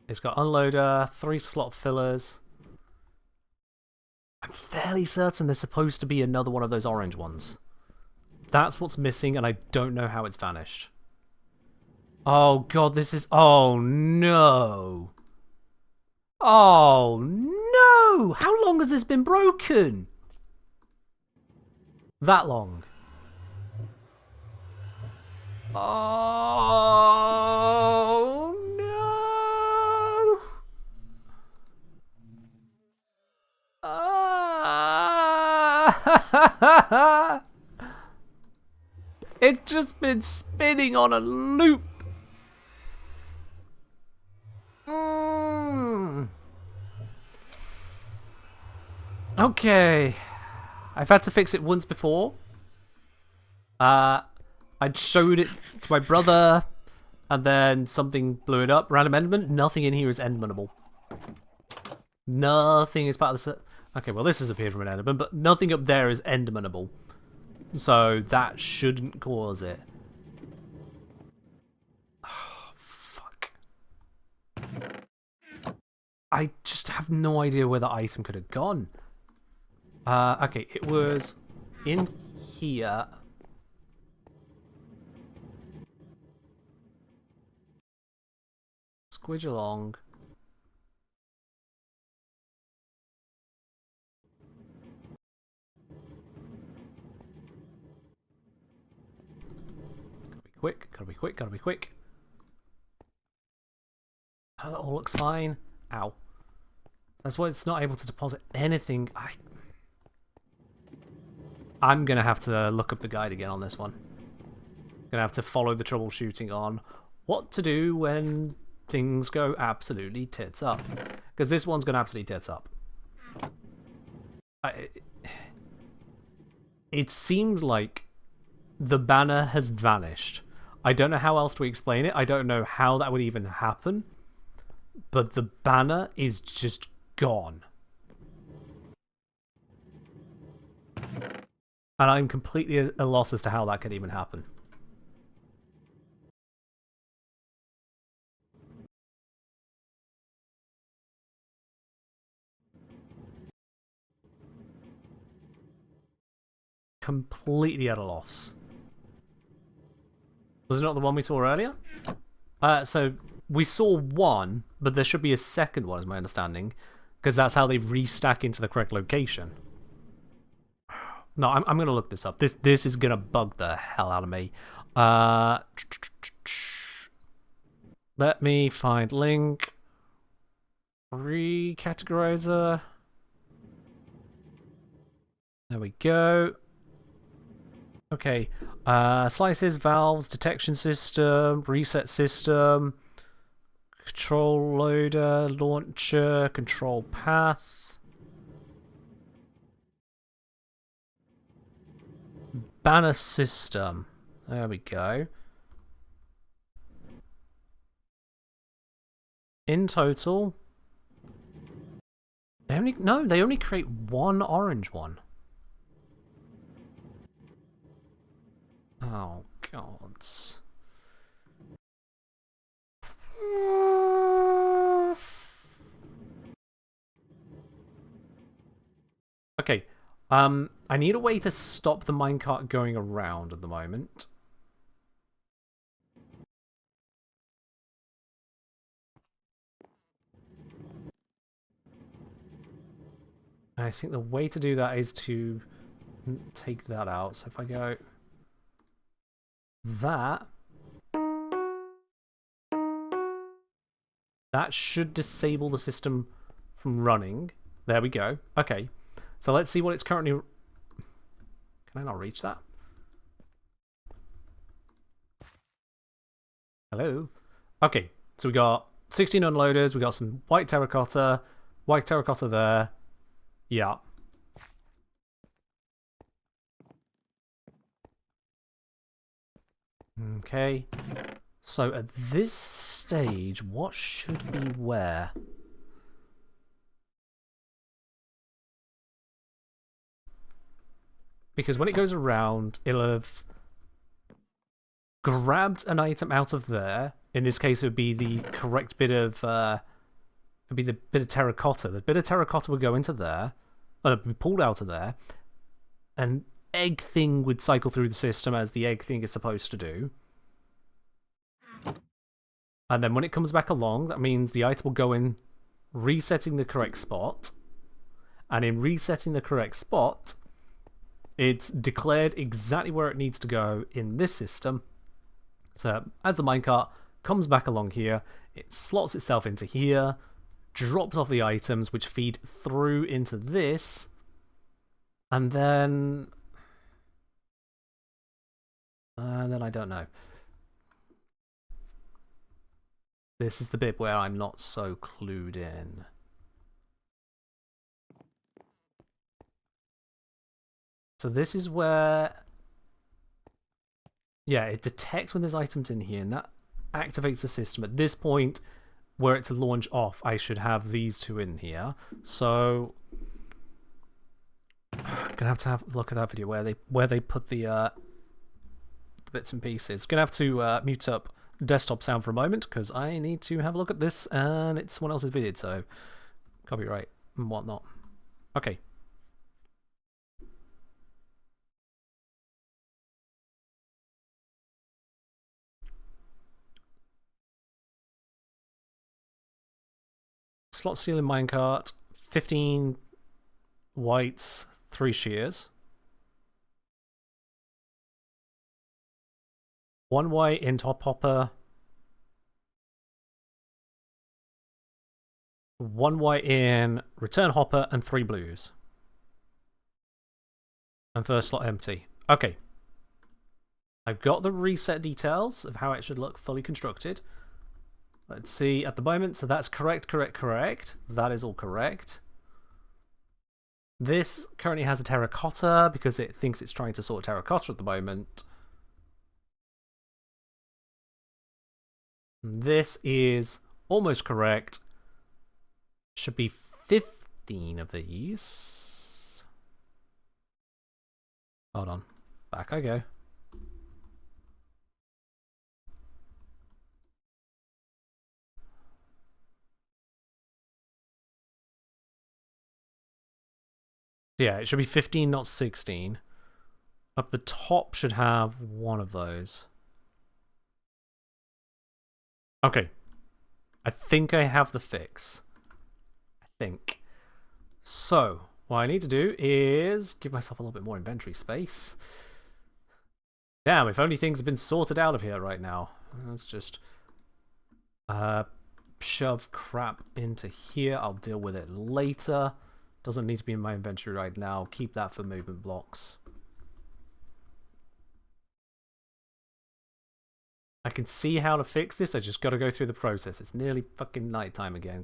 It's got unloader, 3 slot fillers. I'm fairly certain there's supposed to be another one of those orange ones. That's what's missing, and I don't know how it's vanished. Oh god, this is... Oh no! Oh no! How long has this been broken? That long. Oh no! Ah! It's just been spinning on a loop. Okay. I've had to fix it once before. I showed it to my brother, and then something blew it up. Random enderman. Nothing in here is endermanable. Nothing is part of the... Okay, well this has appeared from an enderman, but nothing up there is endermanable. So that shouldn't cause it. Oh, fuck. I just have no idea where the item could have gone. Okay, it was in here. Squidge along. Gotta be quick, gotta be quick. That all looks fine. Ow. That's why it's not able to deposit anything. I'm gonna have to look up the guide again on this one. Gonna have to follow the troubleshooting on what to do when things go absolutely tits up. Because this one's gonna absolutely tits up. It seems like the banner has vanished. I don't know how else to explain it. I don't know how that would even happen. But the banner is just gone. And I'm completely at a loss as to how that could even happen. Completely at a loss. Was it not the one we saw earlier? So we saw one, but there should be a second one, is my understanding, because that's how they restack into the correct location. No, I'm gonna look this up. This is gonna bug the hell out of me. Let me find link. Recategorizer. There we go. Okay. Slices, valves, detection system, reset system, control loader, launcher, control path. Banner system. There we go. In total, they only create one orange one. Oh gods. Okay. I need a way to stop the minecart going around at the moment. I think the way to do that is to take that out. So if I go that should disable the system from running. There we go. Okay. So let's see what it's currently... Can I not reach that? Hello? Okay. So we got 16 unloaders. We got some white terracotta. White terracotta there. Yeah. Okay. So at this stage, what should be where? Because when it goes around, it'll have grabbed an item out of there. In this case, it would be the correct bit of... it'd be the bit of terracotta. The bit of terracotta would go into there. Be pulled out of there. An egg thing would cycle through the system as the egg thing is supposed to do. And then when it comes back along, that means the item will go in, resetting the correct spot. And in resetting the correct spot, it's declared exactly where it needs to go in this system. So as the minecart comes back along here, it slots itself into here, drops off the items which feed through into this, and then I don't know. This is the bit where I'm not so clued in. So this is where... Yeah, it detects when there's items in here, and that activates the system. At this point, were it to launch off, I should have these two in here. So... I'm gonna have to have a look at that video where they put the bits and pieces. Gonna have to mute up desktop sound for a moment because I need to have a look at this, and it's someone else's video, so copyright and whatnot. Okay. Slot ceiling minecart, 15 whites, 3 shears. 1 white in top hopper. 1 white in return hopper and 3 blues. And first slot empty. Okay. I've got the reset details of how it should look fully constructed. Let's see at the moment. So that's correct, correct, correct. That is all correct. This currently has a terracotta because it thinks it's trying to sort terracotta at the moment. This is almost correct. Should be 15 of these. Hold on. Back I go. Yeah, it should be 15, not 16. Up the top should have one of those. Okay. I think I have the fix. I think. So, what I need to do is give myself a little bit more inventory space. Damn, if only things had been sorted out of here right now. Let's just shove crap into here. I'll deal with it later. Doesn't need to be in my inventory right now. Keep that for movement blocks. I can see how to fix this. I just got to go through the process. It's nearly fucking nighttime again.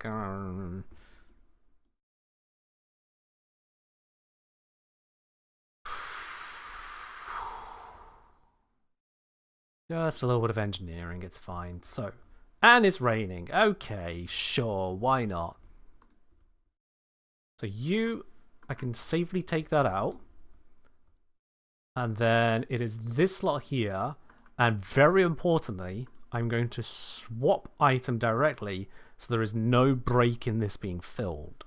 Just a little bit of engineering. It's fine. So, and it's raining. Okay, sure. Why not? So I can safely take that out. And then it is this slot here. And very importantly, I'm going to swap item directly so there is no break in this being filled.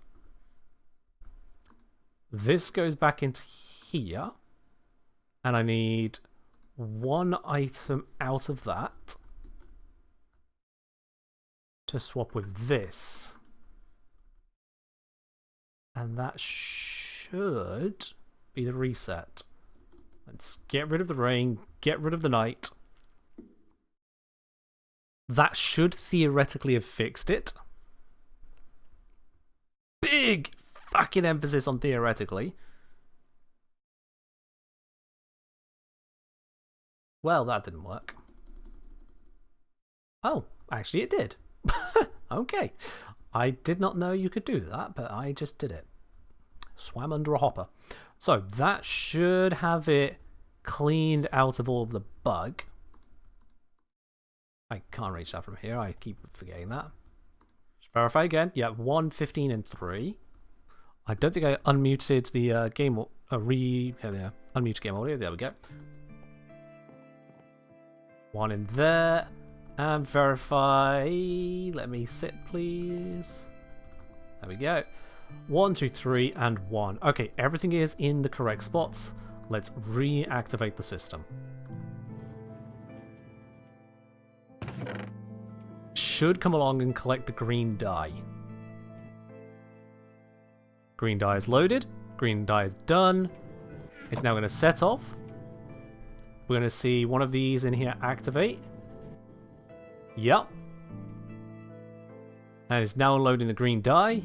This goes back into here. And I need one item out of that to swap with this. And that should be the reset. Let's get rid of the rain, get rid of the night. That should theoretically have fixed it. Big fucking emphasis on theoretically. Well, that didn't work. Oh, actually it did. Okay. I did not know you could do that, but I just did it. Swam under a hopper. So that should have it cleaned out of all of the bug. I can't reach that from here. I keep forgetting that. Just verify again. Yeah, 1, 15, and 3. I don't think I unmuted the game. Unmute game audio. There we go. 1 in there. And verify. Let me sit, please. There we go. 1, 2, 3, and 1. Okay, everything is in the correct spots. Let's reactivate the system. Should come along and collect the green dye. Green dye is loaded. Green dye is done. It's now going to set off. We're going to see one of these in here activate. Yep. And it's now unloading the green dye.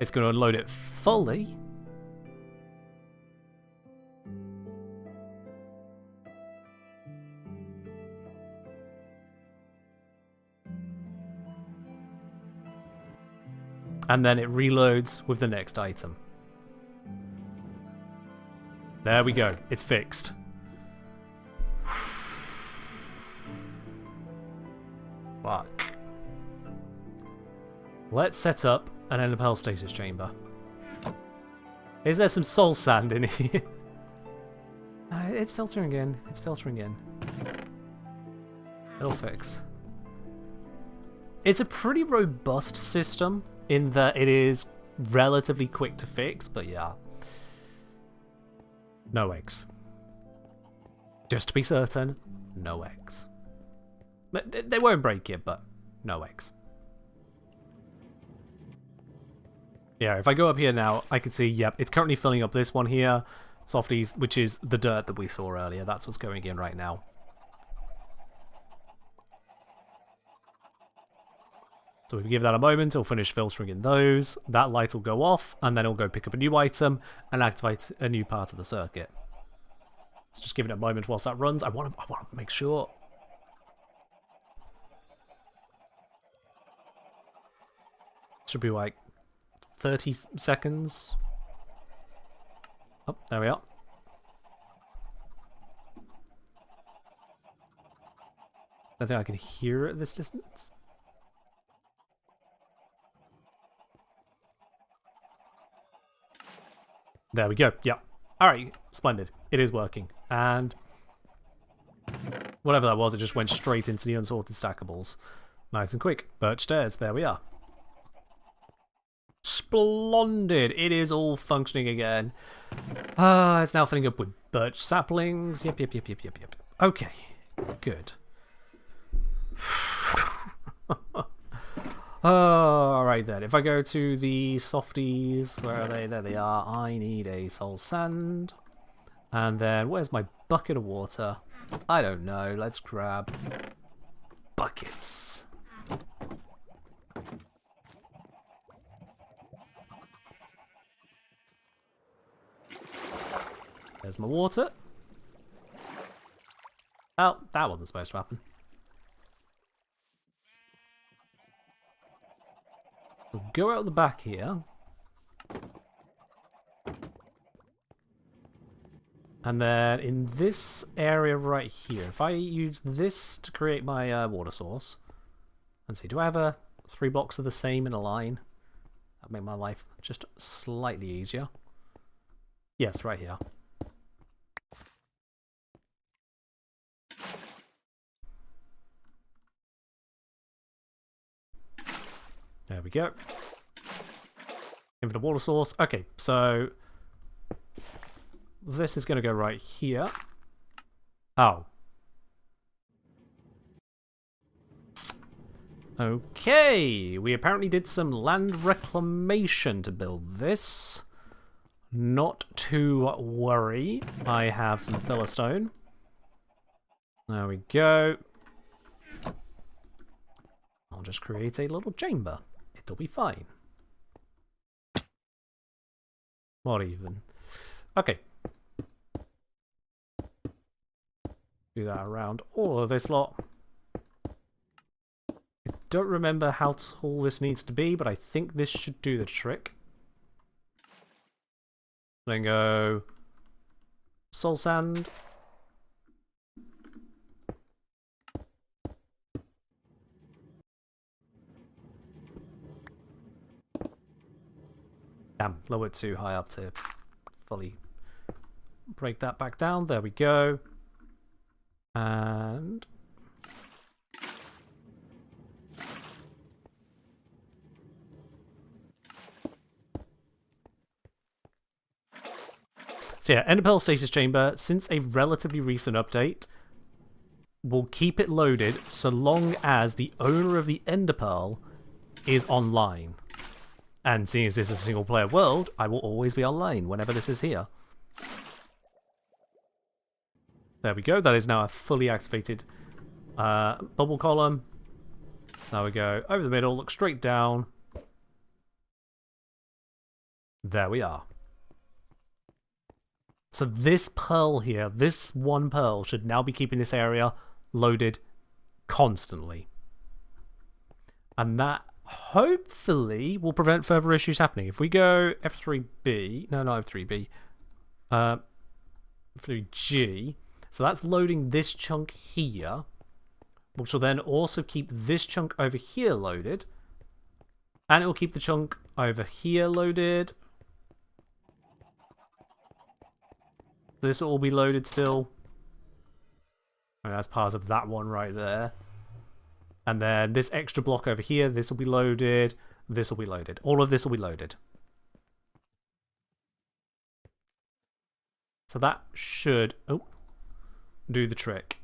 It's going to unload it fully. And then it reloads with the next item. There we go. It's fixed. Fuck. Let's set up an Enderpearl stasis chamber. Is there some soul sand in here? It's filtering in. It's filtering in. It'll fix. It's a pretty robust system in that it is relatively quick to fix, but yeah. No eggs. Just to be certain, no eggs. They won't break it, but no eggs. Yeah, if I go up here now, I can see, yep, it's currently filling up this one here, Softies, which is the dirt that we saw earlier. That's what's going in right now. So if we give that a moment, it'll finish filtering in those. That light will go off, and then it'll go pick up a new item and activate a new part of the circuit. Let's just give it a moment whilst that runs. I want to make sure. Should be like 30 seconds. Oh, there we are. I think I can hear it at this distance. There we go. Yeah. Alright, splendid. It is working. And whatever that was, it just went straight into the unsorted stackables. Nice and quick. Birch stairs. There we are. Splendid. It is all functioning again. It's now filling up with birch saplings. Yep. Okay. Good. Alright then. If I go to the softies, where are they? There they are. I need a soul sand. And then, where's my bucket of water? I don't know. Let's grab buckets. There's my water. Oh, that wasn't supposed to happen. We'll go out the back here. And then in this area right here, if I use this to create my water source. Let's see, do I have 3 blocks of the same in a line? That'd make my life just slightly easier. Yes, right here. There we go. Infinite water source. Okay, so this is going to go right here. Oh. Okay, we apparently did some land reclamation to build this. Not to worry. I have some filler stone. There we go. I'll just create a little chamber. It'll be fine. Not even. Okay. Do that around all of this lot. I don't remember how tall this needs to be, but I think this should do the trick. Then go soul sand. Damn, lower it too high up to fully break that back down. There we go. And so yeah, Ender Pearl Stasis Chamber, since a relatively recent update, will keep it loaded so long as the owner of the Ender Pearl is online. And seeing as this is a single player world, I will always be online whenever this is here. There we go, that is now a fully activated bubble column. Now we go over the middle, look straight down. There we are. So this pearl here, this one pearl, should now be keeping this area loaded constantly. And that hopefully will prevent further issues happening. If we go F3B, no, not F3B, F3G, so that's loading this chunk here, which will then also keep this chunk over here loaded, and it will keep the chunk over here loaded. This will all be loaded still. And that's part of that one right there. And then this extra block over here, this will be loaded, this will be loaded. All of this will be loaded. So that should do the trick.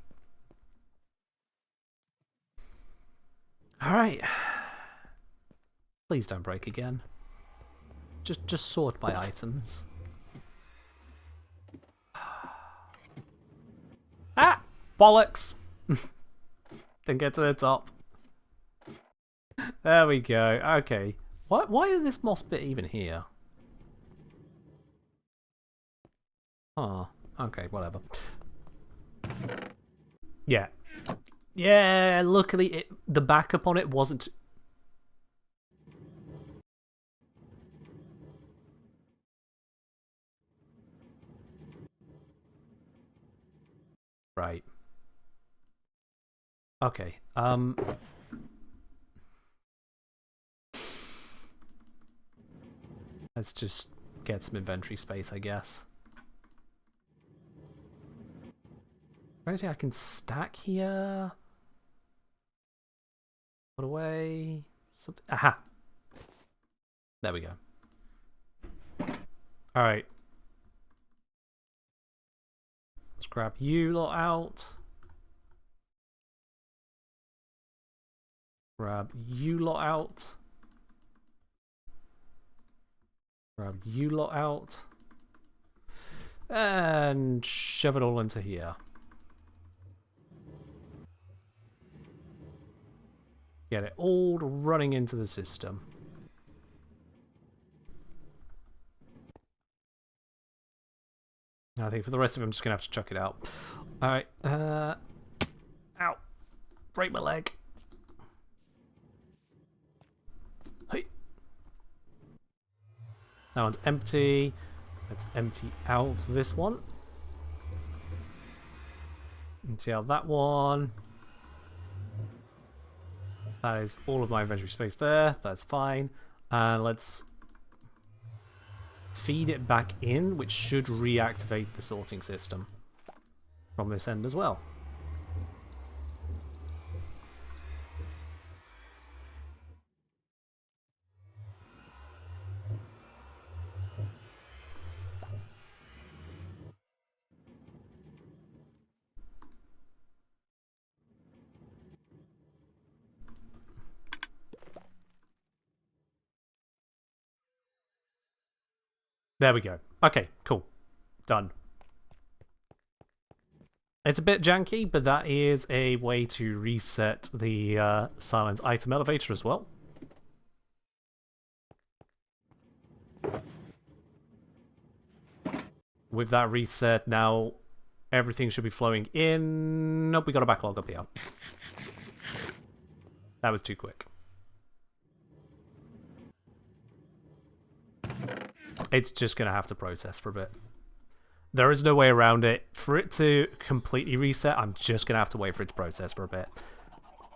Alright. Please don't break again. Just sort my items. Ah! Bollocks! Didn't get to the top. There we go. Okay. Why is this moss bit even here? Oh, okay, whatever. Yeah. Yeah, luckily the backup on it wasn't... Right. Okay. Let's just get some inventory space, I guess. Anything I can stack here? Put away. Something. Aha! There we go. Alright. Let's grab you lot out. Grab you lot out. Grab you lot out. And shove it all into here. Get it all running into the system. I think for the rest of it, I'm just going to have to chuck it out. Alright. Ow. Break my leg. Hey. That one's empty. Let's empty out this one. Empty out that one. That is all of my inventory space there. That's fine. And let's feed it back in, which should reactivate the sorting system from this end as well. There we go. Okay, cool. Done. It's a bit janky, but that is a way to reset the silence item elevator as well. With that reset, now everything should be flowing in. Nope, we got a backlog up here. That was too quick. It's just going to have to process for a bit. There is no way around it. For it to completely reset, I'm just going to have to wait for it to process for a bit.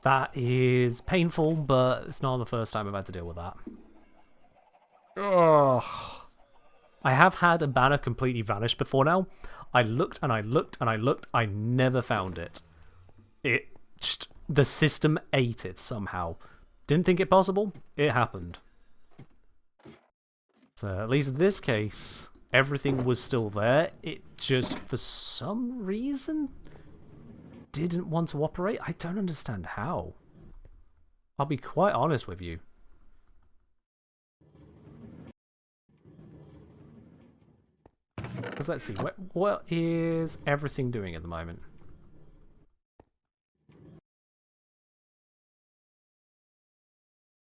That is painful, but it's not the first time I've had to deal with that. Ugh. I have had a banner completely vanish before now. I looked and I looked and I looked. I never found it. The system ate it somehow. Didn't think it possible. It happened. So at least in this case, everything was still there. It just, for some reason, didn't want to operate. I don't understand how. I'll be quite honest with you. Because let's see, what is everything doing at the moment?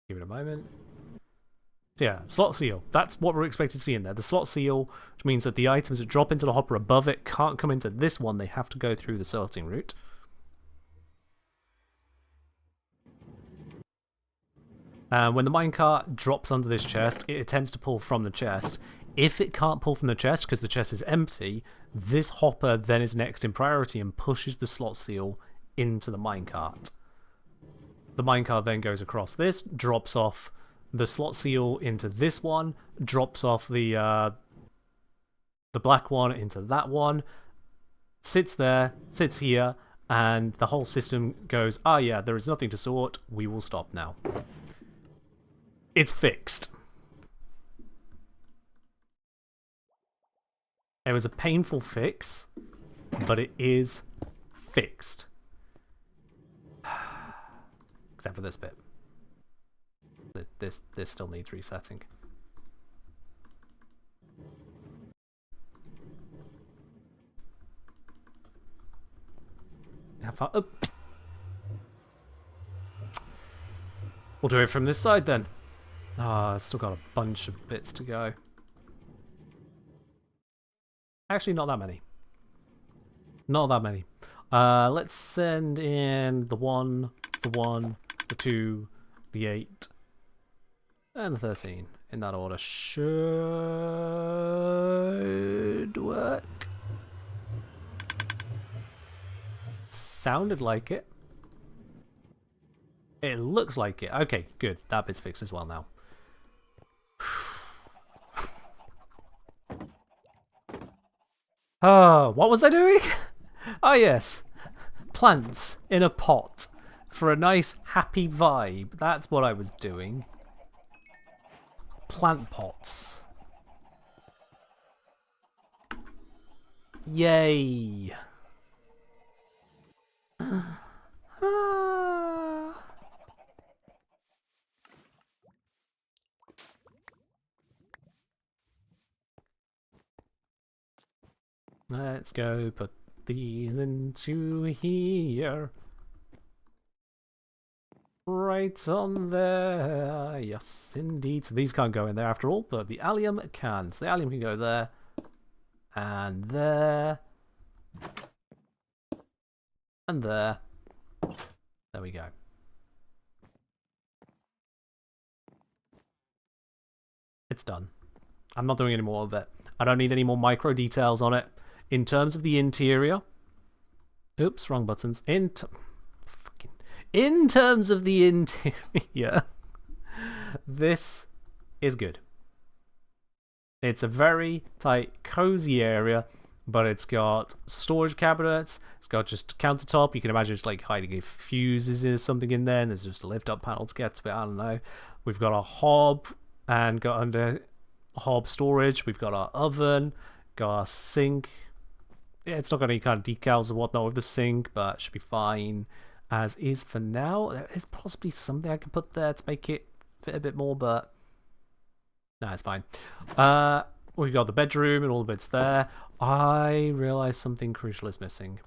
Give it a moment. Yeah, slot seal. That's what we're expected to see in there. The slot seal, which means that the items that drop into the hopper above it can't come into this one. They have to go through the sorting route. When the minecart drops under this chest, it attempts to pull from the chest. If it can't pull from the chest because the chest is empty, this hopper then is next in priority and pushes the slot seal into the minecart. The minecart then goes across this, drops off the slot seal into this one, drops off the black one into that one, sits there, sits here, and the whole system goes, ah yeah, there is nothing to sort, we will stop now. It's fixed. It was a painful fix, but it is fixed. Except for this bit. This still needs resetting. How far up? We'll do it from this side then. Ah, I've still got a bunch of bits to go. Actually, not that many. Not that many. Let's send in the 1, the 1, the 2, the 8, and the 13. In that order. Should work. Sounded like it. It looks like it. Okay, good. That bit's fixed as well now. Oh, what was I doing? Oh, yes. Plants in a pot for a nice, happy vibe. That's what I was doing. Plant pots. Yay. Let's go put these into here. Right on there. Yes, indeed. So these can't go in there after all, but the allium can. So the allium can go there. And there. And there. There we go. It's done. I'm not doing any more of it. I don't need any more micro details on it. In terms of the interior... Oops, wrong buttons. In terms of the interior, this is good. It's a very tight, cozy area, but it's got storage cabinets. It's got just a countertop. You can imagine it's like hiding fuses or something in there, and there's just a lift-up panel to get to it. I don't know. We've got a hob, and got under hob storage. We've got our oven, got our sink. Yeah, it's not got any kind of decals or whatnot with the sink, but it should be fine as is for now. There is possibly something I can put there to make it fit a bit more, but no, it's fine. We've got the bedroom and all the bits there. I realised something crucial is missing.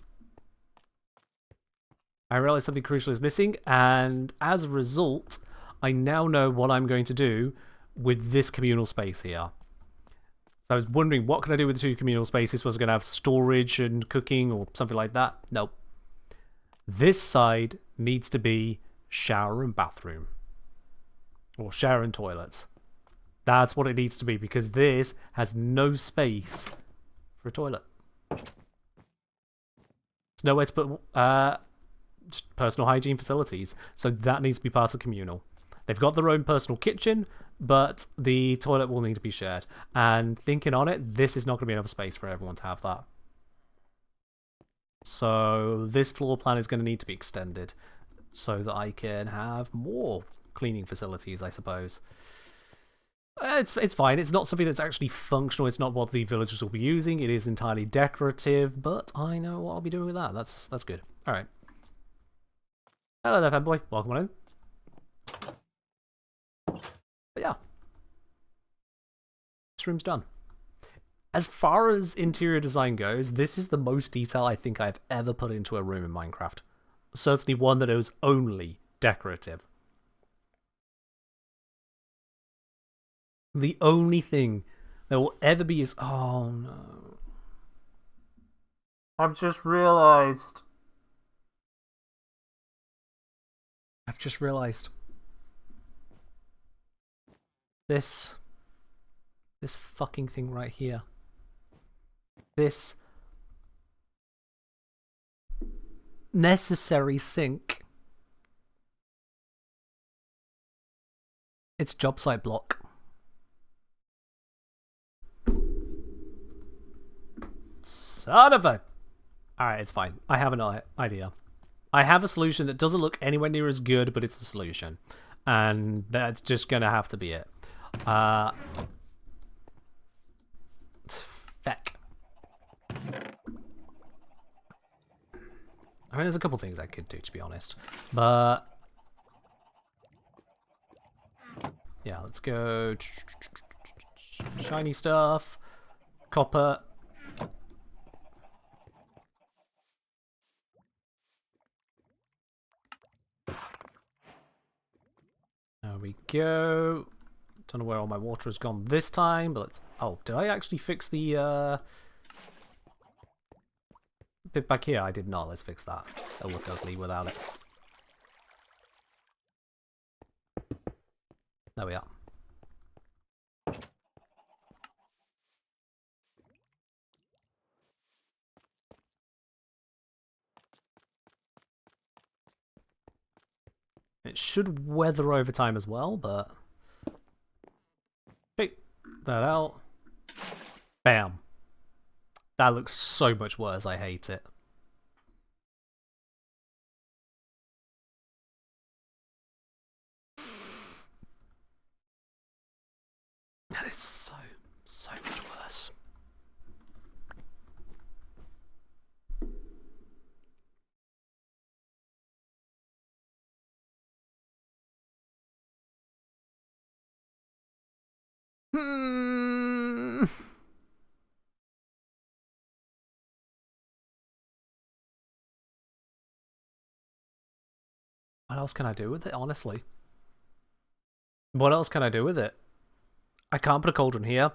And as a result, I now know what I'm going to do with this communal space here. So I was wondering, what can I do with the two communal spaces? Was I going to have storage and cooking or something like that? Nope. This side needs to be shower and bathroom. Or shower and toilets. That's what it needs to be, because this has no space for a toilet. There's nowhere to put just personal hygiene facilities. So that needs to be part of communal. They've got their own personal kitchen, but the toilet will need to be shared. And thinking on it, this is not going to be enough space for everyone to have that. So this floor plan is going to need to be extended so that I can have more cleaning facilities, I suppose. It's fine. It's not something that's actually functional. It's not what the villagers will be using. It is entirely decorative, but I know what I'll be doing with that. That's good. All right. Hello there, fanboy. Welcome on in. But yeah, this room's done. As far as interior design goes, this is the most detail I think I've ever put into a room in Minecraft. Certainly one that is only decorative. The only thing that will ever be is... Oh no. I've just realised. This fucking thing right here. This necessary sink. It's job site block. Son of a... Alright, it's fine. I have an idea. I have a solution that doesn't look anywhere near as good, but it's a solution. And that's just gonna have to be it. Feck. I mean, there's a couple things I could do, to be honest. But... yeah, let's go... shiny stuff. Copper. There we go. Don't know where all my water has gone this time, but let's... oh, did I actually fix the bit back here? I did not. Let's fix that. It'll look ugly without it. There we are. It should weather over time as well, but... Check that out. Bam. That looks so much worse. I hate it. That is so much worse. What else can I do with it, honestly? What else can I do with it? I can't put a cauldron here.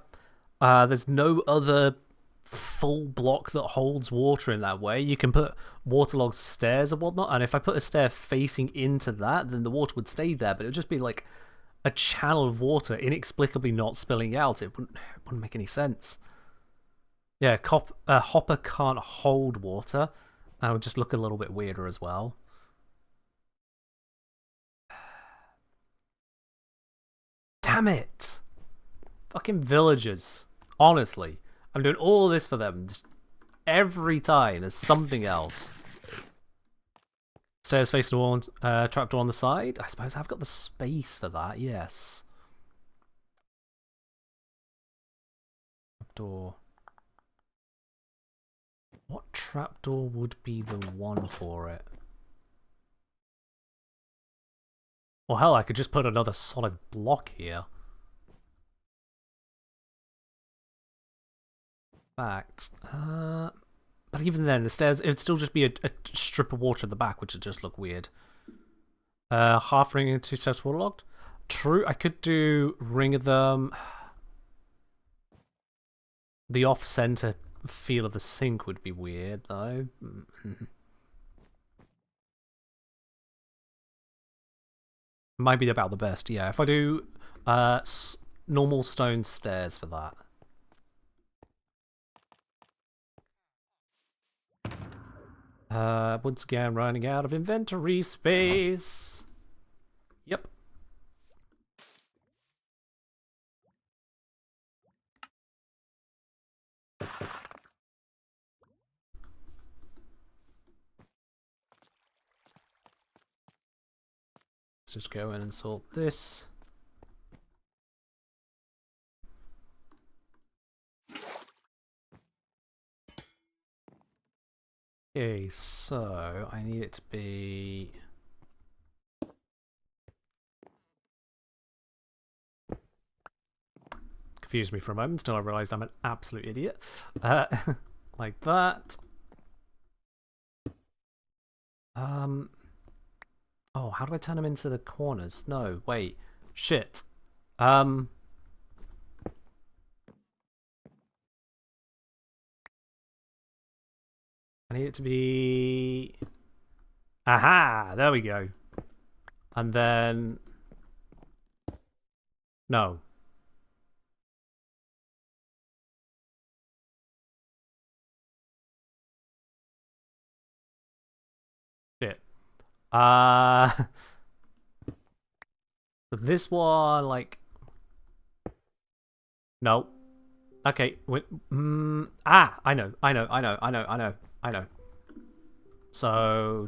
There's no other full block that holds water in that way. You can put waterlogged stairs and whatnot, and if I put a stair facing into that, then the water would stay there, but it would just be like a channel of water inexplicably not spilling out. It wouldn't make any sense. Yeah, hopper can't hold water. That would just look a little bit weirder as well. Damn it! Fucking villagers. Honestly. I'm doing all this for them. Just every time there's something else. Stairs facing the wall, trapdoor on the side. I suppose I've got the space for that, yes. Trapdoor. What trapdoor would be the one for it? Well, hell, I could just put another solid block here. Fact. But even then, the stairs, it'd still just be a strip of water at the back, which would just look weird. Half ring and 2 steps waterlogged. True, I could do ring of them. The off-center feel of the sink would be weird, though. Might be about the best, yeah. If I do normal stone stairs for that. Once again, running out of inventory space. Yep. Let's just go in and sort this. Okay, so I need it to be... Confused me for a moment until I realised I'm an absolute idiot. Like that. Oh, how do I turn them into the corners? No, wait. Shit. I need it to be... Aha! There we go. And then... No. Shit. This one, like... No. Okay, wait. I know. So...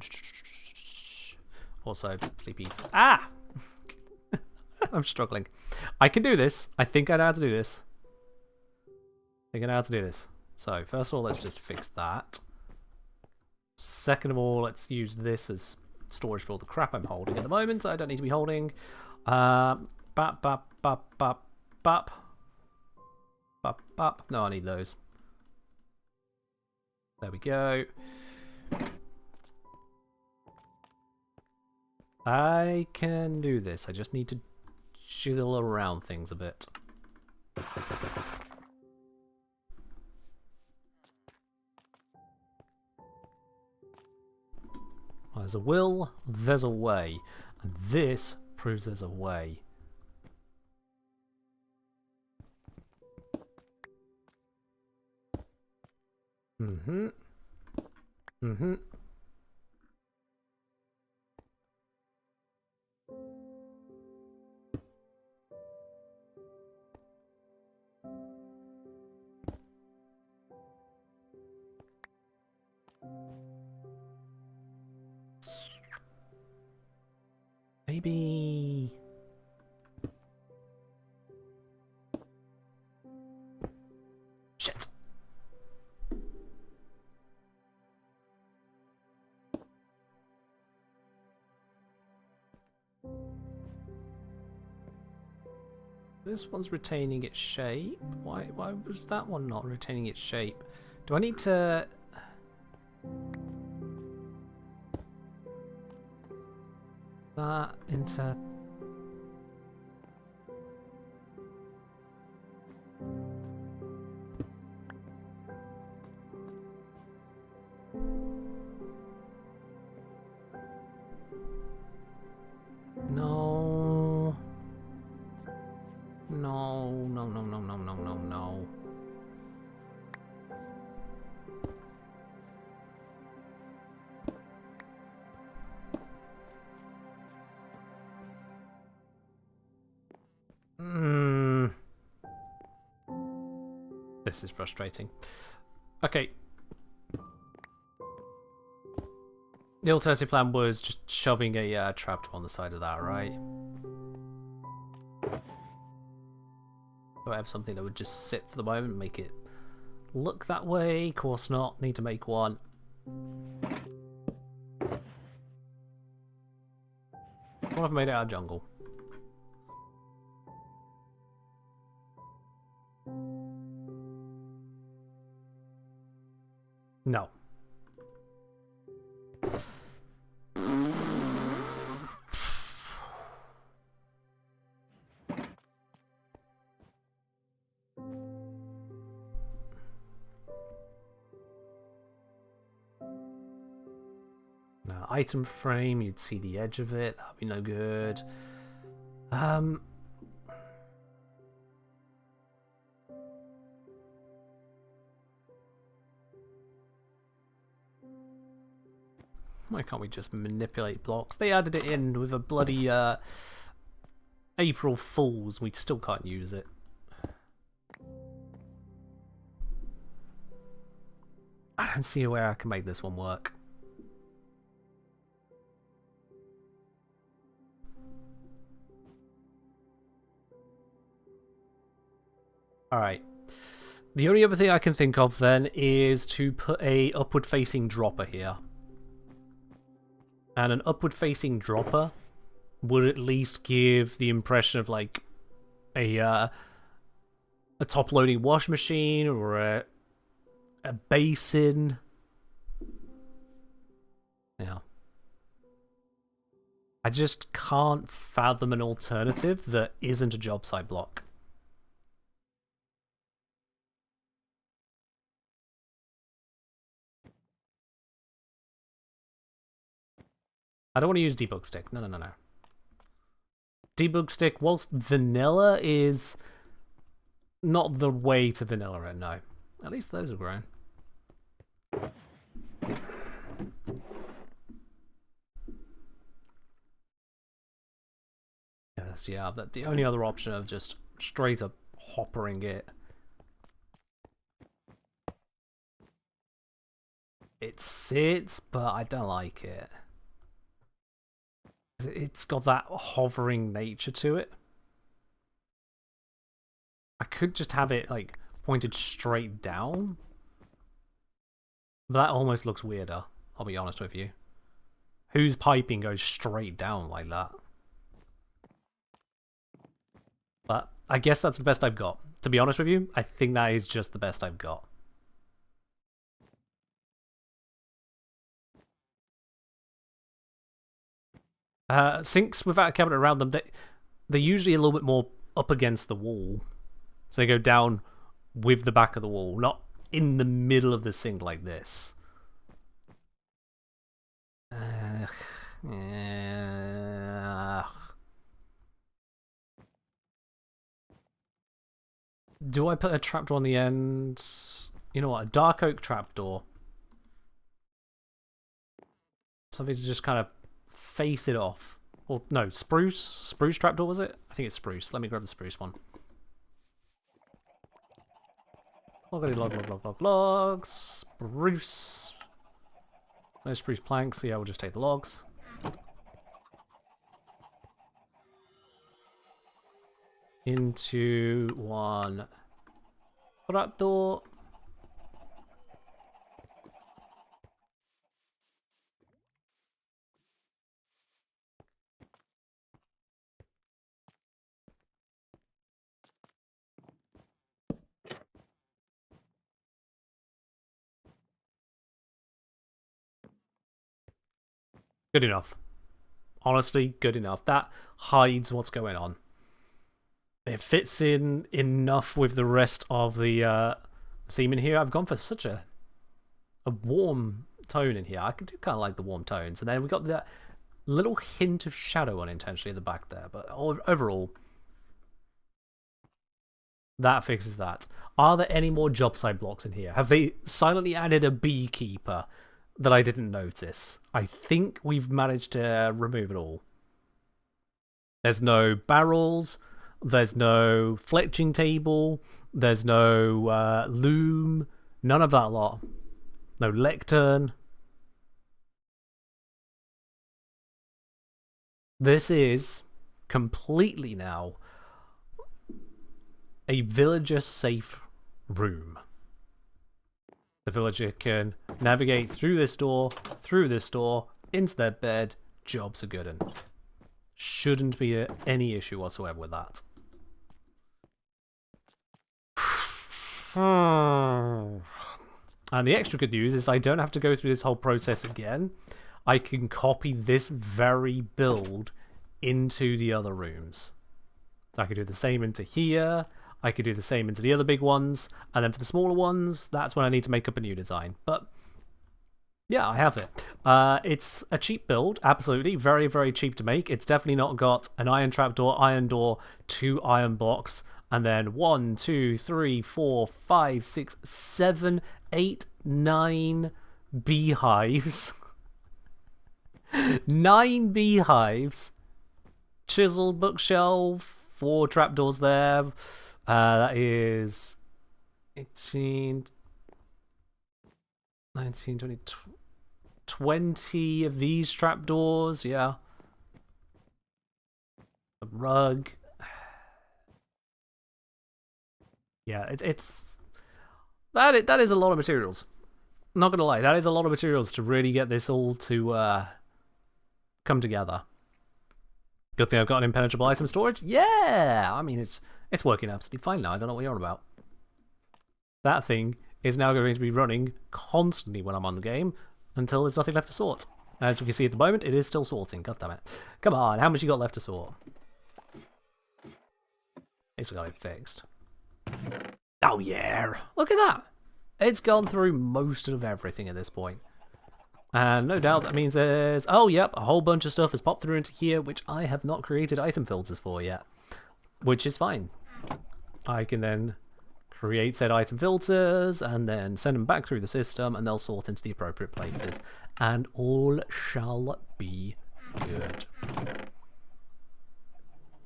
Also, sleepies. Ah! I'm struggling. I can do this. I think I know how to do this. So, first of all, let's just fix that. Second of all, let's use this as storage for all the crap I'm holding at the moment. I don't need to be holding. Bap. No, I need those. There we go. I can do this. I just need to jiggle around things a bit. There's a will, there's a way. And this proves there's a way. Mm-hmm. Mm-hmm. Maybe... Shit! This one's retaining its shape. Why was that one not retaining its shape? Do I need to... that into... No. No, no, no, no, no, no, no, no. This is frustrating. Okay. The alternative plan was just shoving a trapdoor on the side of that, right? Do I have something that would just sit for the moment and make it look that way? Of course not. Need to make one. What if I made it out of jungle? No. No, item frame, you'd see the edge of it, that'd be no good. Why can't we just manipulate blocks? They added it in with a bloody April Fools. We still can't use it. I don't see a way I can make this one work. Alright. The only other thing I can think of then is to put a upward facing dropper here. And an upward facing dropper would at least give the impression of like a top loading wash machine or a basin. Yeah. I just can't fathom an alternative that isn't a job site block. I don't want to use debug stick. No, no, no, no. Debug stick, whilst vanilla is not the way to vanilla it, no. At least those are grown. Yes, yeah, but the only other option of just straight up hoppering it. It sits, but I don't like it. It's got that hovering nature to it. I could just have it like pointed straight down. But that almost looks weirder, I'll be honest with you. Whose piping goes straight down like that? But I guess that's the best I've got. To be honest with you, I think that is just the best I've got. Sinks without a cabinet around them, they're usually a little bit more up against the wall. So they go down with the back of the wall, not in the middle of the sink like this. Ugh. Do I put a trapdoor on the end? You know what? A dark oak trapdoor. Something to just kind of face it off. Or no, spruce? Spruce trapdoor, was it? I think it's spruce. Let me grab the spruce one. Logs. Spruce. No spruce planks, so yeah, we'll just take the logs. Into one trapdoor. Good enough. Honestly, good enough. That hides what's going on. It fits in enough with the rest of the theme in here. I've gone for such a warm tone in here. I do kind of like the warm tones. And then we got that little hint of shadow unintentionally at the back there. But overall, that fixes that. Are there any more job site blocks in here? Have they silently added a beekeeper that I didn't notice? I think we've managed to remove it all. There's no barrels. There's no fletching table. There's no loom. None of that lot. No lectern. This is completely now a villager-safe room. The villager can navigate through this door, into their bed. Jobs are good, and shouldn't be any issue whatsoever with that. And the extra good news is I don't have to go through this whole process again. I can copy this very build into the other rooms. I could do the same into here. I could do the same into the other big ones. And then for the smaller ones, that's when I need to make up a new design. But yeah, I have it. It's a cheap build, absolutely. Very, very cheap to make. It's definitely not got an iron trapdoor, iron door, 2 iron blocks, and then 1, 2, 3, 4, 5, 6, 7, 8, 9 beehives. 9 beehives. Chisel bookshelf, 4 trapdoors there. That is 18, 19, 20, 20 of these trapdoors, yeah. A rug. Yeah, it's... That is a lot of materials. Not gonna lie, that is a lot of materials to really get this all to come together. Good thing I've got an impenetrable item storage. Yeah! I mean, it's working absolutely fine now. I don't know what you're on about. That thing is now going to be running constantly when I'm on the game until there's nothing left to sort. As we can see at the moment, it is still sorting. God damn it. Come on, how much you got left to sort? It's got it fixed. Oh yeah! Look at that! It's gone through most of everything at this point. And no doubt that means there's... Oh, yep, a whole bunch of stuff has popped through into here, which I have not created item filters for yet. Which is fine. I can then create said item filters, and then send them back through the system, and they'll sort into the appropriate places. And all shall be good.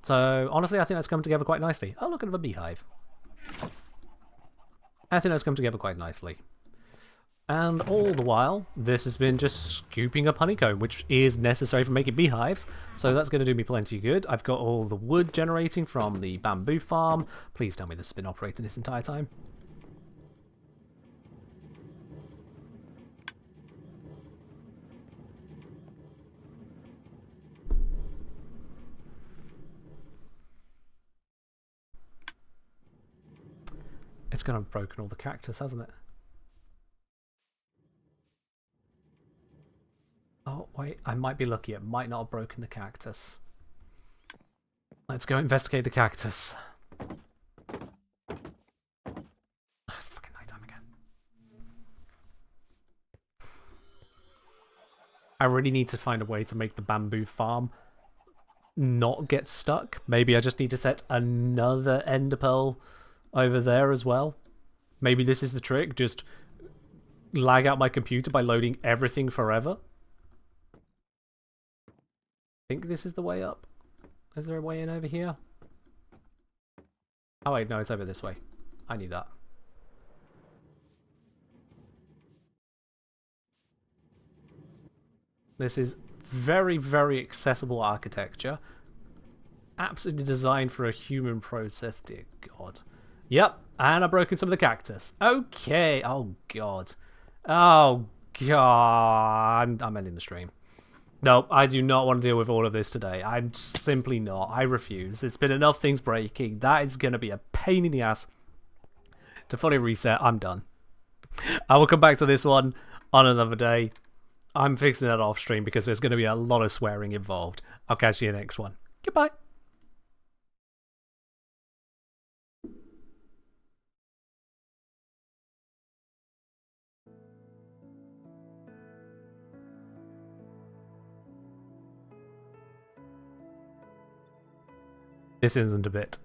So, honestly, I think that's come together quite nicely. Oh, look at a beehive. I think that's come together quite nicely. And all the while, this has been just scooping up honeycomb, which is necessary for making beehives, so that's going to do me plenty good. I've got all the wood generating from the bamboo farm. Please tell me this has been operating this entire time. It's going to have broken all the cactus, hasn't it? Oh, wait, I might be lucky. It might not have broken the cactus. Let's go investigate the cactus. It's fucking nighttime again. I really need to find a way to make the bamboo farm not get stuck. Maybe I just need to set another ender pearl over there as well. Maybe this is the trick, just lag out my computer by loading everything forever. I think this is the way up. Is there a way in over here? Oh wait, no, it's over this way. I knew that. This is very, very accessible architecture. Absolutely designed for a human process, dear God. Yep, and I've broken some of the cactus. Okay, oh God. Oh God, I'm ending the stream. No, I do not want to deal with all of this today. I'm simply not. I refuse. It's been enough things breaking. That is going to be a pain in the ass. To fully reset, I'm done. I will come back to this one on another day. I'm fixing that off stream because there's going to be a lot of swearing involved. I'll catch you in the next one. Goodbye. This isn't a bit.